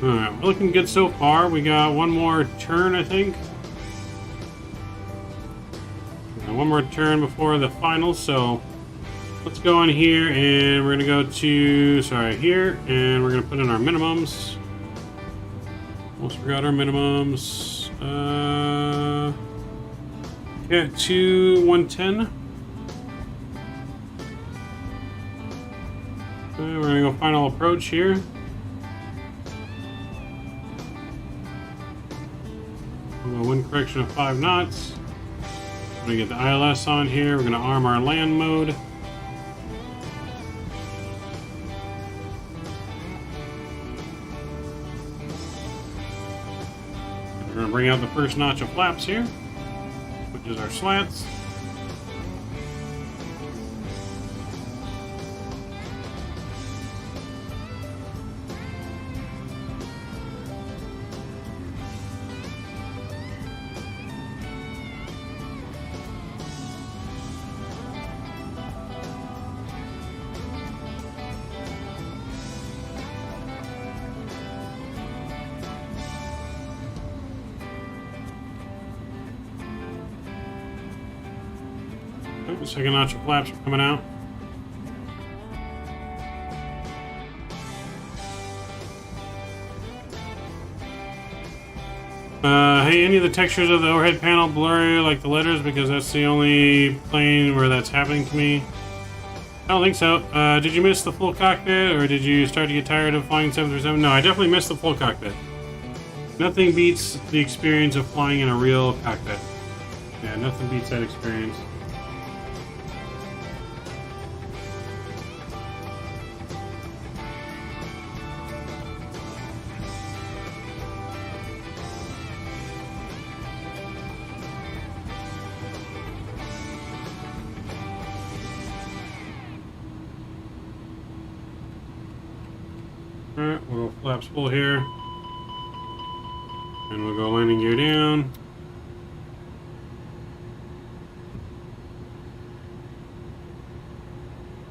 Alright, we're looking good so far. We got one more turn, I think. one more turn before the final, so let's go in here and we're gonna go to, sorry, here, and we're gonna put in our minimums. Almost forgot our minimums. Yeah, 110. We're gonna go final approach here. We'll go wind correction of 5 knots. We're gonna get the ILS on here. We're gonna arm our land mode. We're gonna bring out the first notch of flaps here, which is our slats. The second notch of flaps are coming out. Hey, any of the textures of the overhead panel blurry like the letters? Because that's the only plane where that's happening to me. I don't think so. Did you miss the full cockpit, or did you start to get tired of flying 737? No, I definitely missed the full cockpit. Nothing beats the experience of flying in a real cockpit. Yeah, nothing beats that experience. Alright, we'll go flaps full here. And we'll go landing gear down.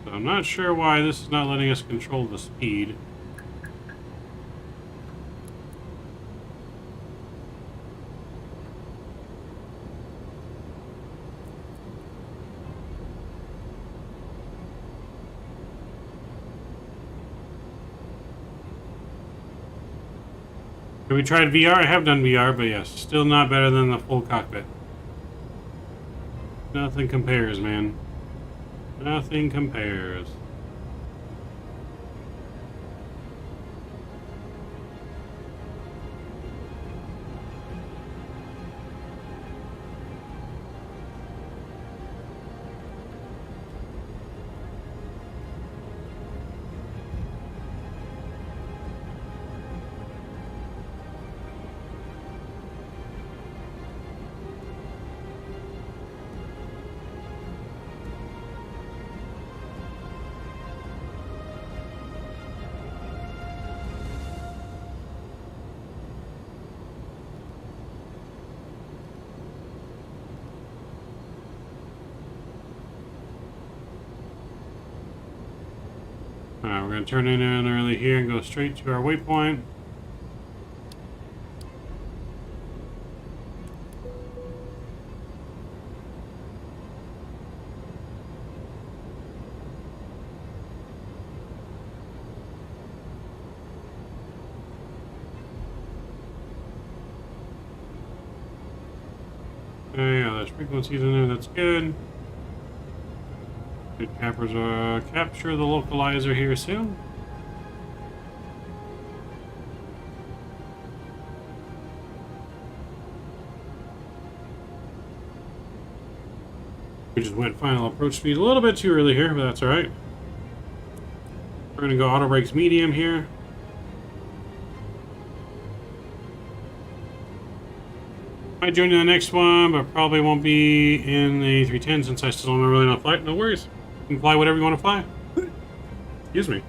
So I'm not sure why this is not letting us control the speed. Have we tried VR? I have done VR, but yes, still not better than the full cockpit. Nothing compares, man. Nothing compares. Alright, we're going to turn in early here and go straight to our waypoint. Okay, yeah, there's frequencies in there, that's good. Good cappers capture the localizer here soon. We just went final approach speed a little bit too early here, but that's alright. We're going to go auto brakes medium here. Might join you in the next one, but probably won't be in the A310 since I still don't really know how to fly it. No worries. You can fly whatever you want to fly. Excuse me.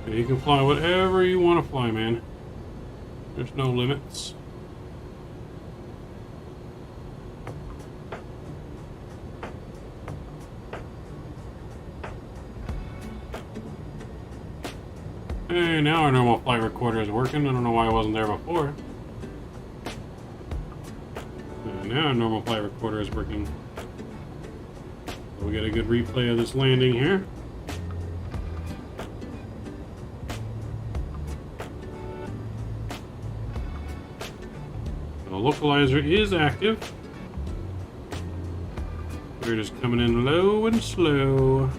You can fly whatever you want to fly, man. There's no limits. Hey, now our normal flight recorder is working. I don't know why it wasn't there before. Now a normal flight recorder is working. So we get a good replay of this landing here. The localizer is active. We're just coming in low and slow.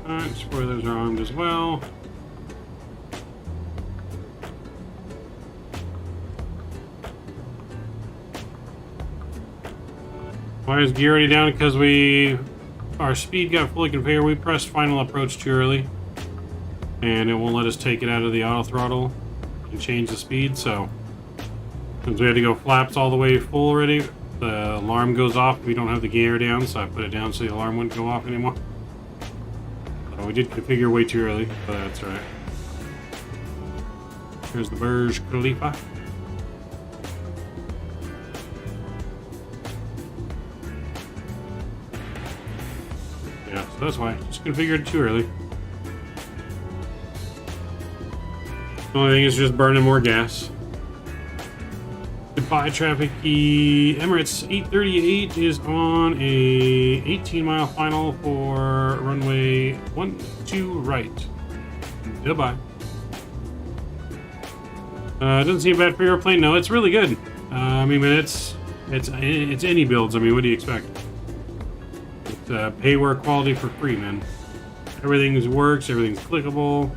Alright, spoilers are armed as well. Why is gear already down? Because our speed got fully configured. We pressed final approach too early, and it won't let us take it out of the auto throttle and change the speed. So since we had to go flaps all the way full already, the alarm goes off. We don't have the gear down, so I put it down so the alarm wouldn't go off anymore. So we did configure way too early, but that's all right. Here's the Burj Khalifa. Yeah, so that's why. Just configured it too early. The only thing is just burning more gas. Goodbye, traffic. The Emirates 838 is on a 18-mile final for runway 12 right. Goodbye. Doesn't seem bad for your airplane. No, it's really good. I mean, it's iniBuilds. I mean, what do you expect? It's payware quality for free, man. Everything works. Everything's clickable.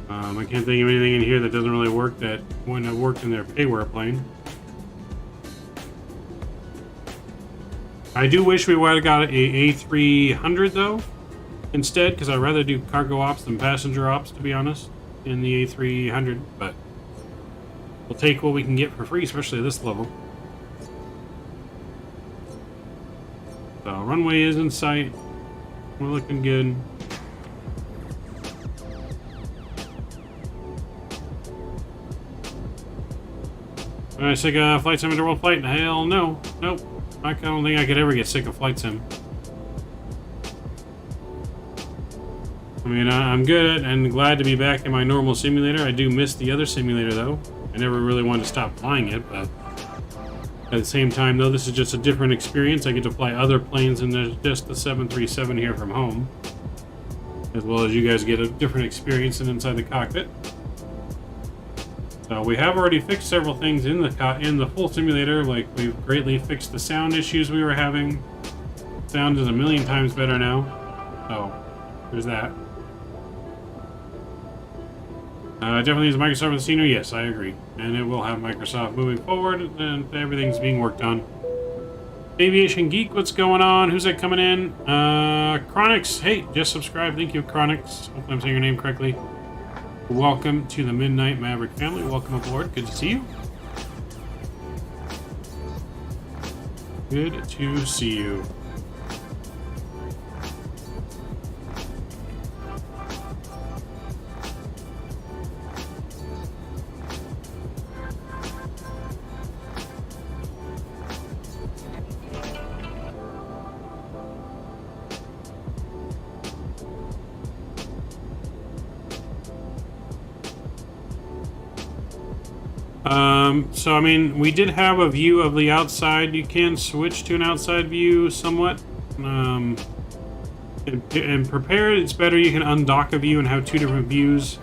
I can't think of anything in here that doesn't really work that wouldn't have worked in their payware plane. I do wish we would have got a A300 though instead, because I'd rather do cargo ops than passenger ops, to be honest, in the A300. But we'll take what we can get for free, especially at this level. So runway is in sight. We're looking good. Am I sick of Flight Sim Interval Flight? Hell no. Nope. I don't think I could ever get sick of Flight Sim. I mean, I'm good and glad to be back in my normal simulator. I do miss the other simulator, though. I never really wanted to stop flying it, but at the same time, though, this is just a different experience. I get to fly other planes than just the 737 here from home, as well as you guys get a different experience than inside the cockpit. So we have already fixed several things in the full simulator. Like, we've greatly fixed the sound issues we were having. Sound is a million times better now. So there's that. Definitely use Microsoft with scenery. Yes, I agree, and it will have Microsoft moving forward, and everything's being worked on. Aviation Geek, what's going on? Who's that coming in? Chronix. Hey, just subscribed. Thank you, Chronix. Hopefully I'm saying your name correctly. Welcome to the Midnight Maverick family. Welcome aboard. Good to see you. Good to see you. So, I mean, we did have a view of the outside. You can switch to an outside view somewhat. And prepared, it's better. You can undock a view and have two different views.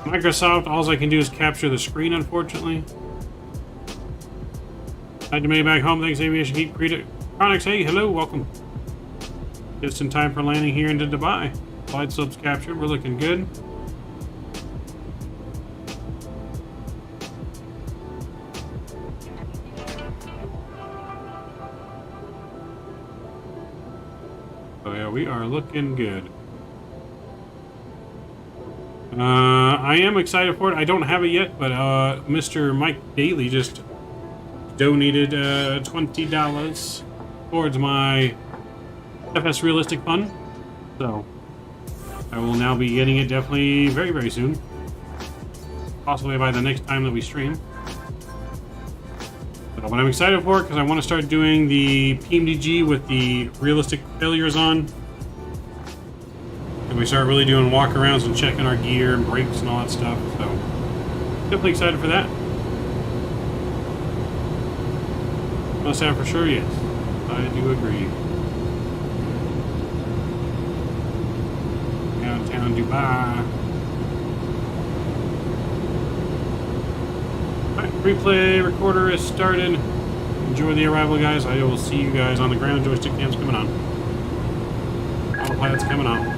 Microsoft, all I can do is capture the screen, unfortunately. Had to make it back home. Thanks, Aviation Geek. Chronix, hey, hello, welcome. Just in time for landing here into Dubai. Flight slopes captured. We're looking good. Oh yeah, we are looking good. I am excited for it. I don't have it yet, but Mr. Mike Daly just donated $20 towards my FS Realistic Fund. So I will now be getting it definitely very, very soon. Possibly by the next time that we stream. So, what I'm excited for, because I want to start doing the PMDG with the realistic failures on. And we start really doing walkarounds and checking our gear and brakes and all that stuff. So, definitely excited for that. Must have for sure, yes. I do agree. Downtown Dubai. Alright, replay recorder is started. Enjoy the arrival, guys. I will see you guys on the ground. Joystick cam's coming on. Autopilot's coming on.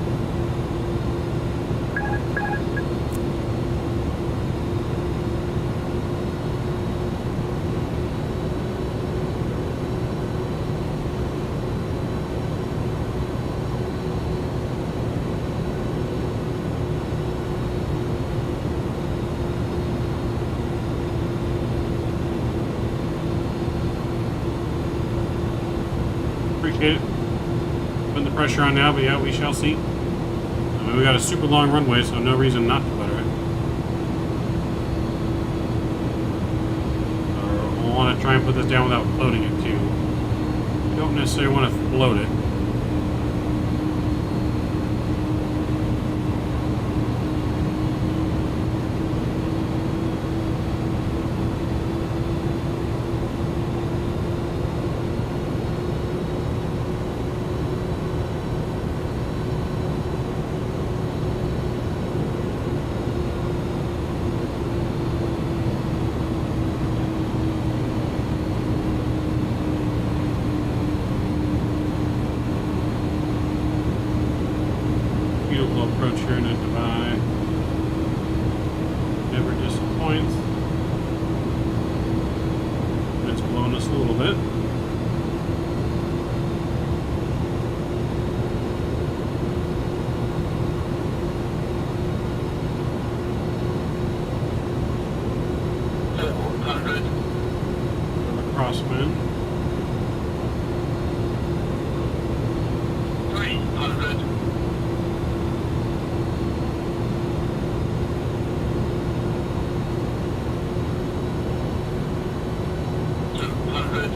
Appreciate it. Putting the pressure on now, but yeah, we shall see. I mean, we got a super long runway, so no reason not to butter it. We'll want to try and put this down without floating it too. We don't necessarily want to float it. Beautiful approach here in Dubai. Never disappoints. It's blowing us a little bit. Crosswind. 300. 200.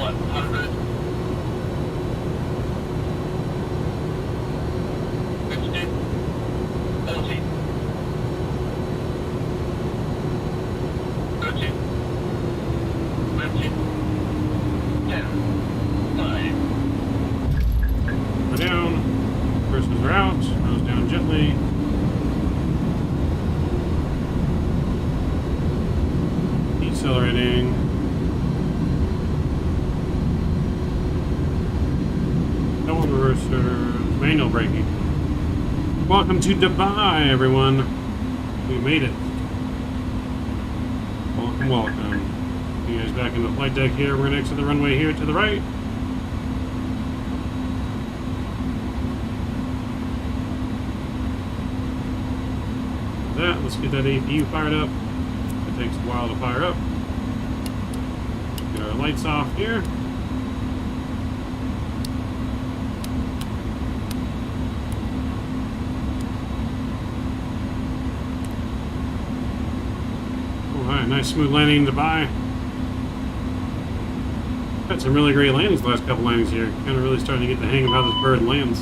100. 50. 40. 30. 20. 10. 9. We're down. Persons are out. Nose down gently. Decelerating. No one reverser. Manual braking. Welcome to Dubai, everyone. We made it. Welcome, welcome. You guys back in the flight deck here. We're going to exit the runway here to the right. Let's get that APU fired up. It takes a while to fire up. Get our lights off here. Alright, nice smooth landing in Dubai. Had some really great landings the last couple landings here. Kind of really starting to get the hang of how this bird lands.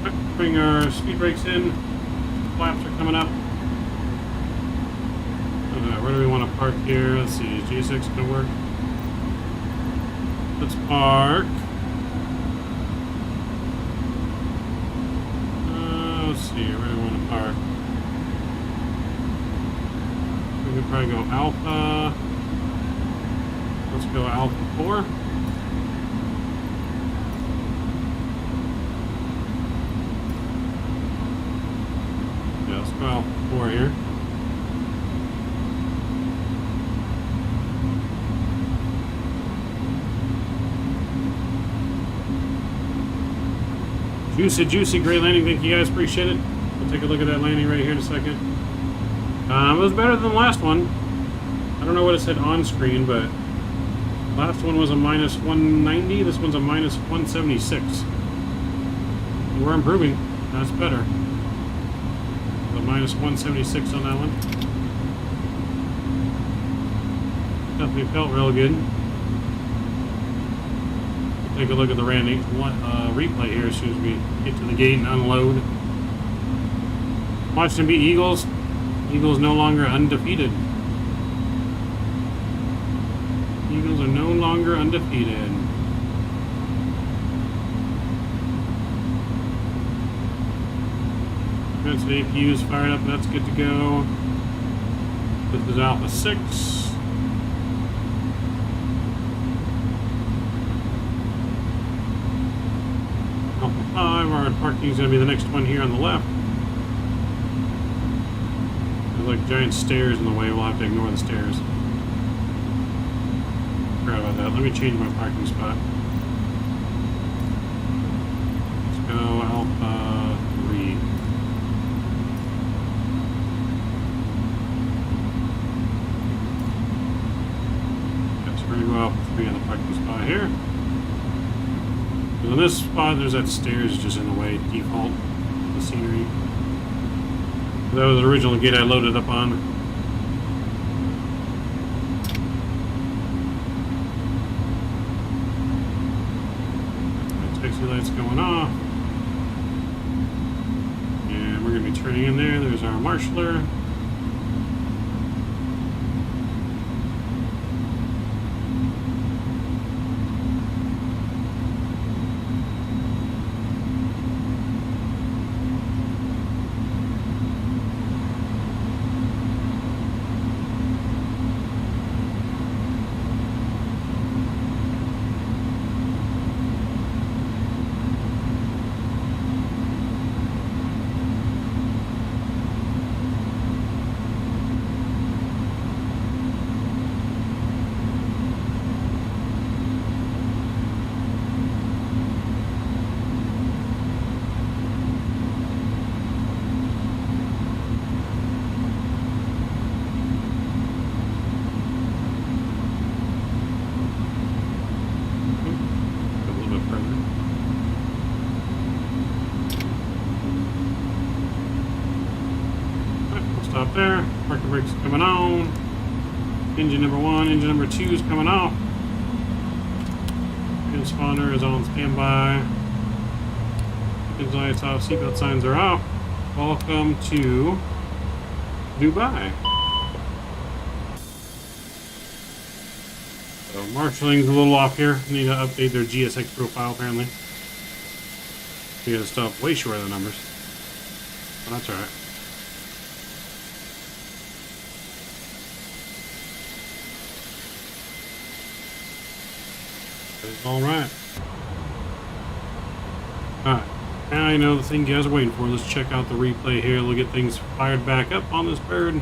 Right, bring our speed brakes in. Flaps are coming up. Where do we want to park here? Let's see, is G6 gonna work? Let's park. Let's see, where do we want to park? We could probably go Alpha. Let's go Alpha 4. Let's go Alpha 4 here. Juicy, great landing. Thank you guys, appreciate it. We'll take a look at that landing right here in a second. It was better than the last one. I don't know what it said on screen, but last one was a minus 190. This one's a minus 176. We're improving. That's better. The minus 176 on that one. Definitely felt real good. Take a look at the random replay here as soon as we get to the gate and unload. Watch them beat Eagles. Eagles no longer undefeated. Eagles are no longer undefeated. That's the APU is fired up. That's good to go. This is Alpha 6. Alpha 5. Our parking is going to be the next one here on the left. There's like giant stairs in the way. We'll have to ignore the stairs. Forgot about that. Let me change my parking spot. Let's go Alpha 3. Yes, we're going to go Alpha 3 on the parking spot here. In this spot, there's that stairs just in the way, default, the scenery. That was the original gate I loaded up on. Taxi lights going off. And we're going to be turning in there. There's our marshaller. Stop there. Parking brakes coming on. Engine number 1, engine number 2 is coming off. Transponder is on standby. Engine lights off, seatbelt signs are off. Welcome to Dubai. So marshalling's a little off here. Need to update their GSX profile apparently. You gotta stop way short of the numbers. But that's alright. Alright. Alright. Now I know the thing you guys are waiting for. Let's check out the replay here. We'll get things fired back up on this bird.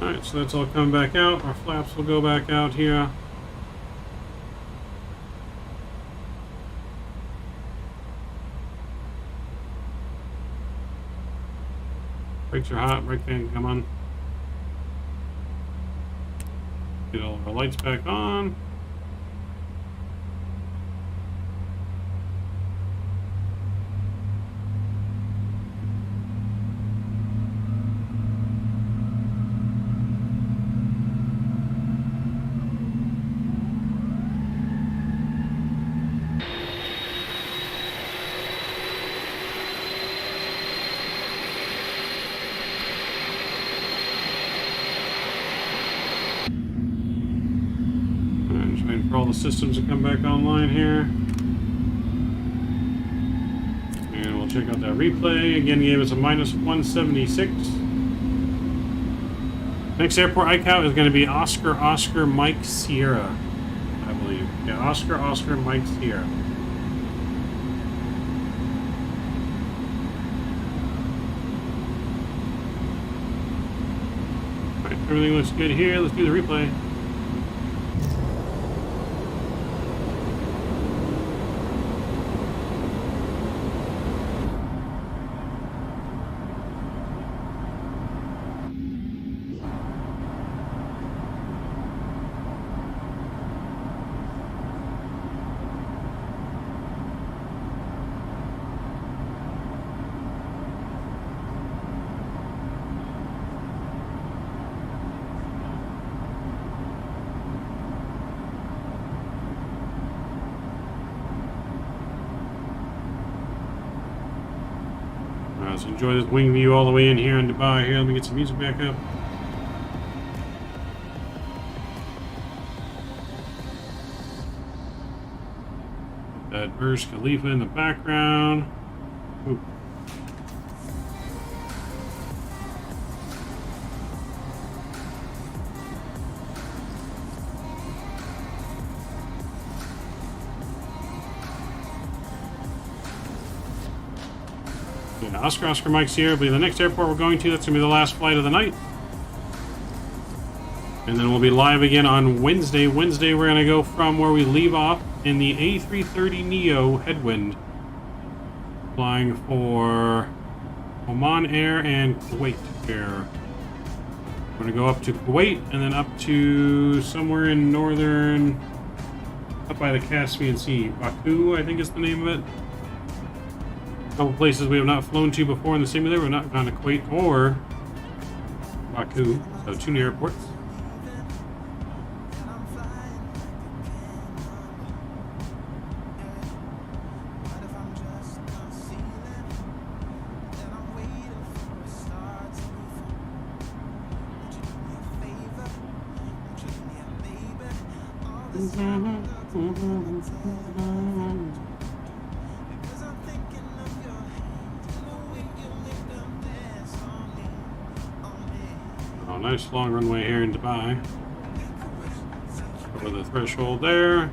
Alright, so that's all coming back out. Our flaps will go back out here. Brakes are hot, brake fan, come on. Get all of our lights back on. Waiting for all the systems to come back online here. And we'll check out that replay. Again, gave us a minus 176. Next airport ICAO is going to be Oscar Mike Sierra, I believe. Yeah, Oscar Mike Sierra. Alright, everything looks good here. Let's do the replay. Let's enjoy this wing view all the way in here in Dubai. Here, let me get some music back up. That Burj Khalifa in the background. Ooh. Yeah, Oscar Mike's here. It'll be the next airport we're going to. That's going to be the last flight of the night. And then we'll be live again on Wednesday. Wednesday, we're going to go from where we leave off in the A330neo headwind. Flying for Oman Air and Kuwait Air. We're going to go up to Kuwait and then up to somewhere in northern, up by the Caspian Sea. Baku, I think is the name of it. A couple places we have not flown to before in the simulator. We've not gone to Kuwait or Baku, so 2 new airports. Oh, nice long runway here in Dubai. Over the threshold there.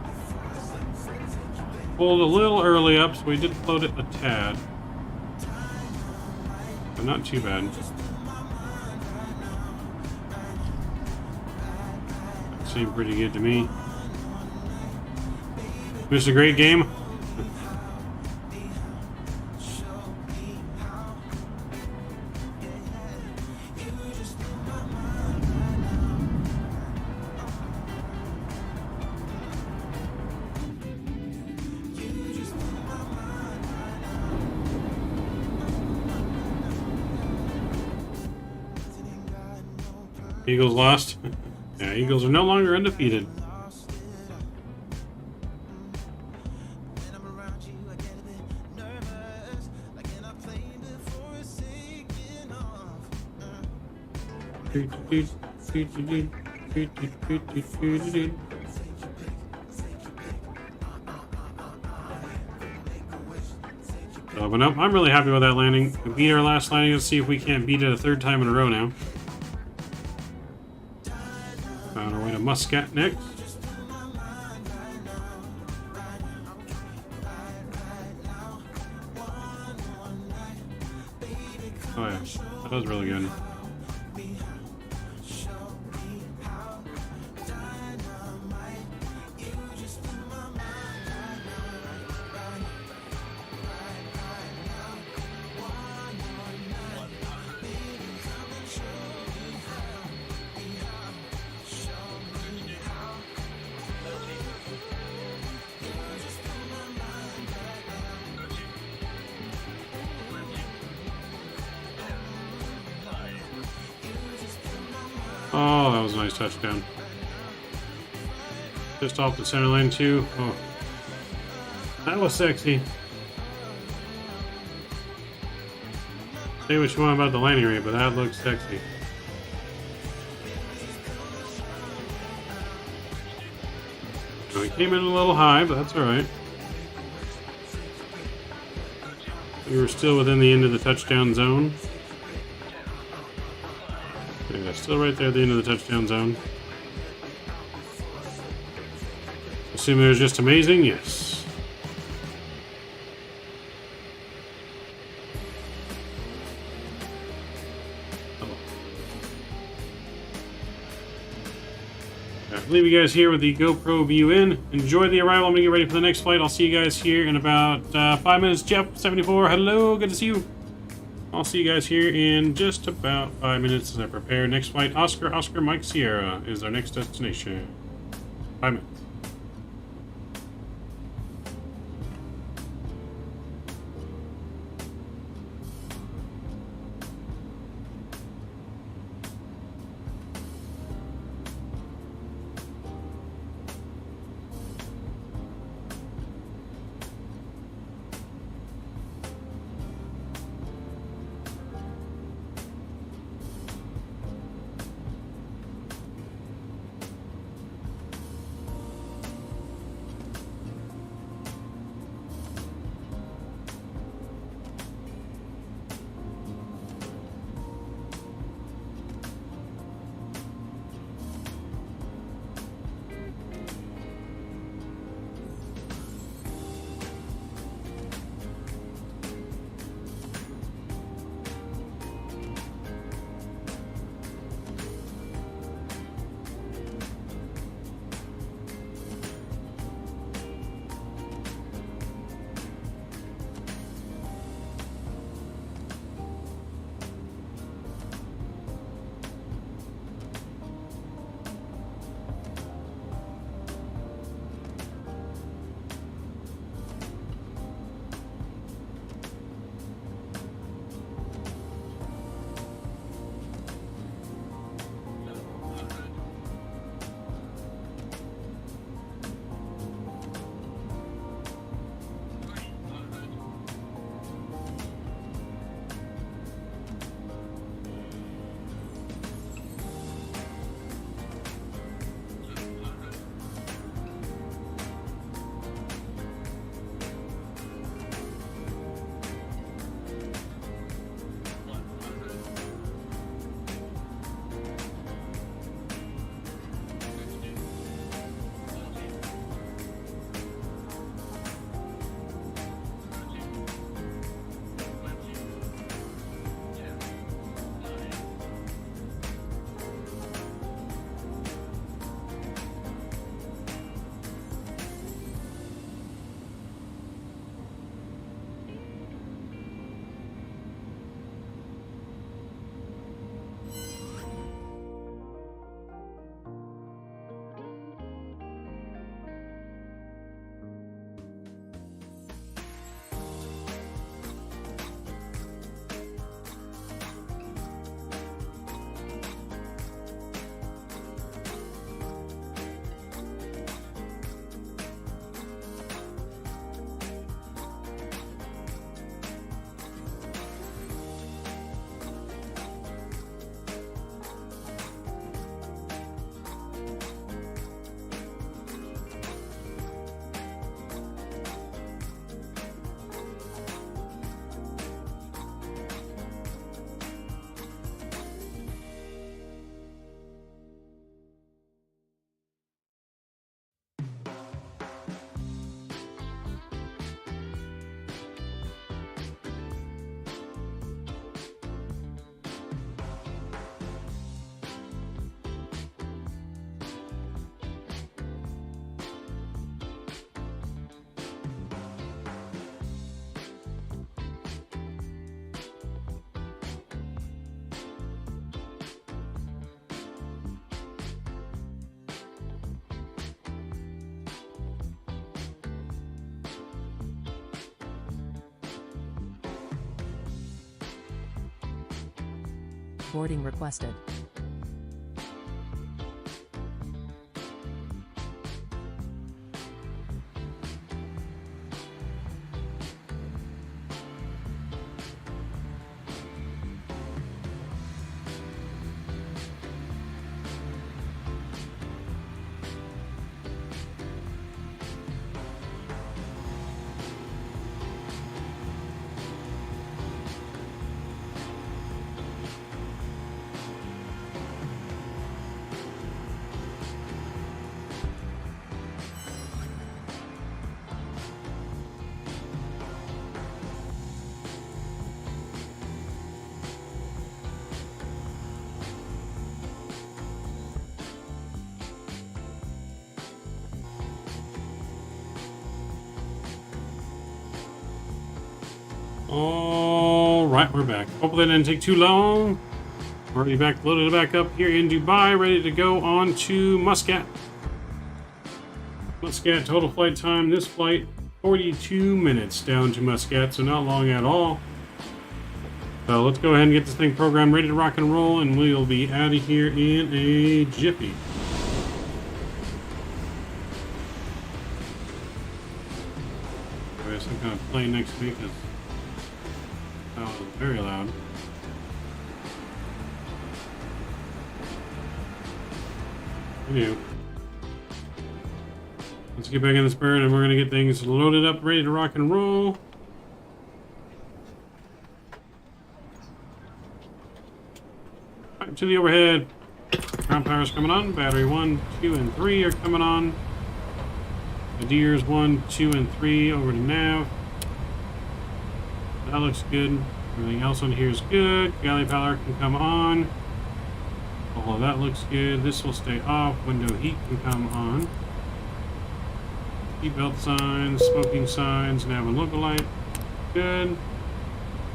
Pulled a little early up, so we did float it a tad. But not too bad. Seemed pretty good to me. Missed a great game. Eagles lost. Yeah, Eagles are no longer undefeated. But no, I'm really happy with that landing. We beat our last landing. Let's see if we can't beat it a 3rd time in a row now. On our way to Muscat next. Oh yeah, that was really good. Oh, that was a nice touchdown. Just off the center line too. Oh, that was sexy. Say what you want about the landing rate, but that looks sexy. We came in a little high, but that's all right. We were still within the end of the touchdown zone. Yeah, still right there at the end of the touchdown zone. Assuming it was just amazing, yes. I'll leave you guys here with the GoPro view in. Enjoy the arrival. I'm going to get ready for the next flight. I'll see you guys here in about 5 minutes. Jeff74, hello, good to see you. I'll see you guys here in just about 5 minutes as I prepare. Next flight, Oscar Mike Sierra is our next destination. 5 minutes. boarding requested. All right, we're back. Hopefully that didn't take too long. We're already back, loaded back up here in Dubai, ready to go on to Muscat. Muscat total flight time, this flight, 42 minutes down to Muscat, so not long at all. So let's go ahead and get this thing programmed, ready to rock and roll, and we'll be out of here in a jiffy. There's some kind of plane next to me, because that was very loud. Anyway, let's get back in this bird and we're going to get things loaded up, ready to rock and roll. Right, to the overhead. Ground power's coming on. Battery 1, 2, and 3 are coming on. The Deers 1, 2, and 3 over to nav. That looks good. Everything else on here is good. Galley power can come on. All of that looks good. This will stay off. Window heat can come on. Seatbelt signs, smoking signs, nav and local light. Good.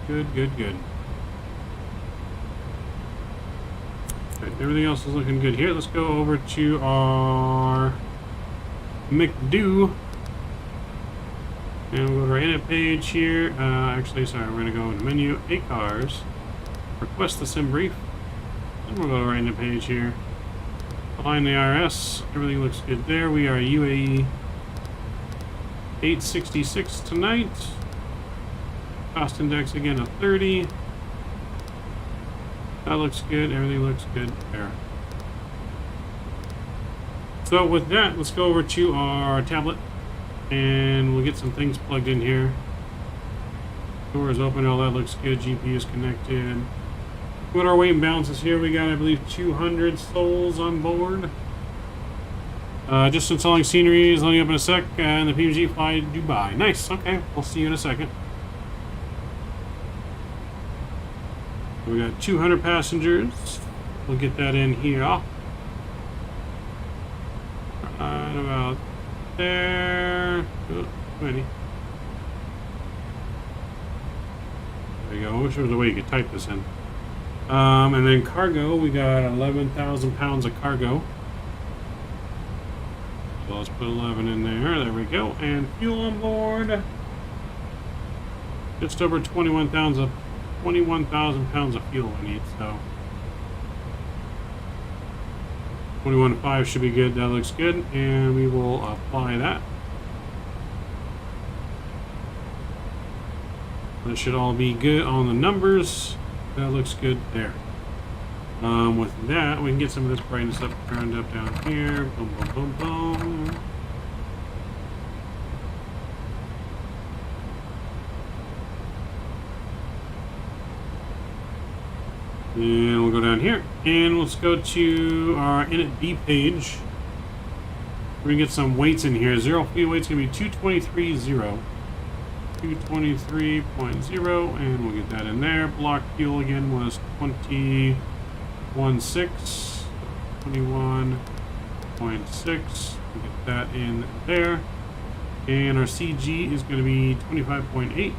Good, good, good. Right, everything else is looking good here. Let's go over to our McDo. And we'll go to our edit page here. Actually, sorry, we're going to go into menu, ACARS, request the sim brief. And we'll go right into page here. Align the IRS. Everything looks good there. We are UAE 866 tonight. Cost index again of 30. That looks good. Everything looks good there. So with that, let's go over to our tablet. And we'll get some things plugged in here. Door is open, all that looks good. GPU is connected. What our weight and balances here? We got, I believe, 200 souls on board. Just installing scenery is loading up in a sec. And the PMG fly Dubai. Nice. Okay, we'll see you in a second. We got 200 passengers. We'll get that in here. Right about there. Oh, ready. There you go. I wish there was a way you could type this in. And then cargo, we got 11,000 pounds of cargo. So let's put 11 in there. There we go. And fuel on board. Just over 21,000 pounds of fuel we need. So 21.5 should be good. That looks good. And we will apply that. That should all be good on the numbers. That looks good there. With that, we can get some of this brightness up, turned up down here. Boom, boom, boom, boom. And we'll go down here. And let's go to our init B page. We're going to get some weights in here. Zero fuel weight's going to be 223.0. 223.0, and we'll get that in there. Block fuel again was 21.6. 21.6. We'll get that in there. And our CG is going to be 25.8.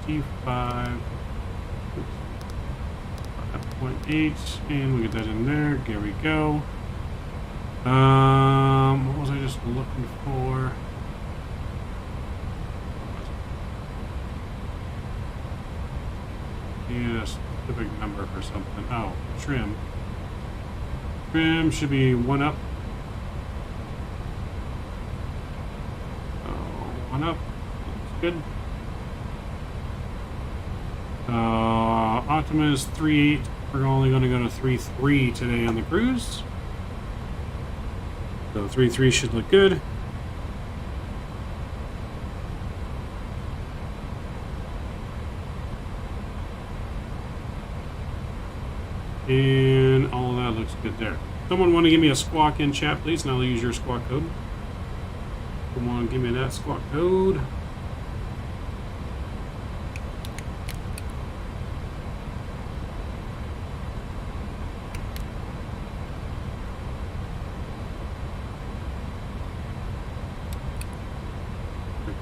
25.8, and we'll get that in there. There we go. What was I just looking for? Yes, specific number for something. Oh, trim. Trim should be 1 up. Oh, 1 up. Looks good. Optimus 3.8. We're only going to go to 3.3 today on the cruise. So 3.3 should look good. And all of that looks good there. Someone want to give me a squawk in chat, please, and I'll use your squawk code. Come on, give me that squawk code.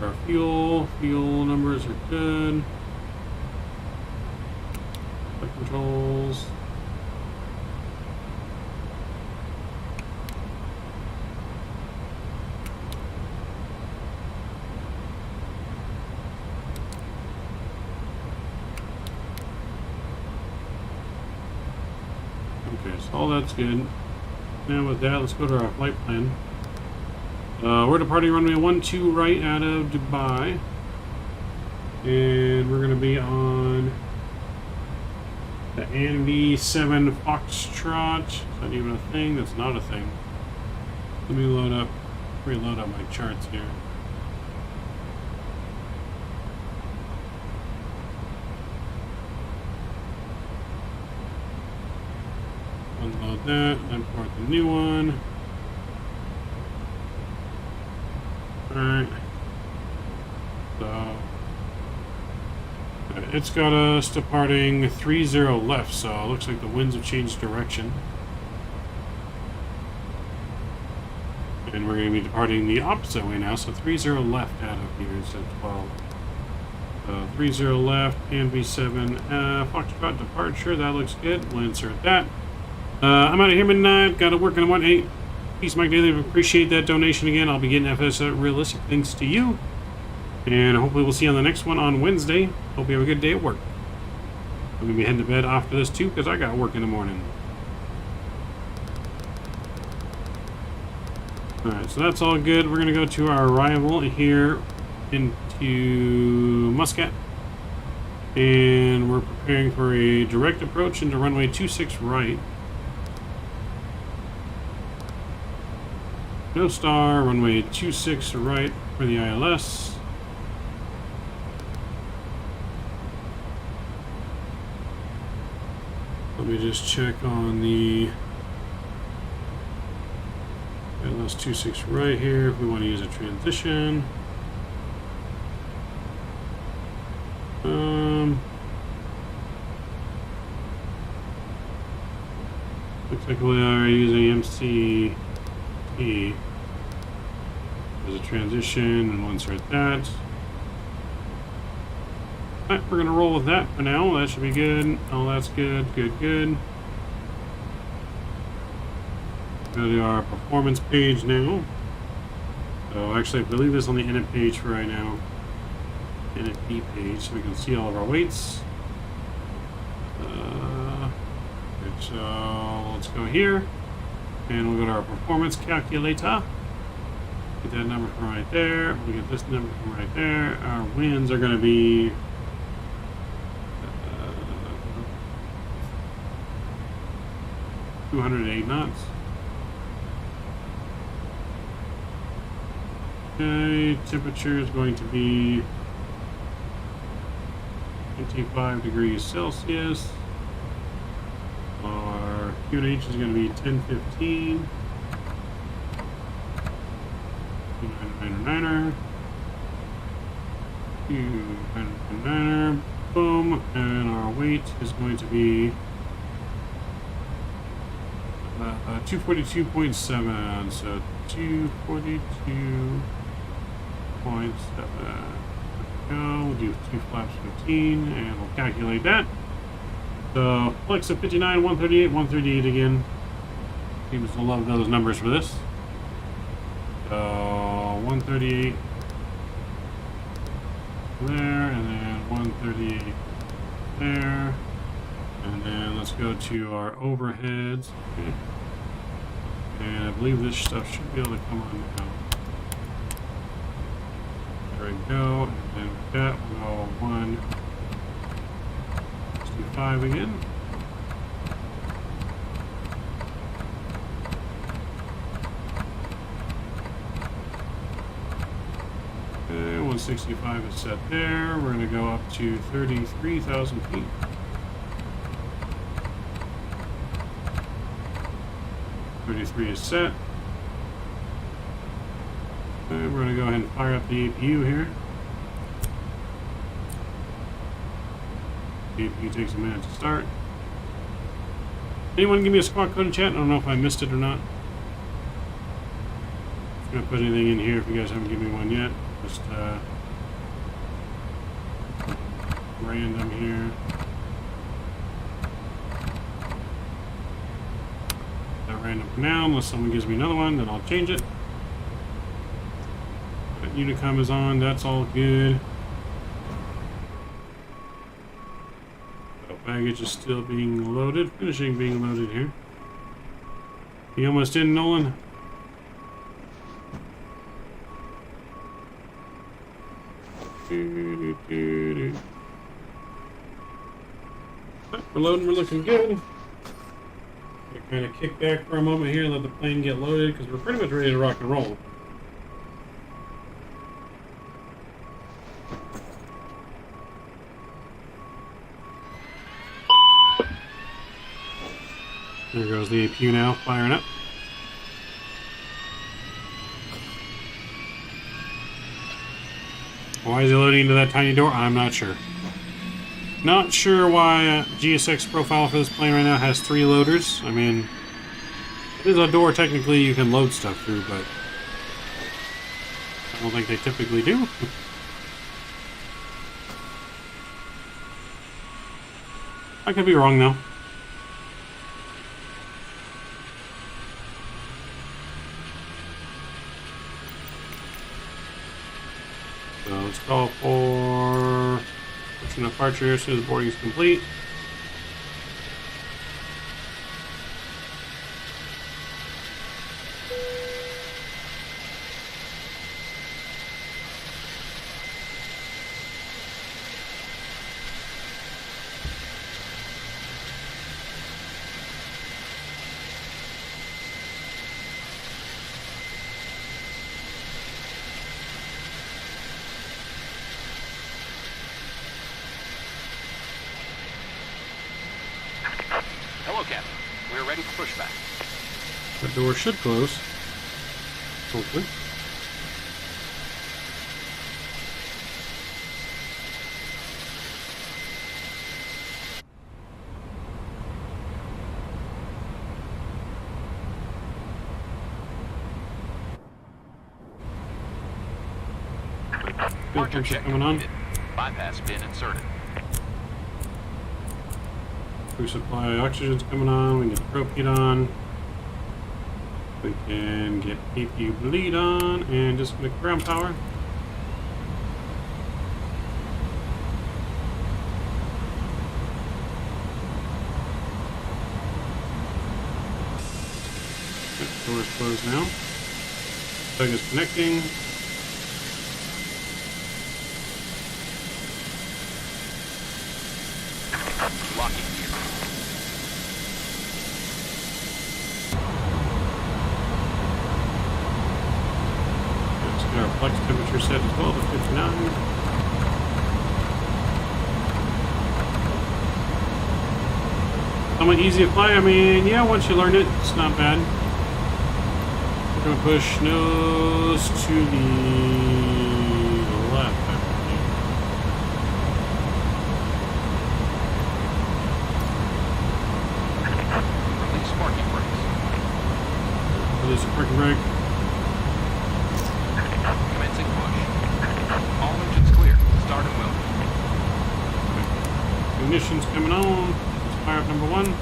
Our fuel numbers are good. Controls. Okay, so all that's good. Now with that, let's go to our flight plan. We're departing runway 12 right out of Dubai. And we're going to be on the NV7 Foxtrot. Is that even a thing? That's not a thing. Let me reload up my charts here. Unload that, import the new one. Alright. So it's got us departing 30 left, so it looks like the winds have changed direction. And we're going to be departing the opposite way now, so 30 left out of here instead of 12. So 30 left, NV7 Foxtrot departure, that looks good. We'll insert that. I'm out of here midnight, got to work on 1-8. Peace, Mike Daily. Appreciate that donation again. I'll be getting FS realistic thanks to you. And hopefully we'll see you on the next one on Wednesday. Hope you have a good day at work. I'm going to be heading to bed after this too because I got work in the morning. Alright, so that's all good. We're going to go to our arrival here into Muscat. And we're preparing for a direct approach into runway 26 right. No star, runway 26 right for the ILS. Let me just check on the ILS 26 right here if we want to use a transition. Looks like we are using MCT as a transition, and we'll insert that. Alright, we're going to roll with that for now. That should be good. All that's good. Good. Go to our performance page now. So actually, I believe this on the init page for right now. Init B page, so we can see all of our weights. Good, so let's go here. And we'll go to our performance calculator. Get that number from right there. We'll get this number from right there. Our winds are going to be 208 knots. Okay, temperature is going to be 25 degrees Celsius. Our QNH is going to be 1015. 299er. 299er. Boom. And our weight is going to be 242.7. So 242.7. We'll do 2 flaps 15 and we'll calculate that. So Alexa 59, 138, 138 again. Seems to love those numbers for this. So 138 there, and then 138 there, And then let's go to our overheads. Okay. And I believe this stuff should be able to come on now. There we go. And then with that, we'll go 165 again. Okay, 165 is set there. We're going to go up to 33,000 feet. 33 is set. And we're going to go ahead and fire up the APU here. The APU takes a minute to start. Anyone give me a squawk code in chat? I don't know if I missed it or not. I'm going to put anything in here if you guys haven't given me one yet. Just random here. That random for now, unless someone gives me another one, then I'll change it. But Unicom is on, that's all good. So baggage is still being loaded, finishing being loaded here. You almost in, Nolan? We're loading, we're looking good. Kind of kick back for a moment here and let the plane get loaded because we're pretty much ready to rock and roll. There goes the APU now, firing up. Why is he loading into that tiny door? I'm not sure. Not sure why GSX profile for this plane right now has 3 loaders. I mean, it is a door technically you can load stuff through, but I don't think they typically do. I could be wrong though. So let's call for departure as soon as boarding is complete. Hello, Captain. We're ready for pushback. The door should close. Hopefully. Departure check coming on. completed. Bypass pin inserted. Food supply oxygen's coming on. We can get the propane on. We can get APU bleed on and just make ground power. Okay, door is closed now. Plug is connecting. Locking gear. Let's get our flex temperature set as well to 59. Somewhat easy to fly. I mean, yeah, once you learn it, it's not bad. We're going to push nose to the left, I believe. Release parking brakes. Release the parking brake. Commencing push. All engines clear. Start and wheel. Ignition's coming on. Let's fire up number 1.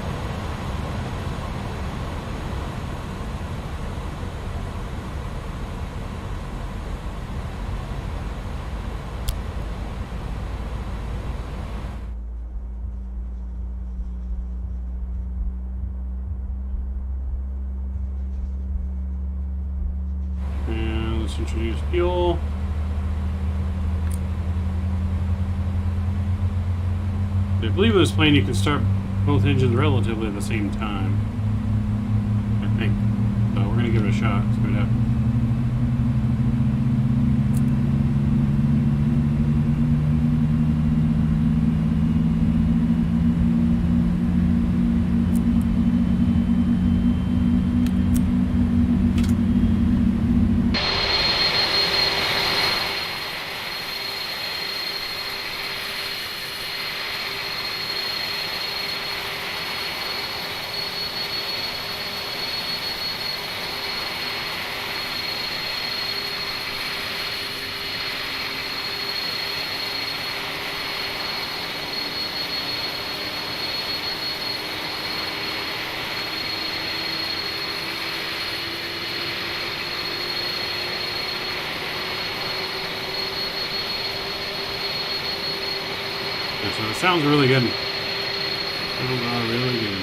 Let's introduce fuel. I believe with this plane you can start both engines relatively at the same time. I think. So we're gonna give it a shot. See what happens. So it sounds really good. Sounds really good.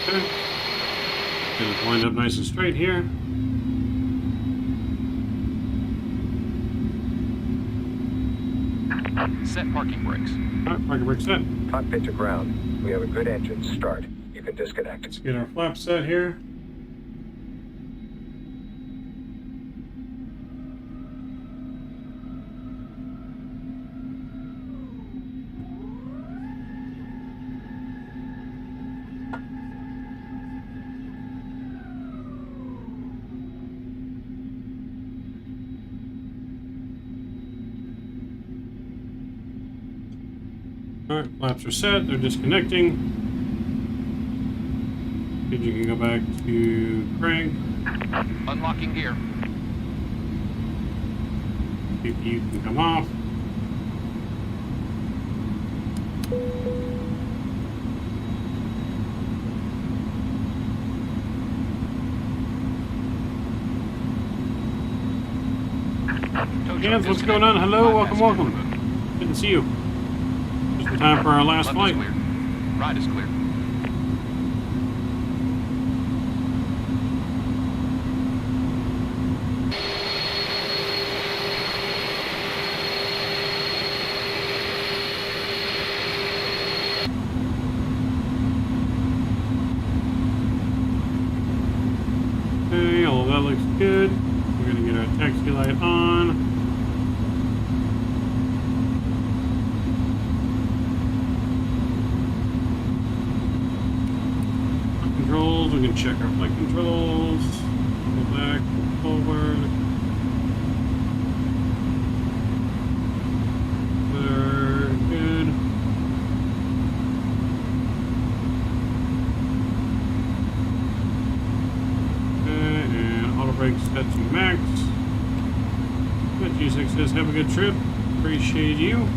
Okay. Get it lined up nice and straight here. Set parking brakes. Alright, parking brake set. Cockpit to ground. We have a good engine start. You can disconnect. Let's get our flap set here. Alright, flaps are set, they're disconnecting. Good, you can go back to crank. Unlocking gear. CPU can come off. Gans, what's going on? Hello, welcome. Good to see you. Just in time for our last flight. Clear. Ride is clear. Okay, all of that looks good. We're gonna get our taxi light on. Controls, we can check our flight controls. Go back, go forward. They're good. Okay, and auto brake set to max. Good, G6 says have a good trip. Appreciate you.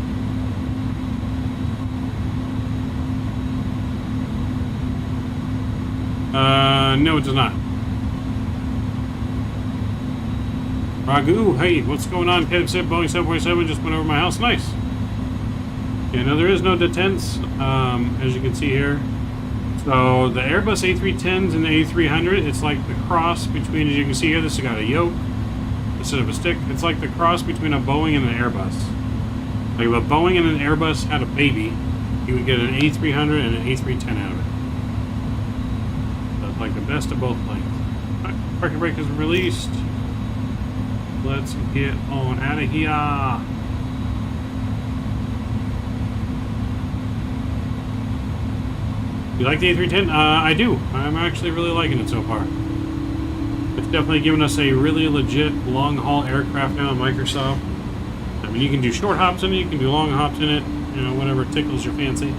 No, it does not. Ragu, hey, what's going on? Caleb said Boeing 747 just went over my house. Nice. Yeah, no, there is no detents, as you can see here. So the Airbus A310s and the A300, it's like the cross between, as you can see here, this has got a yoke instead of a stick. It's like the cross between a Boeing and an Airbus. Like if a Boeing and an Airbus had a baby, you would get an A300 and an A310 out of it. Like the best of both planes. Right, parking brake is released. Let's get on out of here. You like the A310? I do. I'm actually really liking it so far. It's definitely given us a really legit long-haul aircraft now in Microsoft. I mean, you can do short hops in it, you can do long hops in it, you know, whatever tickles your fancy.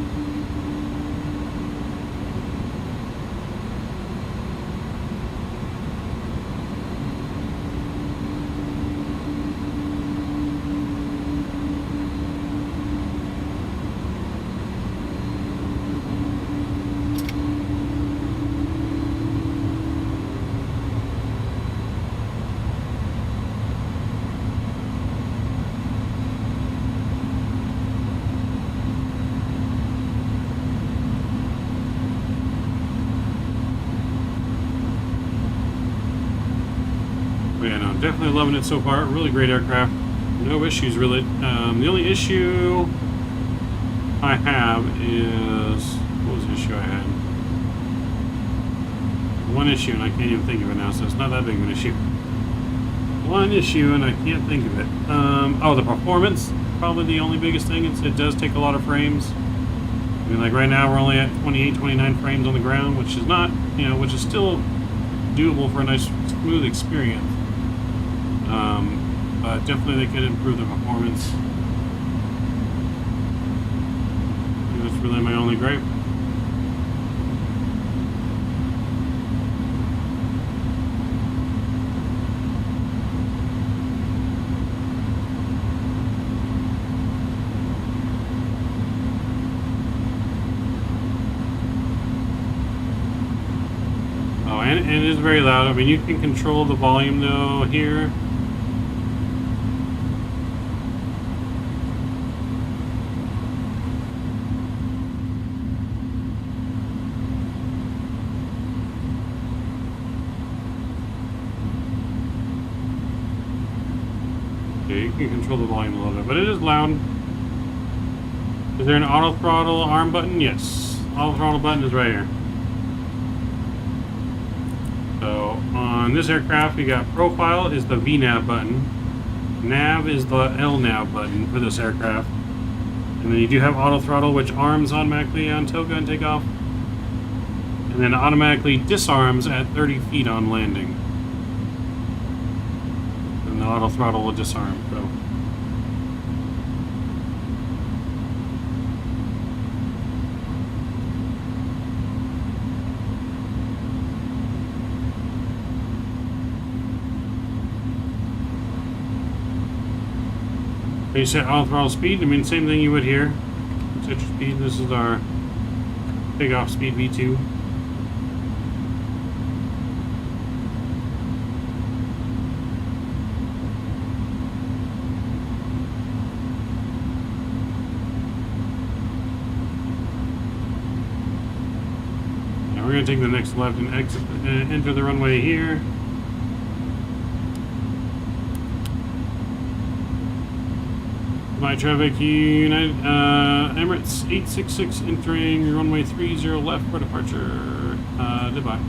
definitely loving it so far. Really great aircraft. No issues really. The only issue I have is, what was the issue I had? One issue, and I can't even think of it now, so it's not that big of an issue. One issue, and I can't think of it. Oh, the performance, probably the only biggest thing. It does take a lot of frames. I mean, like right now we're only at 28, 29 frames on the ground, which is not, you know, which is still doable for a nice, smooth experience. But definitely they could improve the performance. That's really my only gripe. Oh, and it is very loud. I mean, you can control the volume though here. You can control the volume a little bit, but it is loud. Is there an auto throttle arm button? Yes. Auto throttle button is right here. So on this aircraft, we got profile is the VNAV button. Nav is the LNAV button for this aircraft. And then you do have auto throttle, which arms automatically on toga and takeoff. And then automatically disarms at 30 feet on landing. And the auto throttle will disarm. So. You set auto throttle speed. I mean, same thing you would here. Set your speed. This is our takeoff speed V2. We're going to take the next left and exit, enter the runway here. My traffic, United Emirates 866 entering runway 30 left for departure. Goodbye.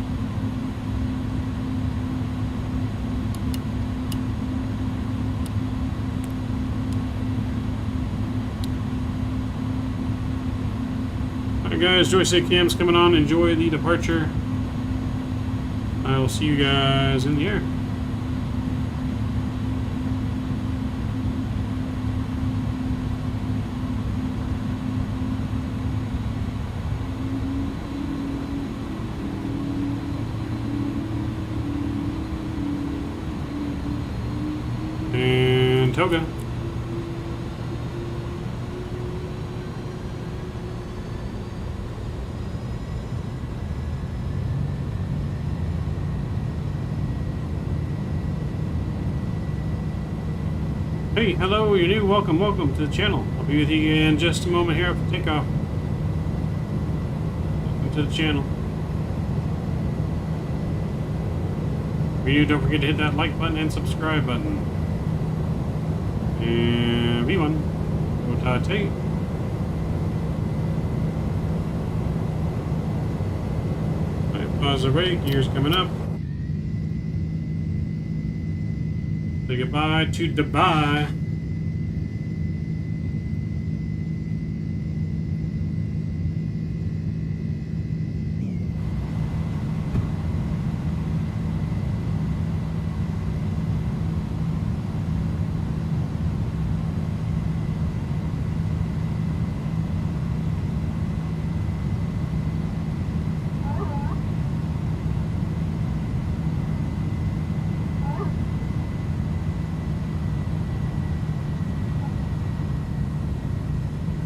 Alright guys, joystick cam's coming on. Enjoy the departure. I will see you guys in the air. And toga. Hey, hello, you're new. Welcome to the channel. I'll be with you in just a moment here after takeoff. Welcome to the channel. For you, don't forget to hit that like button and subscribe button. And V1. Go Tate. Alright, pause the brake. Gears coming up. Say goodbye to Dubai.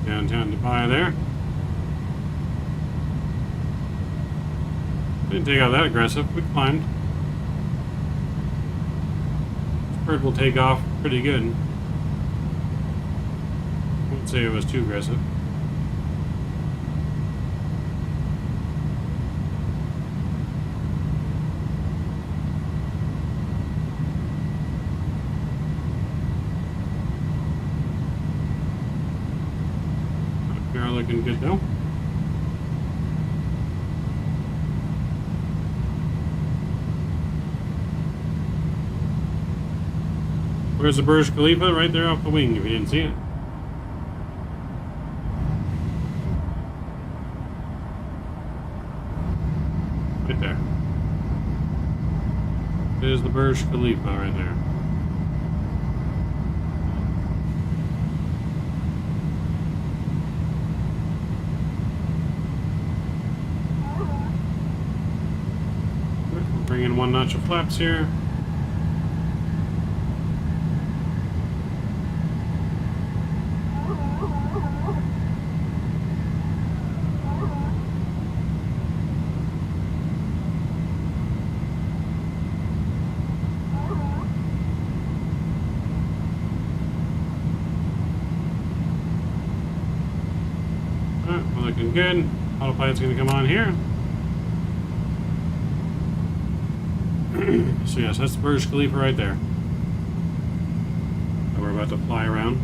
Downtown Dubai there. Didn't take out that aggressive. We climbed. This bird will take off pretty good. I wouldn't say it was too aggressive. looking good though. Where's the Burj Khalifa? Right there off the wing, if you didn't see it. Right there. There's the Burj Khalifa right there. We'll bring in one notch of flaps here. We're looking good. Autopilot's going to come on here. So yes, that's the Burj Khalifa right there. And we're about to fly around.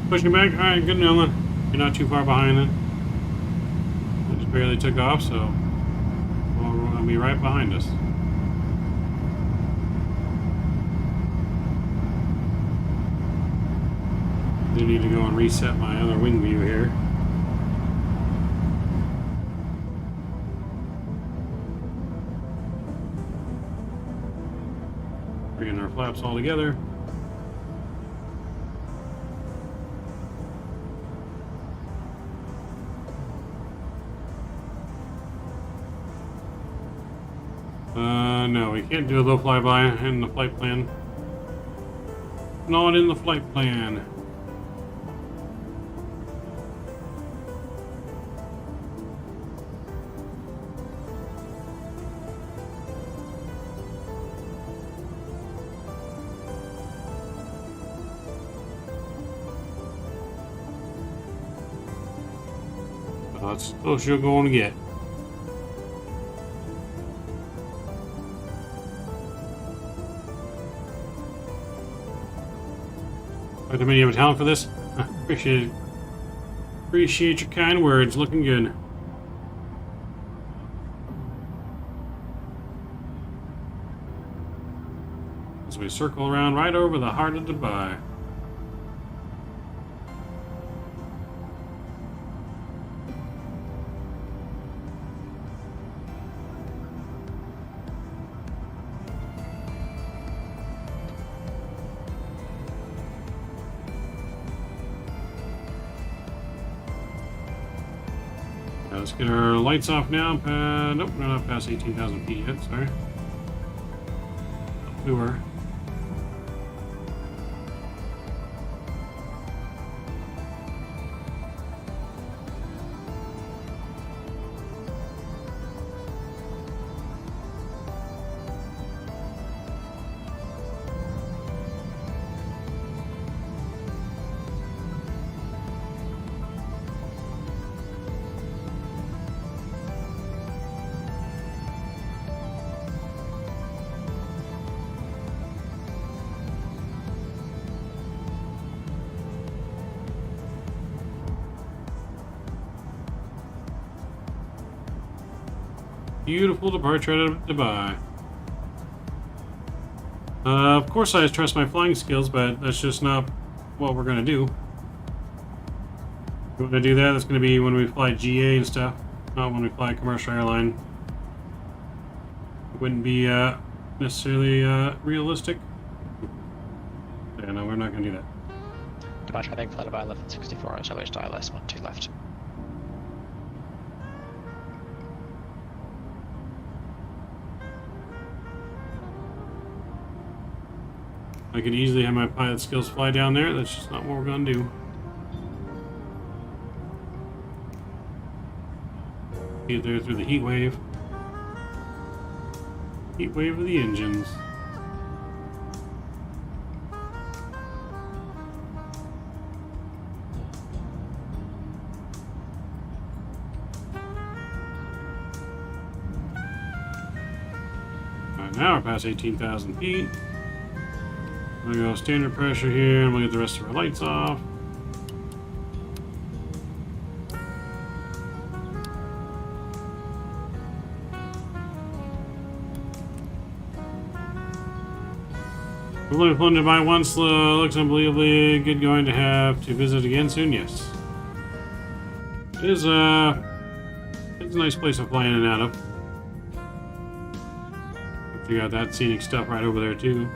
Pushing back. Alright, good knowing. You're not too far behind it. It just barely took off, so we're going to be right behind us. I do need to go and reset my other wing view here. Bringing our flaps all together. No, we can't do a low flyby in the flight plan. Not in the flight plan. That's as close as you're going to get. Dr. Mini, you have a talent for this? Appreciate it. Appreciate your kind words. Looking good. As we circle around right over the heart of Dubai. Let's get our lights off now. Nope, we're not past 18,000 feet yet, sorry. We were. Beautiful departure out of Dubai. Of course I trust my flying skills, but that's just not what we're going to do. If we want to do that, that's going to be when we fly GA and stuff, not when we fly commercial airline. It wouldn't be necessarily realistic. Yeah, no, we're not going to do that. Departure heading flight by 1164, LH ILS 12 left. I could easily have my pilot skills fly down there. That's just not what we're going to do. Get there through the heat wave. Heat wave of the engines. Alright, now we're past 18,000 feet. We'll go standard pressure here, and we'll get the rest of our lights off. We've only flown to buy once. Looks unbelievably good. Going to have to visit again soon. Yes, it's a nice place to fly in and out of. You got that scenic stuff right over there too.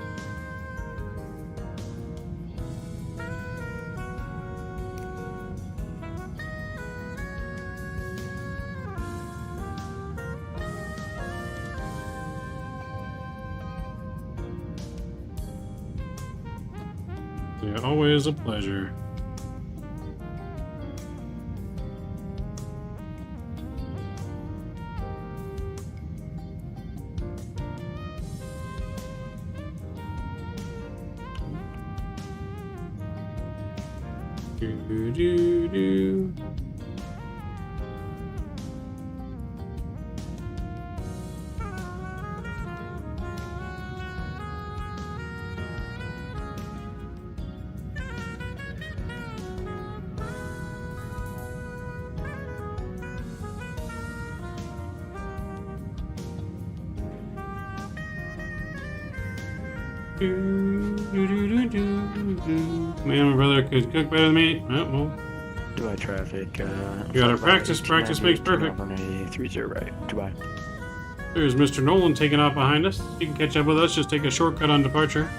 Yeah, always a pleasure. Do. Man, my brother could cook better than me. Oh, well. Dubai traffic. You gotta practice. Practice makes perfect. 30 right. Dubai. There's Mr. Nolan taking off behind us. You can catch up with us. Just take a shortcut on departure.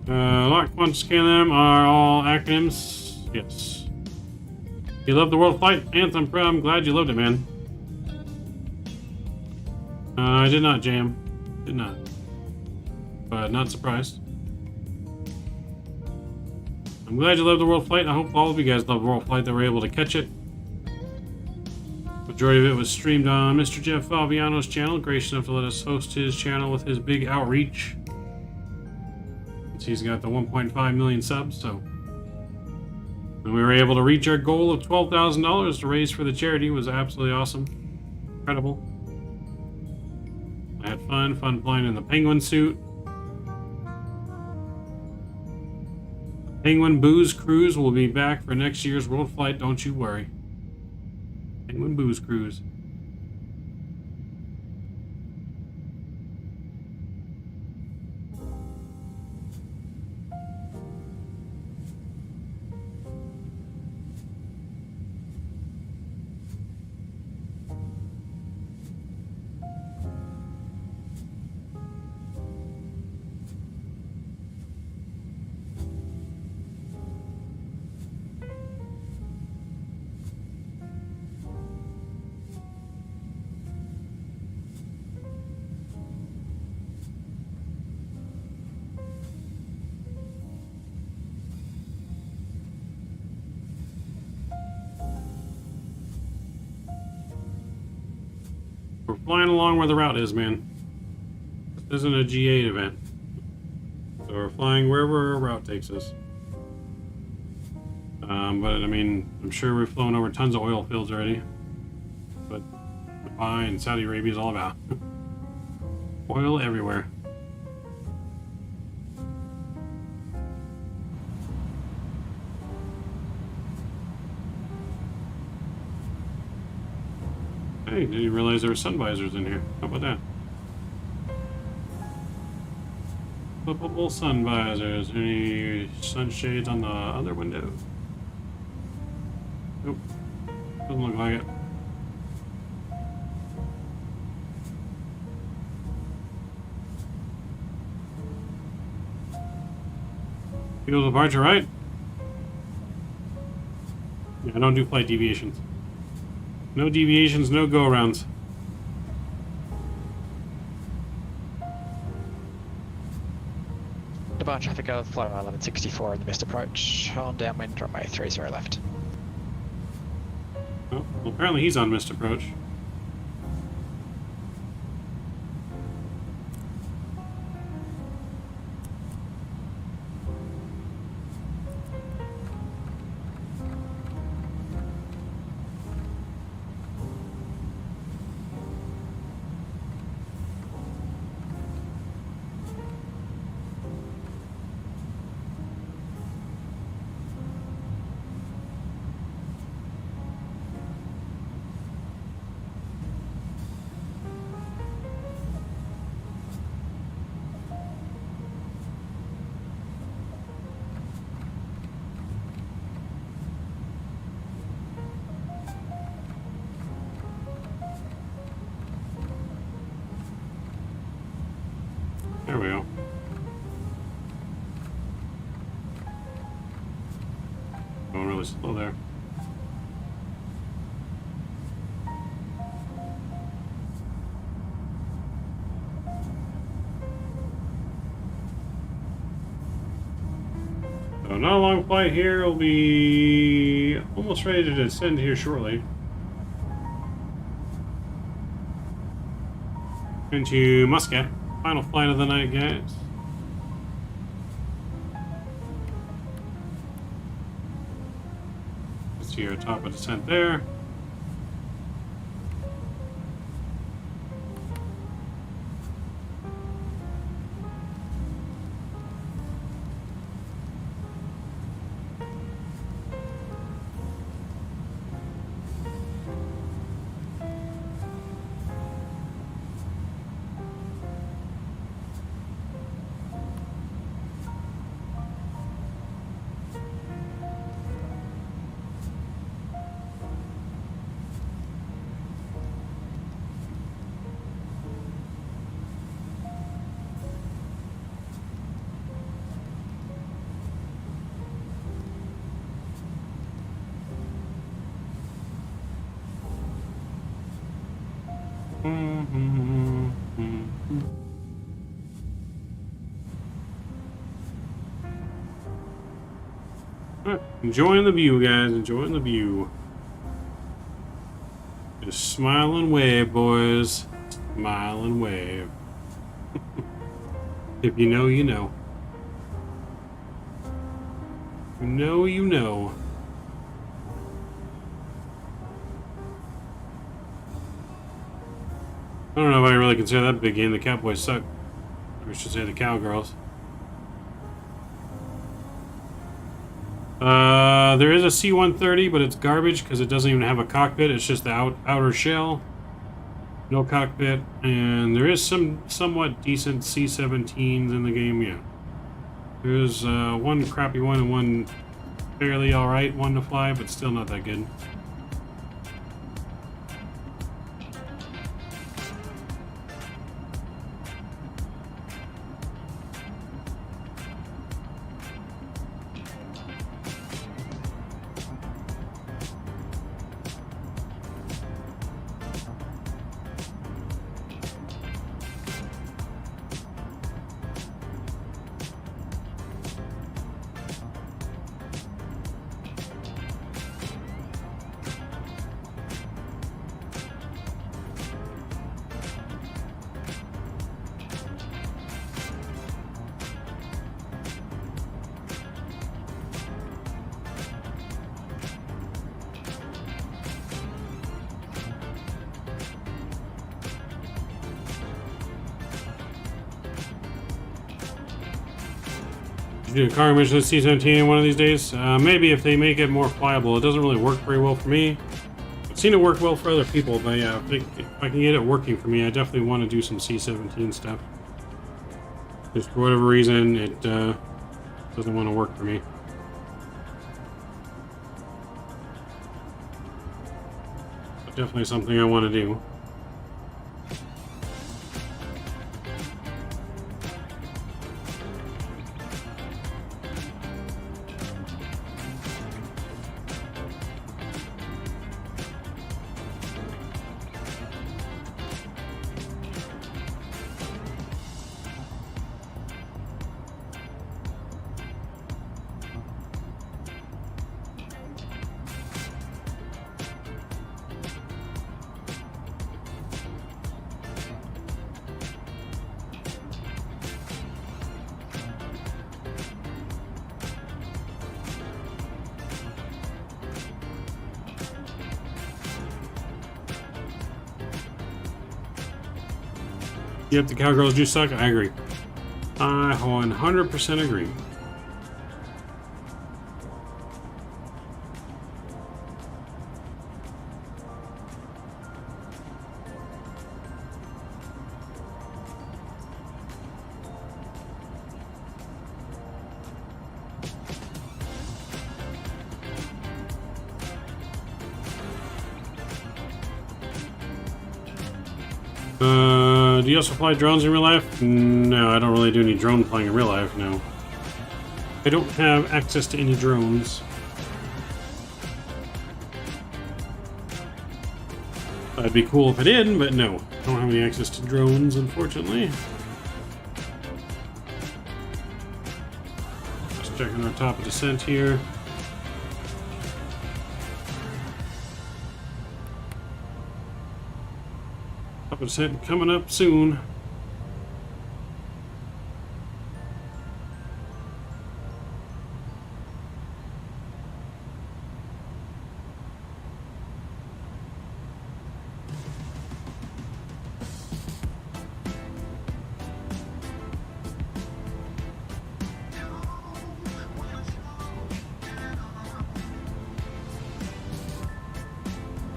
Lock one scan them are all acronyms. Yes. You love the World Flight Anthem, bro. I'm glad you loved it, man. I did not, Jam. Did not. But not surprised. I'm glad you loved the World Flight. I hope all of you guys love World Flight that were able to catch it. Majority of it was streamed on Mr. Jeff Fabiano's channel, gracious enough to let us host his channel with his big outreach. He's got the 1.5 million subs, so. And we were able to reach our goal of $12,000 to raise for the charity. It was absolutely awesome. Incredible. I had fun flying in the penguin suit. Penguin Booze Cruise will be back for next year's World Flight, don't you worry. Penguin Booze Cruise. We're flying along where the route is, man. This isn't a G8 event. So we're flying wherever our route takes us. But I mean, I'm sure we've flown over tons of oil fields already. But Dubai and Saudi Arabia is all about. Oil everywhere. Hey, didn't even realize there were sun visors in here. How about that? Flippable sun visors. Any sunshades on the other window? Nope. Doesn't look like it. Field departure, right? Yeah, I don't do flight deviations. No deviations, no go-arounds. Departure traffic of flight 1164 in the missed approach. On downwind runway 30 left. Oh, well, apparently he's on missed approach. There we go. Going really slow there. So not a long flight here. We'll be almost ready to descend here shortly. Into Muscat. Final flight of the night, guys. See your top of descent there. Alright, enjoying the view, guys. Enjoying the view. Just smile and wave, boys. Smile and wave. If you know, you know. If you know, you know. I don't know if I really consider that a big game. The Cowboys suck. Or I should say the Cowgirls. There is a C-130, but it's garbage because it doesn't even have a cockpit. It's just the outer shell. No cockpit. And there is some somewhat decent C-17s in the game, yeah. There's one crappy one and one fairly alright one to fly, but still not that good. Do a car mission with C-17 one of these days? Maybe if they make it more flyable. It doesn't really work very well for me. I've seen it work well for other people, but yeah, if I can get it working for me, I definitely want to do some C-17 stuff. Just for whatever reason, it doesn't want to work for me. But definitely something I want to do. Yep, the cowgirls do suck. I agree. I 100% agree. Do you also fly drones in real life? No, I don't really do any drone flying in real life, no. I don't have access to any drones. That'd be cool if I did, but no. I don't have any access to drones, unfortunately. Just checking our top of descent here. Top of descent coming up soon.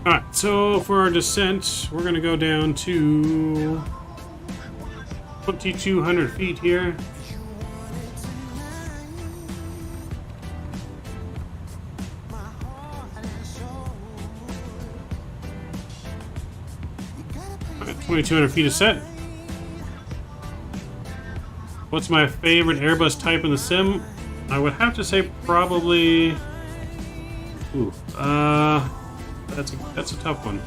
Alright, so for our descent, we're going to go down to 2,200 feet here. Alright, 2,200 feet of set. What's my favorite Airbus type in the sim? I would have to say probably... Ooh, that's a tough one.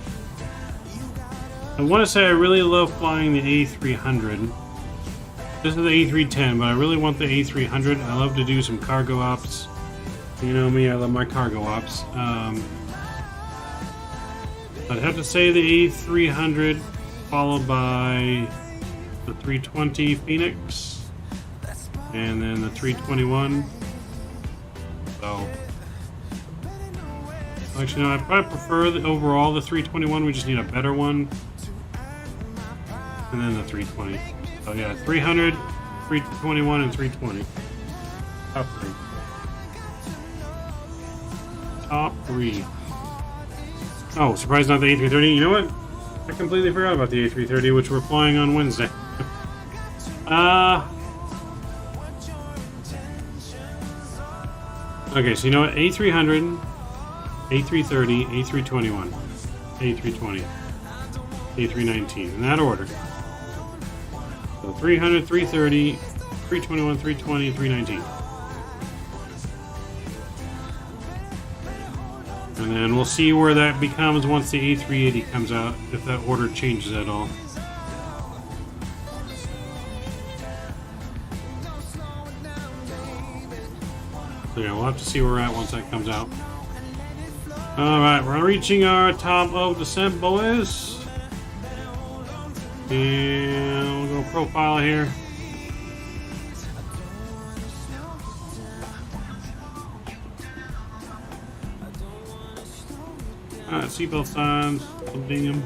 I want to say I really love flying the A300. This is the A310, but I really want the A300. I love to do some cargo ops. You know me, I love my cargo ops. I'd have to say the A300, followed by the 320 Phoenix, and then the 321. So... Actually, no, I probably prefer the overall the 321. We just need a better one. And then the 320. So yeah, 300, 321, and 320. Top three. Top three. Oh, surprised not the A330. You know what? I completely forgot about the A330, which we're flying on Wednesday. Okay, so you know what? A300... A330, A321, A320, A319, in that order. So 300, 330, 321, 320, 319. And then we'll see where that becomes once the A380 comes out, if that order changes at all. So yeah, we'll have to see where we're at once that comes out. Alright, we're reaching our top of descent, boys. And we'll go profile here. Alright, seatbelt signs. We'll ding them.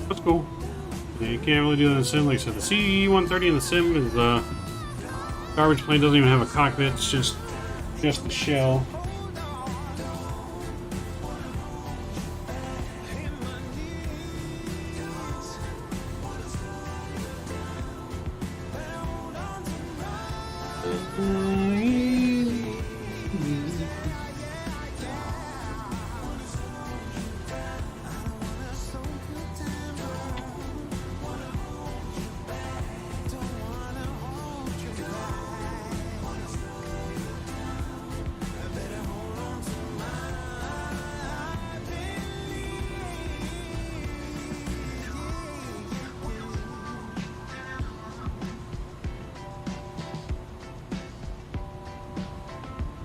That's cool. Yeah, you can't really do that in the sim. Like I said, the C130 in the sim is garbage plane. Doesn't even have a cockpit. It's just the shell.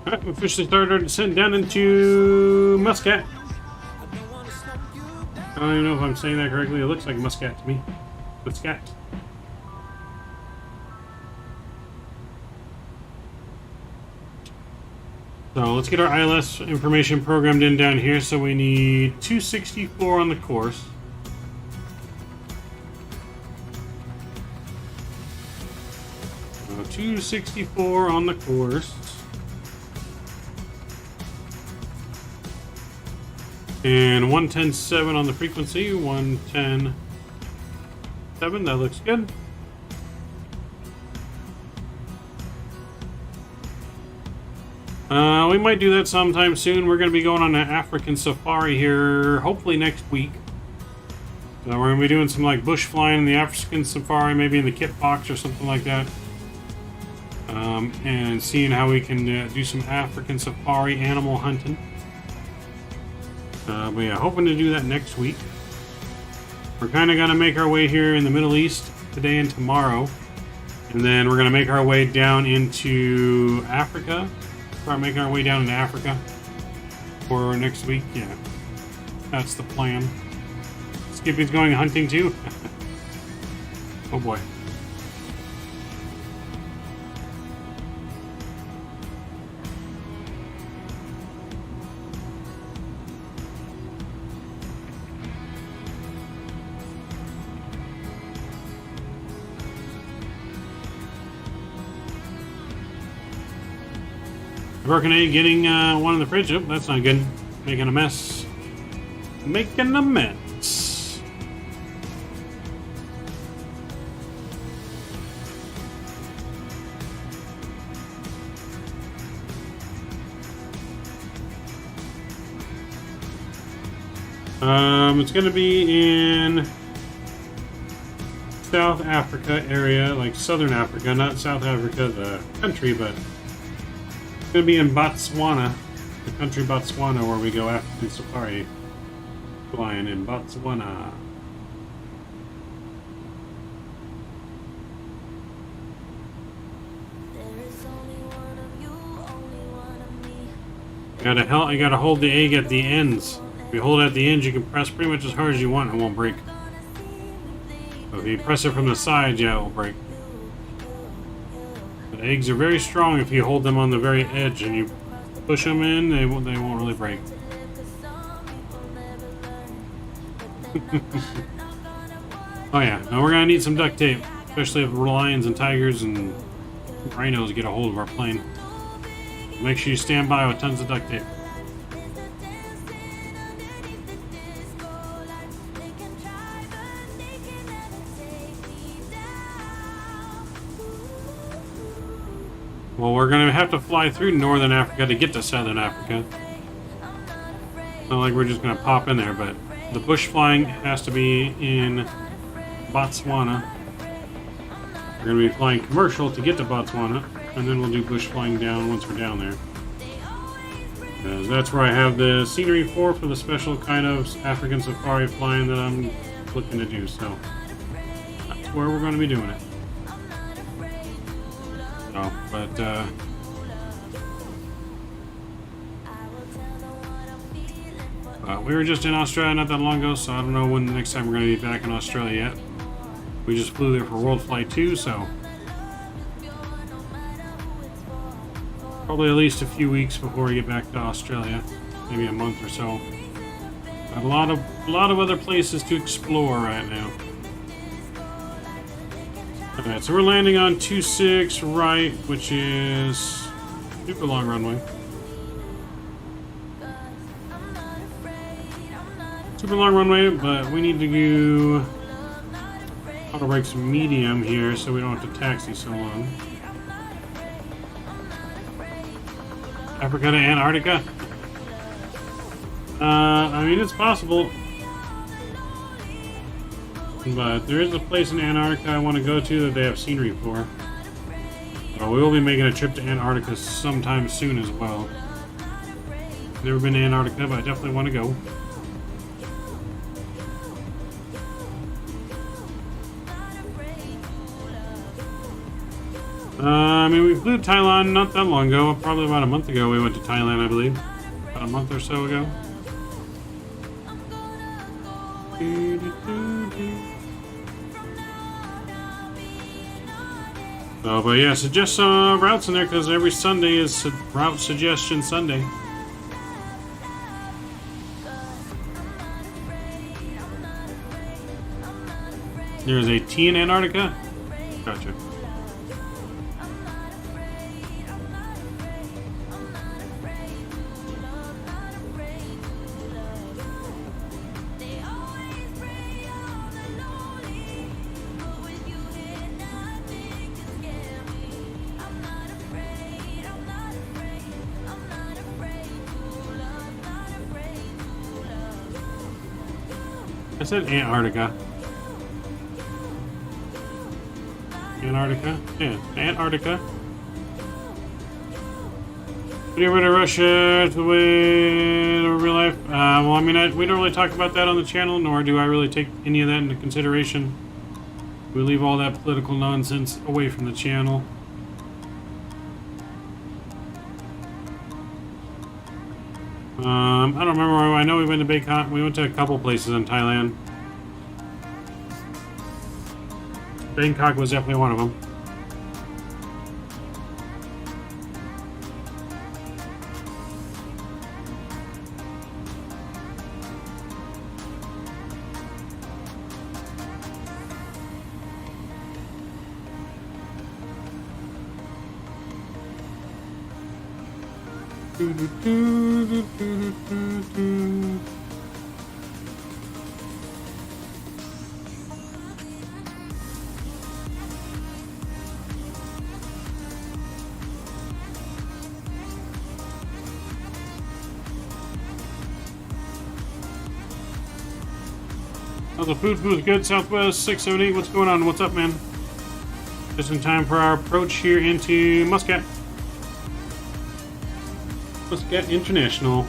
Alright, we officially started our descent down into Muscat. I don't even know if I'm saying that correctly. It looks like Muscat to me. Muscat. So let's get our ILS information programmed in down here. So we need 264 on the course. So 264 on the course. And 110.7 on the frequency. 110.7, that looks good. We might do that sometime soon. We're going to be going on an African safari here, hopefully next week. So we're going to be doing some like bush flying in the African safari, maybe in the kit box or something like that. And seeing how we can do some African safari animal hunting. But yeah, hoping to do that next week. We're kind of going to make our way here in the Middle East today and tomorrow. And then we're going to make our way down into Africa. Start making our way down into Africa for next week. Yeah, that's the plan. Skippy's going hunting too. Oh boy. Broken egg getting one in the fridge. Oh, that's not good. Making a mess. Making a mess. It's going to be in South Africa area, like Southern Africa, not South Africa, the country, but it's going to be in Botswana, the country Botswana, where we go African safari flying in Botswana. You gotta hold the egg at the ends. If you hold it at the ends, you can press pretty much as hard as you want and it won't break. So if you press it from the sides, yeah, it will break. But eggs are very strong if you hold them on the very edge and you push them in, they won't really break. Oh yeah, now we're gonna need some duct tape, especially if lions and tigers and rhinos get a hold of our plane. Make sure you stand by with tons of duct tape. Well, we're going to have to fly through Northern Africa to get to Southern Africa. Not like we're just going to pop in there, but the bush flying has to be in Botswana. We're going to be flying commercial to get to Botswana, and then we'll do bush flying down once we're down there. That's where I have the scenery for the special kind of African safari flying that I'm looking to do, so that's where we're going to be doing it. We were just in Australia not that long ago, so I don't know when the next time we're going to be back in Australia yet. We just flew there for World Flight 2, so probably at least a few weeks before we get back to Australia, maybe a month or so. Got a lot of other places to explore right now. Alright, so we're landing on 26 right, which is super long runway. Super long runway, but we need to do auto brakes medium here so we don't have to taxi so long. Africa to Antarctica? I mean, it's possible. But there is a place in Antarctica I want to go to that they have scenery for. So we will be making a trip to Antarctica sometime soon as well. Never been to Antarctica, but I definitely want to go. I mean, we flew to Thailand not that long ago. Probably about a month ago we went to Thailand, I believe. About a month or so ago. So, but yeah, suggest some routes in there because every Sunday is route suggestion Sunday. There's a T in Antarctica? Gotcha. I said Antarctica. Antarctica? Yeah, Antarctica. Would you ever to Russia to win over real life? Well, I mean, we don't really talk about that on the channel, nor do I really take any of that into consideration. We leave all that political nonsense away from the channel. I don't remember. I know we went to Bangkok. We went to a couple places in Thailand. Bangkok was definitely one of them. Oh, the food booth good. Southwest 678. What's going on? What's up, man? Just in time for our approach here into Muscat. Muscat International.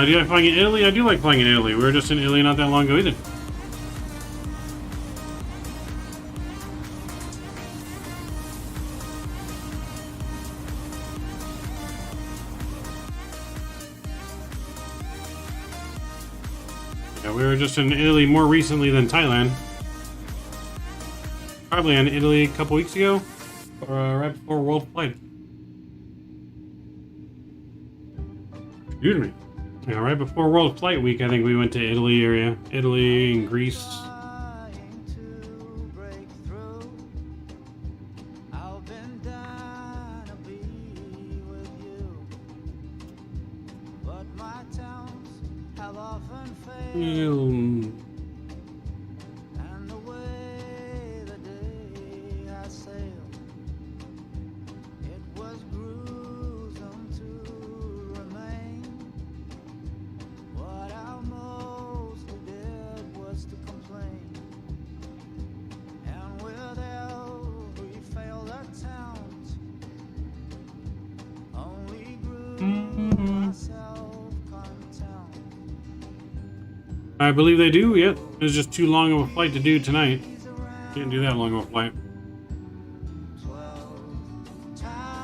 Do you like flying in Italy? I do like flying in Italy. We were just in Italy not that long ago either. Yeah, we were just in Italy more recently than Thailand. Probably in Italy a couple weeks ago, or right before World Flight. Excuse me. Yeah, right before World Flight Week, I think we went to Italy area. Italy and Greece. I believe they do, yep. It was just too long of a flight to do tonight. Can't do that long of a flight.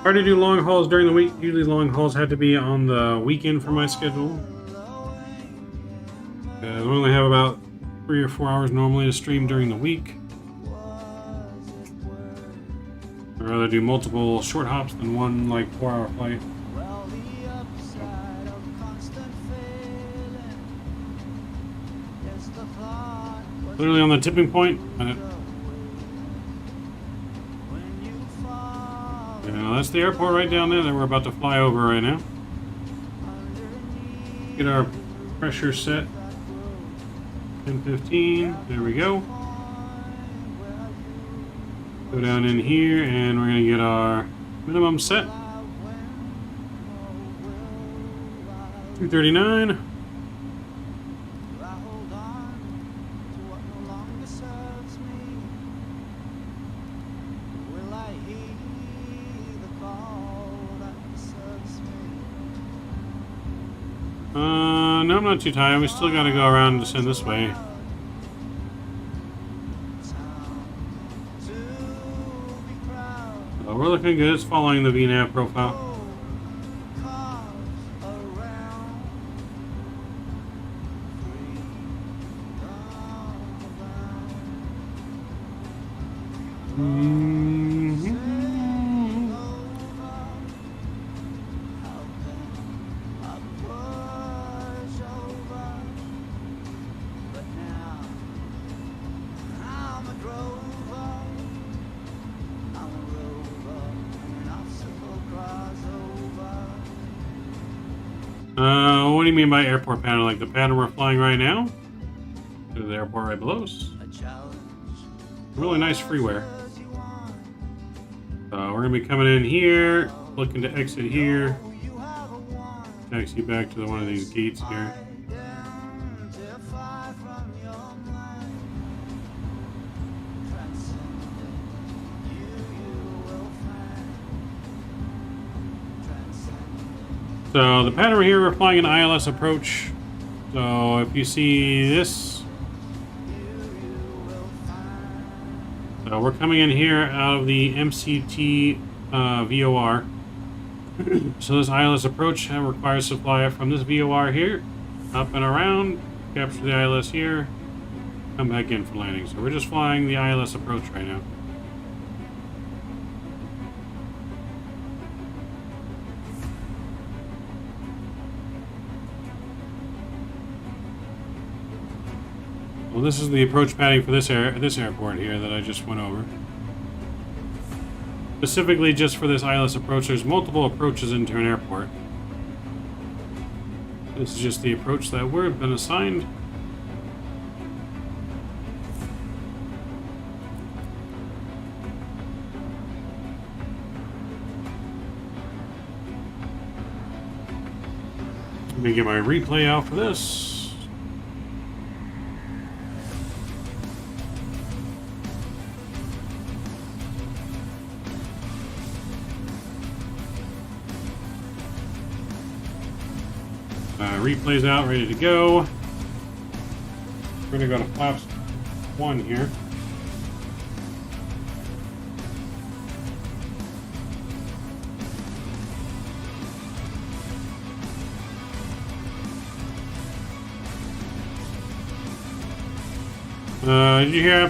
Hard to do long hauls during the week. Usually long hauls have to be on the weekend for my schedule. I only have about 3 or 4 hours normally to stream during the week. I'd rather do multiple short hops than one like 4-hour flight. Literally on the tipping point. Yeah, that's the airport right down there that we're about to fly over right now. Get our pressure set. 10-15. There we go. Go down in here and we're going to get our minimum set. 239. No, I'm not too tired. We still got to go around and descend this way. So we're looking good. It's following the VNAV profile. What do you mean by airport pattern? Like the pattern we're flying right now? To the airport right below us. Really nice freeware. We're gonna be coming in here, looking to exit here. Taxi back to one of these gates here. So the pattern here, we're flying an ILS approach. So if you see this, so we're coming in here out of the MCT VOR. So this ILS approach requires supply from this VOR here, up and around, capture the ILS here, come back in for landing. So we're just flying the ILS approach right now. Well, this is the approach padding for this airport here that I just went over. Specifically just for this ILS approach, there's multiple approaches into an airport. This is just the approach that we've been assigned. Let me get my replay out for this. Replay's out, ready to go. We're gonna go to flaps 1 here. Did you hear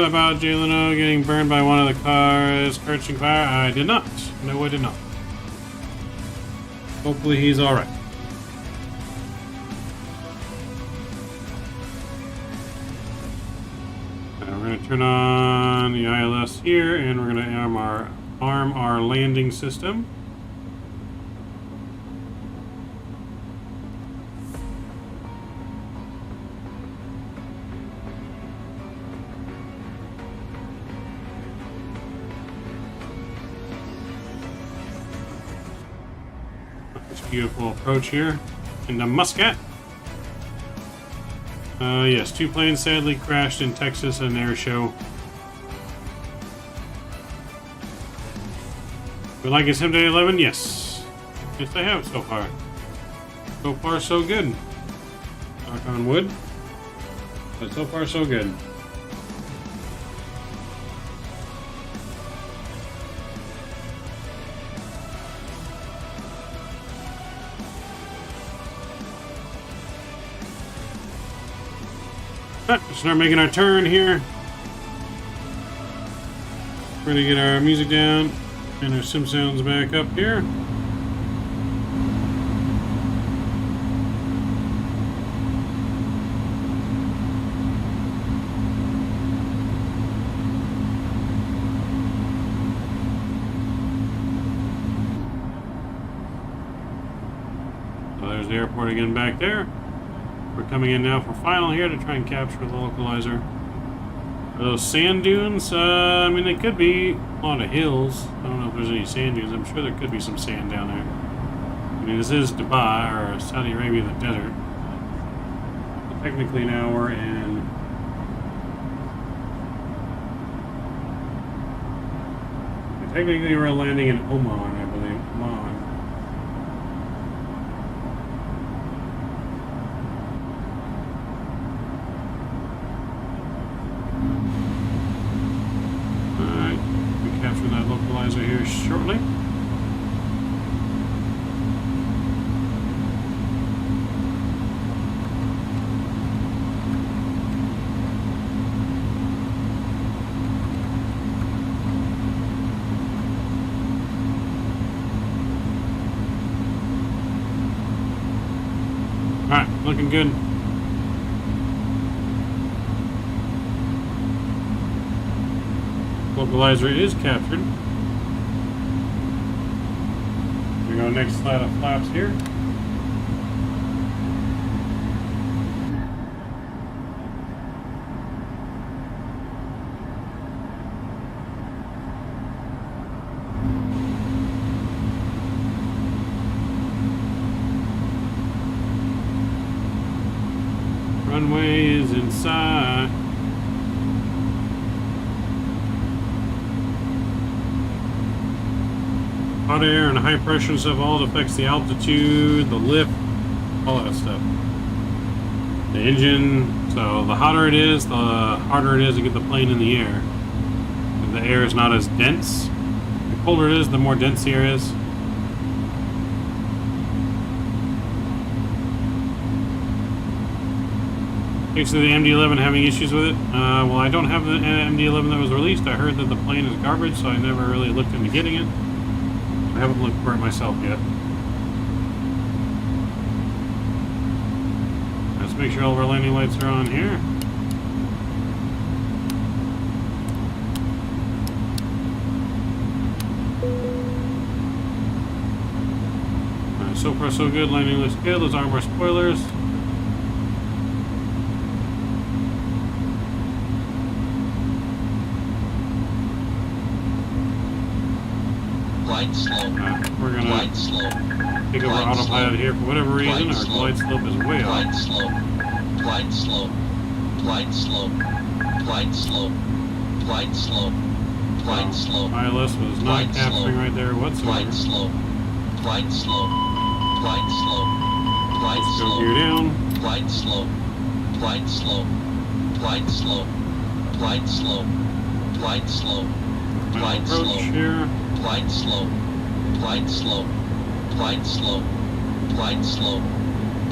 about Jay Leno getting burned by one of the cars catching fire? I did not. No, I did not. Hopefully he's alright. We're going to turn on the ILS here, and we're going to arm our landing system. This beautiful approach here into Muscat. Yes, 2 planes sadly crashed in Texas at an air show. We like a Sim Day 11? Yes. Yes, they have so far. So far, so good. Knock on wood. But so far, so good. Start making our turn here. We're gonna get our music down and our sim sounds back up here. the airport again back there. We're coming in now for final here to try and capture the localizer. Are those sand dunes? I mean, they could be a lot of hills. I don't know if there's any sand dunes. I'm sure there could be some sand down there. I mean, this is Dubai, or Saudi Arabia, the desert. But technically now we're in... Technically we're landing in Oman, I believe. Oman. Alright, we capture that localizer here shortly. Alright, looking good. Localizer is captured. Here we go, next slide of flaps here. Runway is inside. Hot air and high pressure and stuff all affects the altitude, the lift, all that stuff. The engine, so the hotter it is, the harder it is to get the plane in the air. The air is not as dense. The colder it is, the more dense the air is. Case of the MD-11 having issues with it. Well, I don't have the MD-11 that was released. I heard that the plane is garbage, so I never really looked into getting it. I haven't looked for it myself yet. Let's make sure all of our landing lights are on here. Alright, so far so good. Landing looks good. Those aren't our spoilers. We're gonna take over autopilot here for whatever reason. Our glide slope is way off. Glide slope. Glide slope. Glide slope. Glide slope. Glide slope. Glide slope. ILS was not capturing right there whatsoever. Glide slope. Glide slope. Glide slope. Glide Let's go slope. gear down. Glide slope. Glide slope. Glide slope. Glide slope. Glide slope. Final Glide approach slope. here. Glide slope. Glide slope. Glide slope. Glide slope.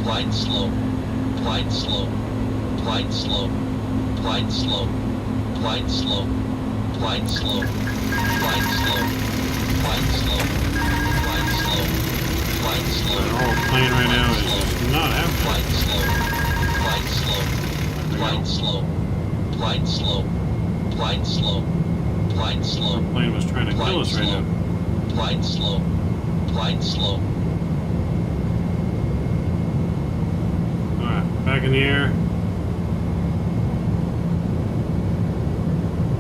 Glide slope. Glide slope. Glide slope. Glide slope. Glide slope. Glide slope. Glide slope. Glide slope. Glide slope. Glide slope. The whole plane right now is just not happening. Glide slope. Glide slope. Glide slope. Glide slope. Glide slope. Glide slope. The plane was trying to kill us right now. Glide slope. Glide slope. Alright, back in the air.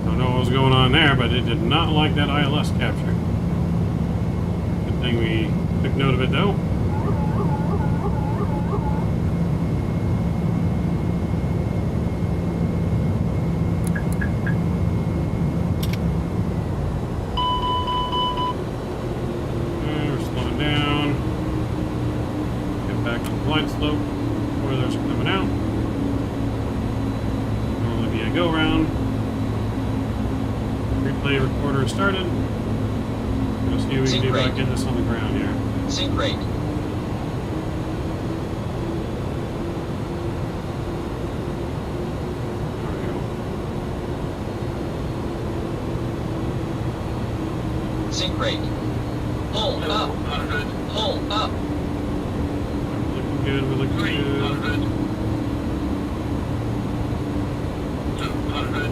Don't know what was going on there, but it did not like that ILS capture. Good thing we took note of it though. Glide slope, spoilers are coming out. Normally be a go round. Replay recorder started. Let's see what we can do about getting this on the ground here. Sync rate. There we go. Sync rate. Hold up. 100. Hold up. Good, we're looking good. 300. 200.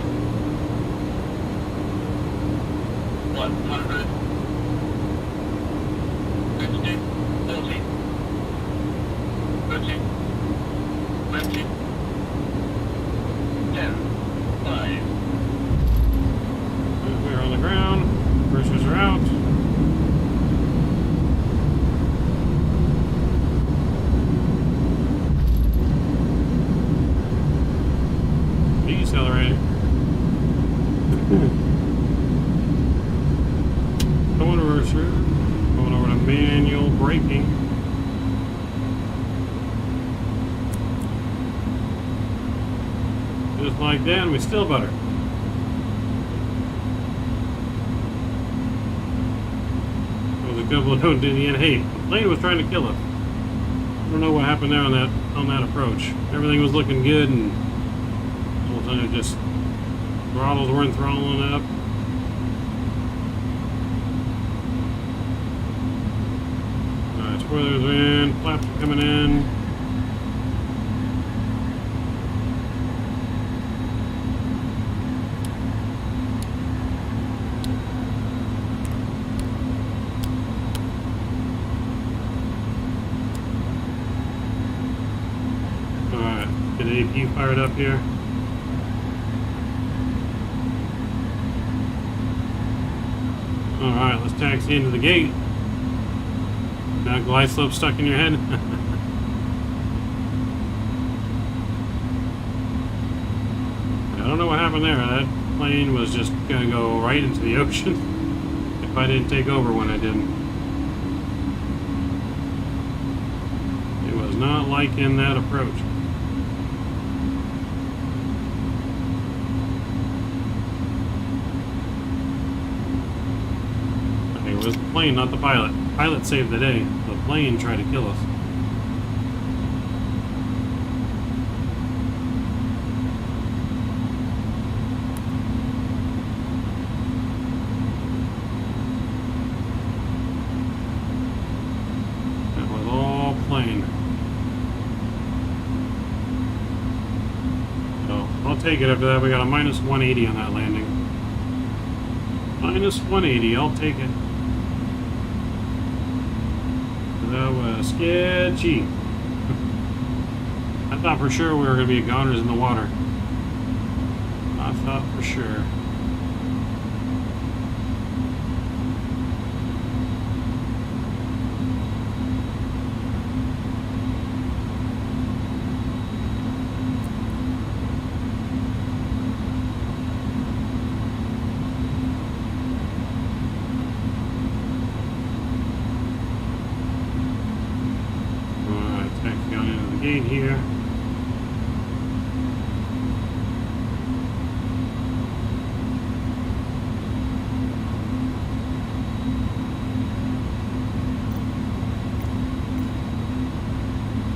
100. 50. 40. through. Going over to manual braking. Just like that, and we still butter. There was a couple of notes in the end. Hey, the plane was trying to kill us. I don't know what happened there on that approach. Everything was looking good, and all of a sudden it just throttles weren't throttling up. Alright, spoilers in, flaps are coming in. Get AP fired up here. Alright, let's taxi into the gate. Now glide slope stuck in your head. I don't know what happened there. That plane was just gonna go right into the ocean if I didn't take over when I didn't. It was not liking that approach. It was the plane, not the pilot. Pilot saved the day. The plane tried to kill us. That was all plane. So, I'll take it after that. We got a minus 180 on that landing. Minus 180, I'll take it. That was sketchy. I thought for sure we were going to be goners in the water. I thought for sure. Here.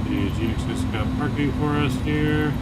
The GX's got parking for us here.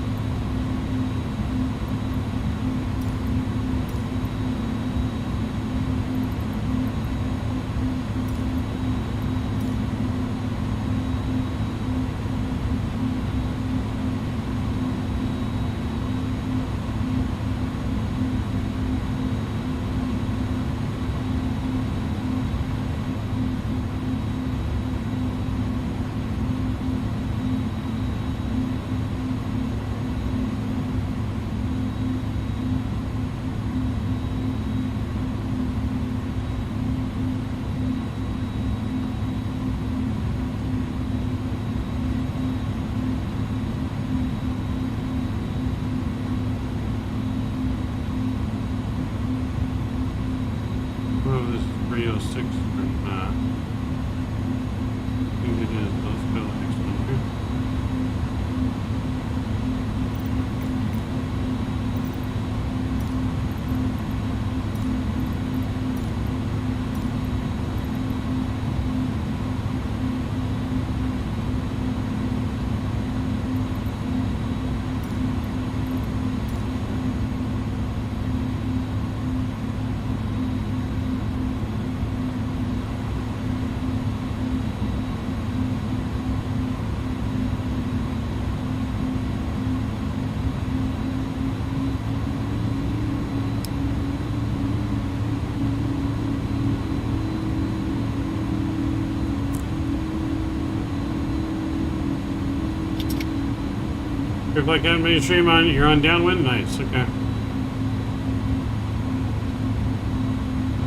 If like anybody stream on, you're on downwind? Nice, okay. I'm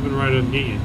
gonna ride and get you.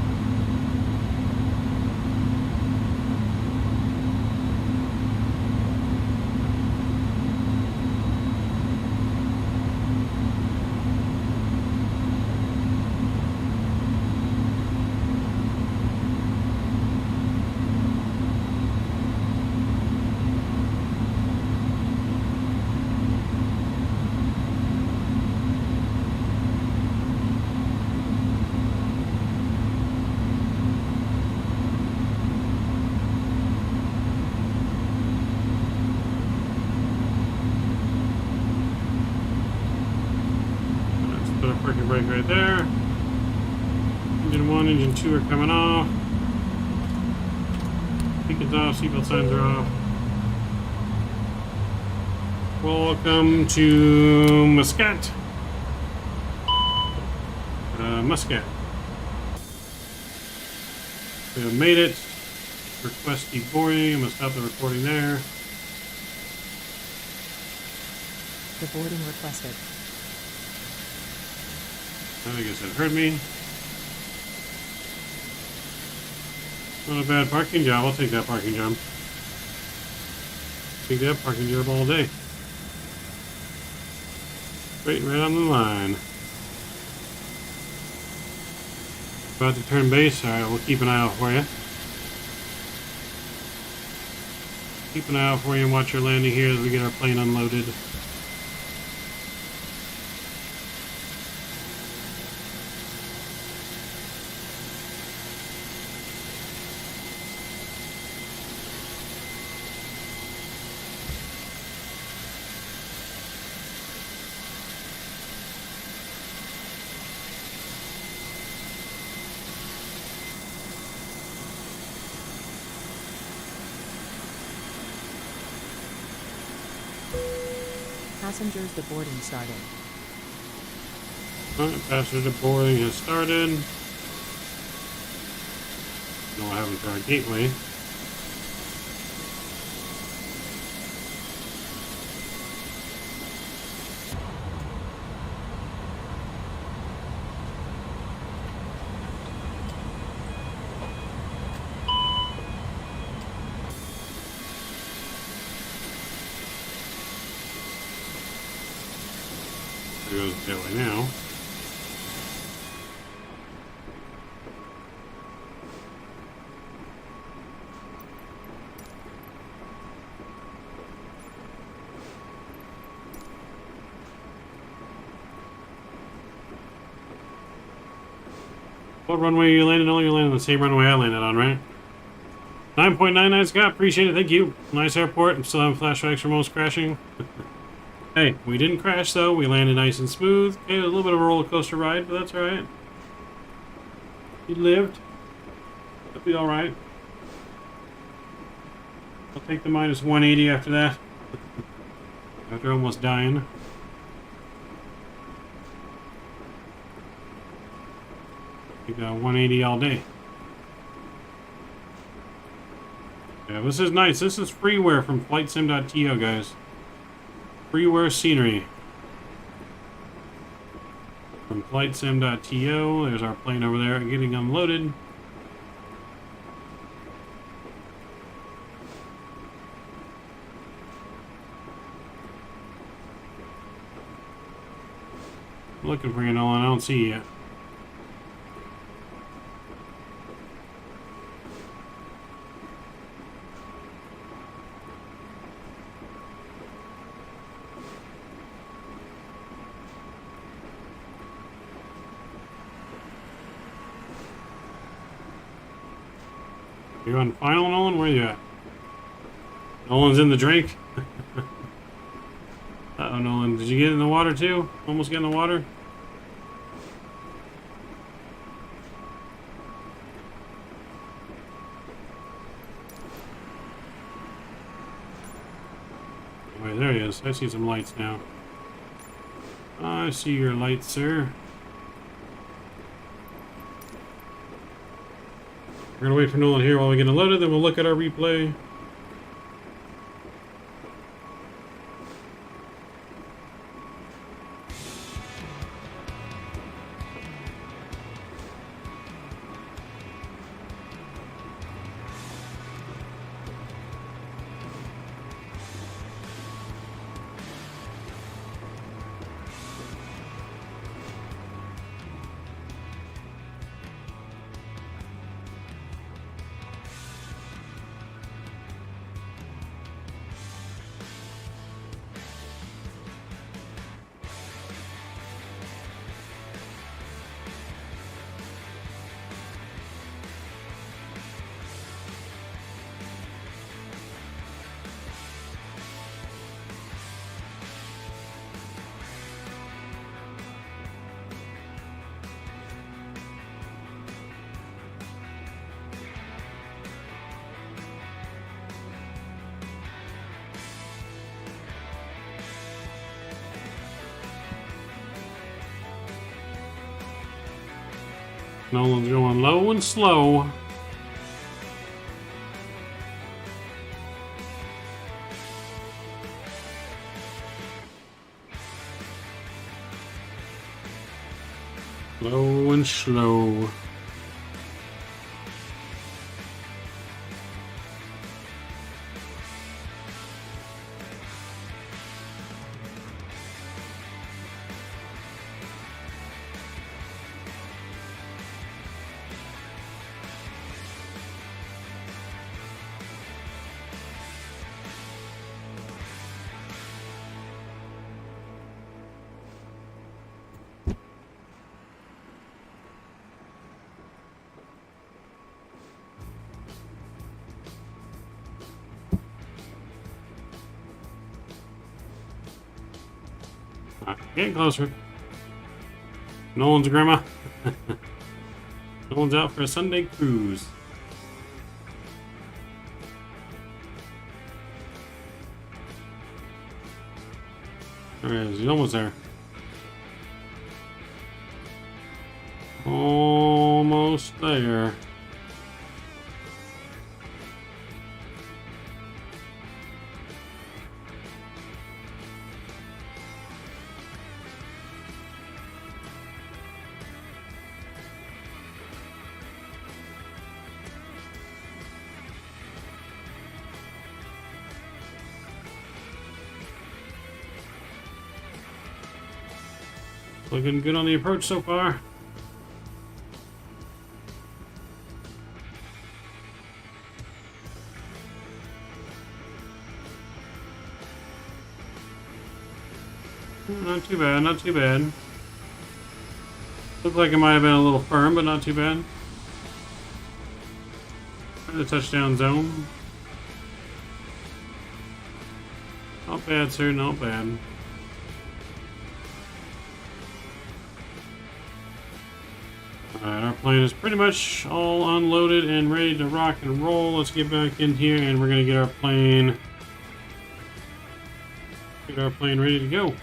two are coming off. Beacon's off, seatbelt signs are off. Welcome to Muscat. Muscat. We have made it. Request deboarding. I'm going to stop the recording there. Deboarding requested. I guess that heard me. Not a bad parking job. I'll take that parking job. Take that parking job all day. Straight right on the line. About to turn base. Alright, we'll keep an eye out for you. Keep an eye out for you and watch your landing here as we get our plane unloaded. Passengers deboarding started. Alright, passenger boarding has started. Know what happened to our gateway. There goes the gateway now. What runway you landed on? You landed on the same runway I landed on, right? 9.99 Scott, appreciate it, thank you. Nice airport. I'm still having flashbacks from almost crashing. Hey, we didn't crash though. We landed nice and smooth. Okay, it was a little bit of a roller coaster ride, but that's alright. You lived. That'll be alright. I'll take the minus 180 after that. After almost dying. You got 180 all day. Yeah, this is nice. This is freeware from FlightSim.to, guys. Freeware scenery. From FlightSim.to. There's our plane over there getting unloaded. I'm looking for you, Nolan. I don't see you yet. You on final, Nolan? Where you at? Nolan's in the drink. Uh-oh, Nolan. Did you get in the water too? Almost get in the water? Wait, there he is. I see some lights now. I see your lights, sir. We're gonna wait for Nolan here while we get unloaded, then we'll look at our replay. Nolan's going low and slow. Low and slow. Getting closer. Nolan's grandma. Nolan's out for a Sunday cruise. There he is. He's almost there. Almost there. Looking good on the approach so far. Not too bad, not too bad. Looked like it might have been a little firm, but not too bad. The touchdown zone. Not bad, sir, not bad. Alright, our plane is pretty much all unloaded and ready to rock and roll. Let's get back in here and we're gonna get our plane ready to go.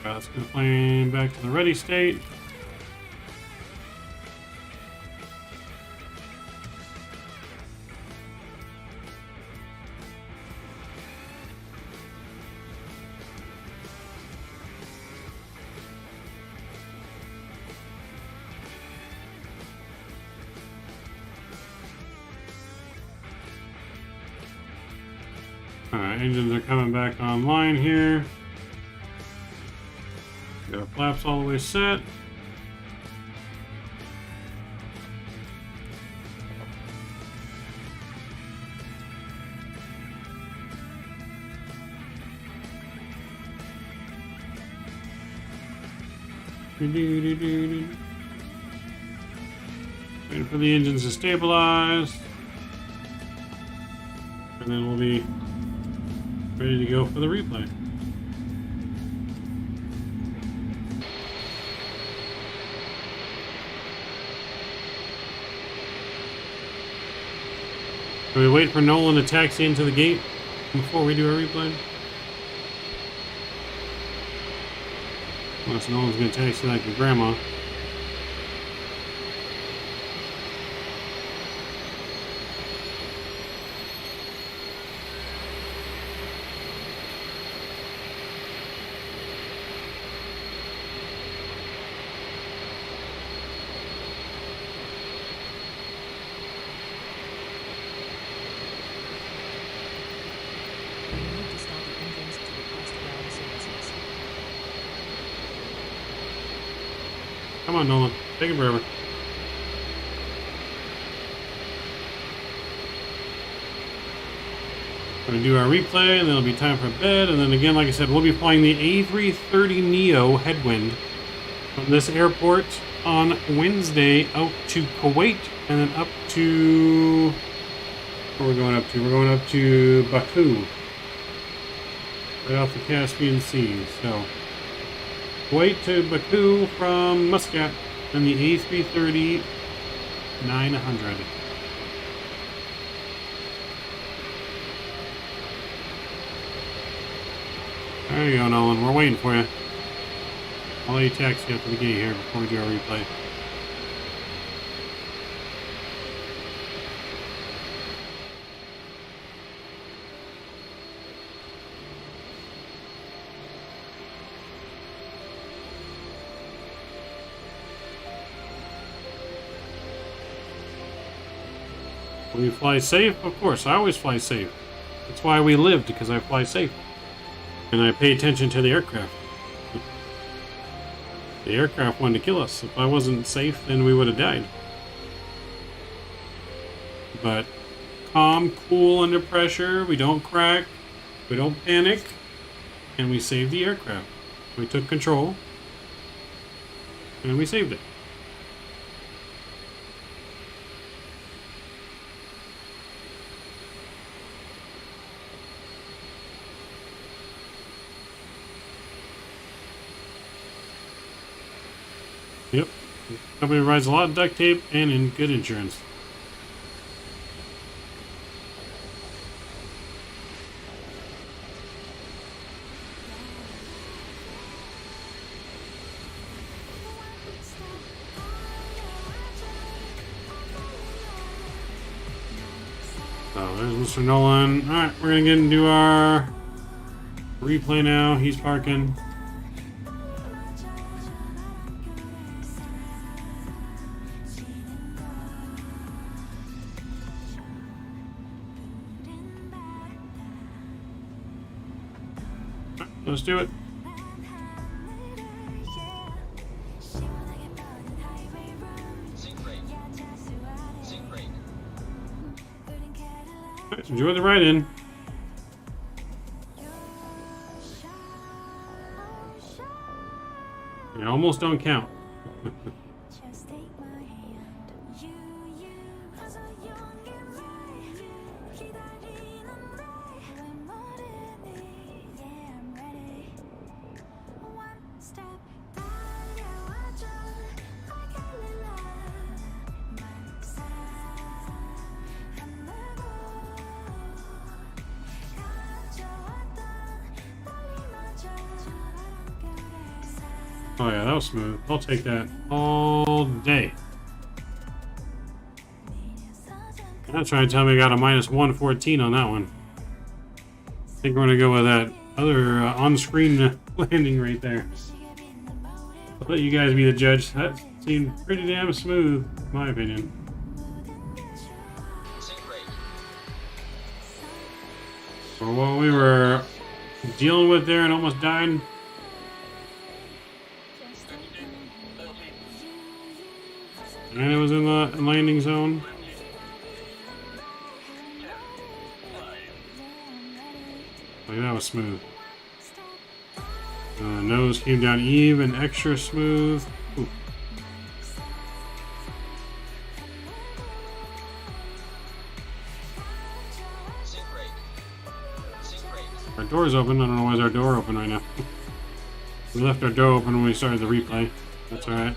Let's get the plane back to the ready state. Alright, engines are coming back online here. Got our flaps all the way set. Waiting for the engines to stabilize. And then we'll be ready to go for the replay. Can we wait for Nolan to taxi into the gate before we do our replay? Unless Nolan's going to taxi like your grandma. Come on, Nolan. Take it forever. We're going to do our replay, and then it'll be time for bed. And then again, like I said, we'll be flying the A330neo headwind from this airport on Wednesday out to Kuwait, and then up to... Where are we going up to? We're going up to Baku. Right off the Caspian Sea, so... Kuwait to Baku from Muscat and the A330-900. There you go, Nolan. We're waiting for you. I'll let you taxi up to the gate here before we do our replay. We fly safe? Of course, I always fly safe. That's why we lived, because I fly safe. And I pay attention to the aircraft. The aircraft wanted to kill us. If I wasn't safe, then we would have died. But calm, cool under pressure, we don't crack, we don't panic, and we saved the aircraft. We took control, and we saved it. Yep. The company provides a lot of duct tape and in good insurance. So there's Mr. Nolan. Alright, we're gonna get into our replay now. He's parking. Let's do it. Right, enjoy the ride in. You almost don't count. Oh yeah, that was smooth. I'll take that all day. You're not trying to tell me I got a minus 114 on that one. I think we're going to go with that other on-screen landing right there. I'll let you guys be the judge. That seemed pretty damn smooth, in my opinion. For what we were dealing with there and almost died. And it was in the landing zone. Like that was smooth. Nose came down even, extra smooth. Ooh. Our door's open. I don't know why is our door open right now. We left our door open when we started the replay. That's alright.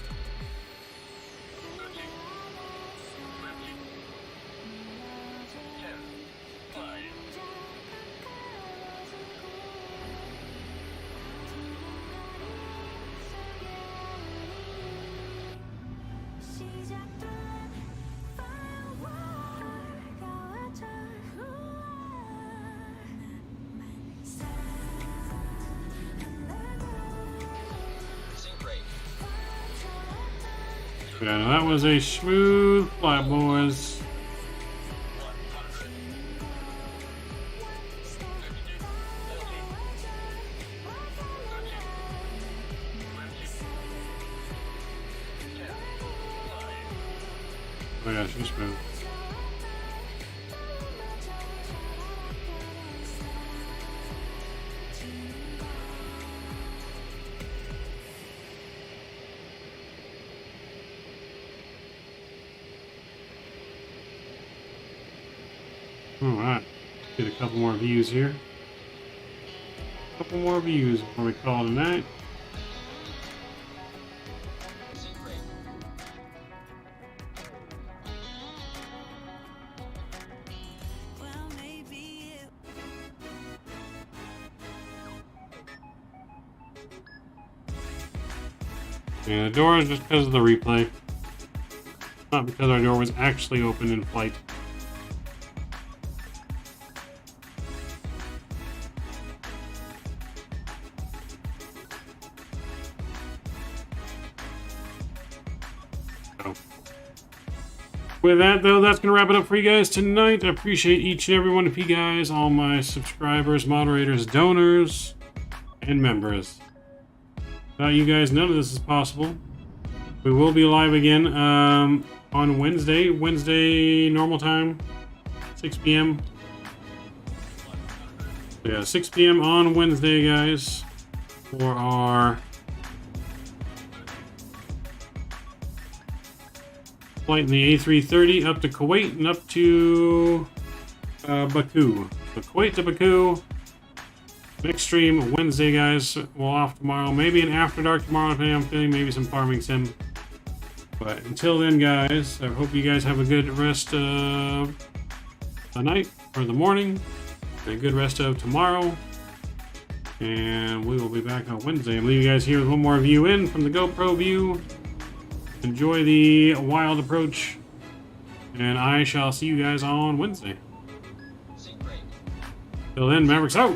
Yeah, that was a smooth flight, boys. Oh yeah, she's smooth. Alright, get a couple more views here. A couple more views before we call it a night. Yeah, the door is just because of the replay. Not because our door was actually open in flight. So, with that, though, that's going to wrap it up for you guys tonight. I appreciate each and every one of you guys, all my subscribers, moderators, donors, and members. Without you guys, none of this is possible. We will be live again on Wednesday normal time, 6 p.m. Yeah, 6 p.m. on Wednesday, guys, for our flight in the A330 up to Kuwait and up to Baku. So Kuwait to Baku. Next stream Wednesday, guys. We'll off tomorrow. Maybe an after dark tomorrow, depending on I'm feeling. Maybe some farming sim. But until then, guys, I hope you guys have a good rest of the night or the morning, and a good rest of tomorrow. And we will be back on Wednesday. I'm leaving you guys here with one more view in from the GoPro view. Enjoy the wild approach, and I shall see you guys on Wednesday. Till then, Mavericks out.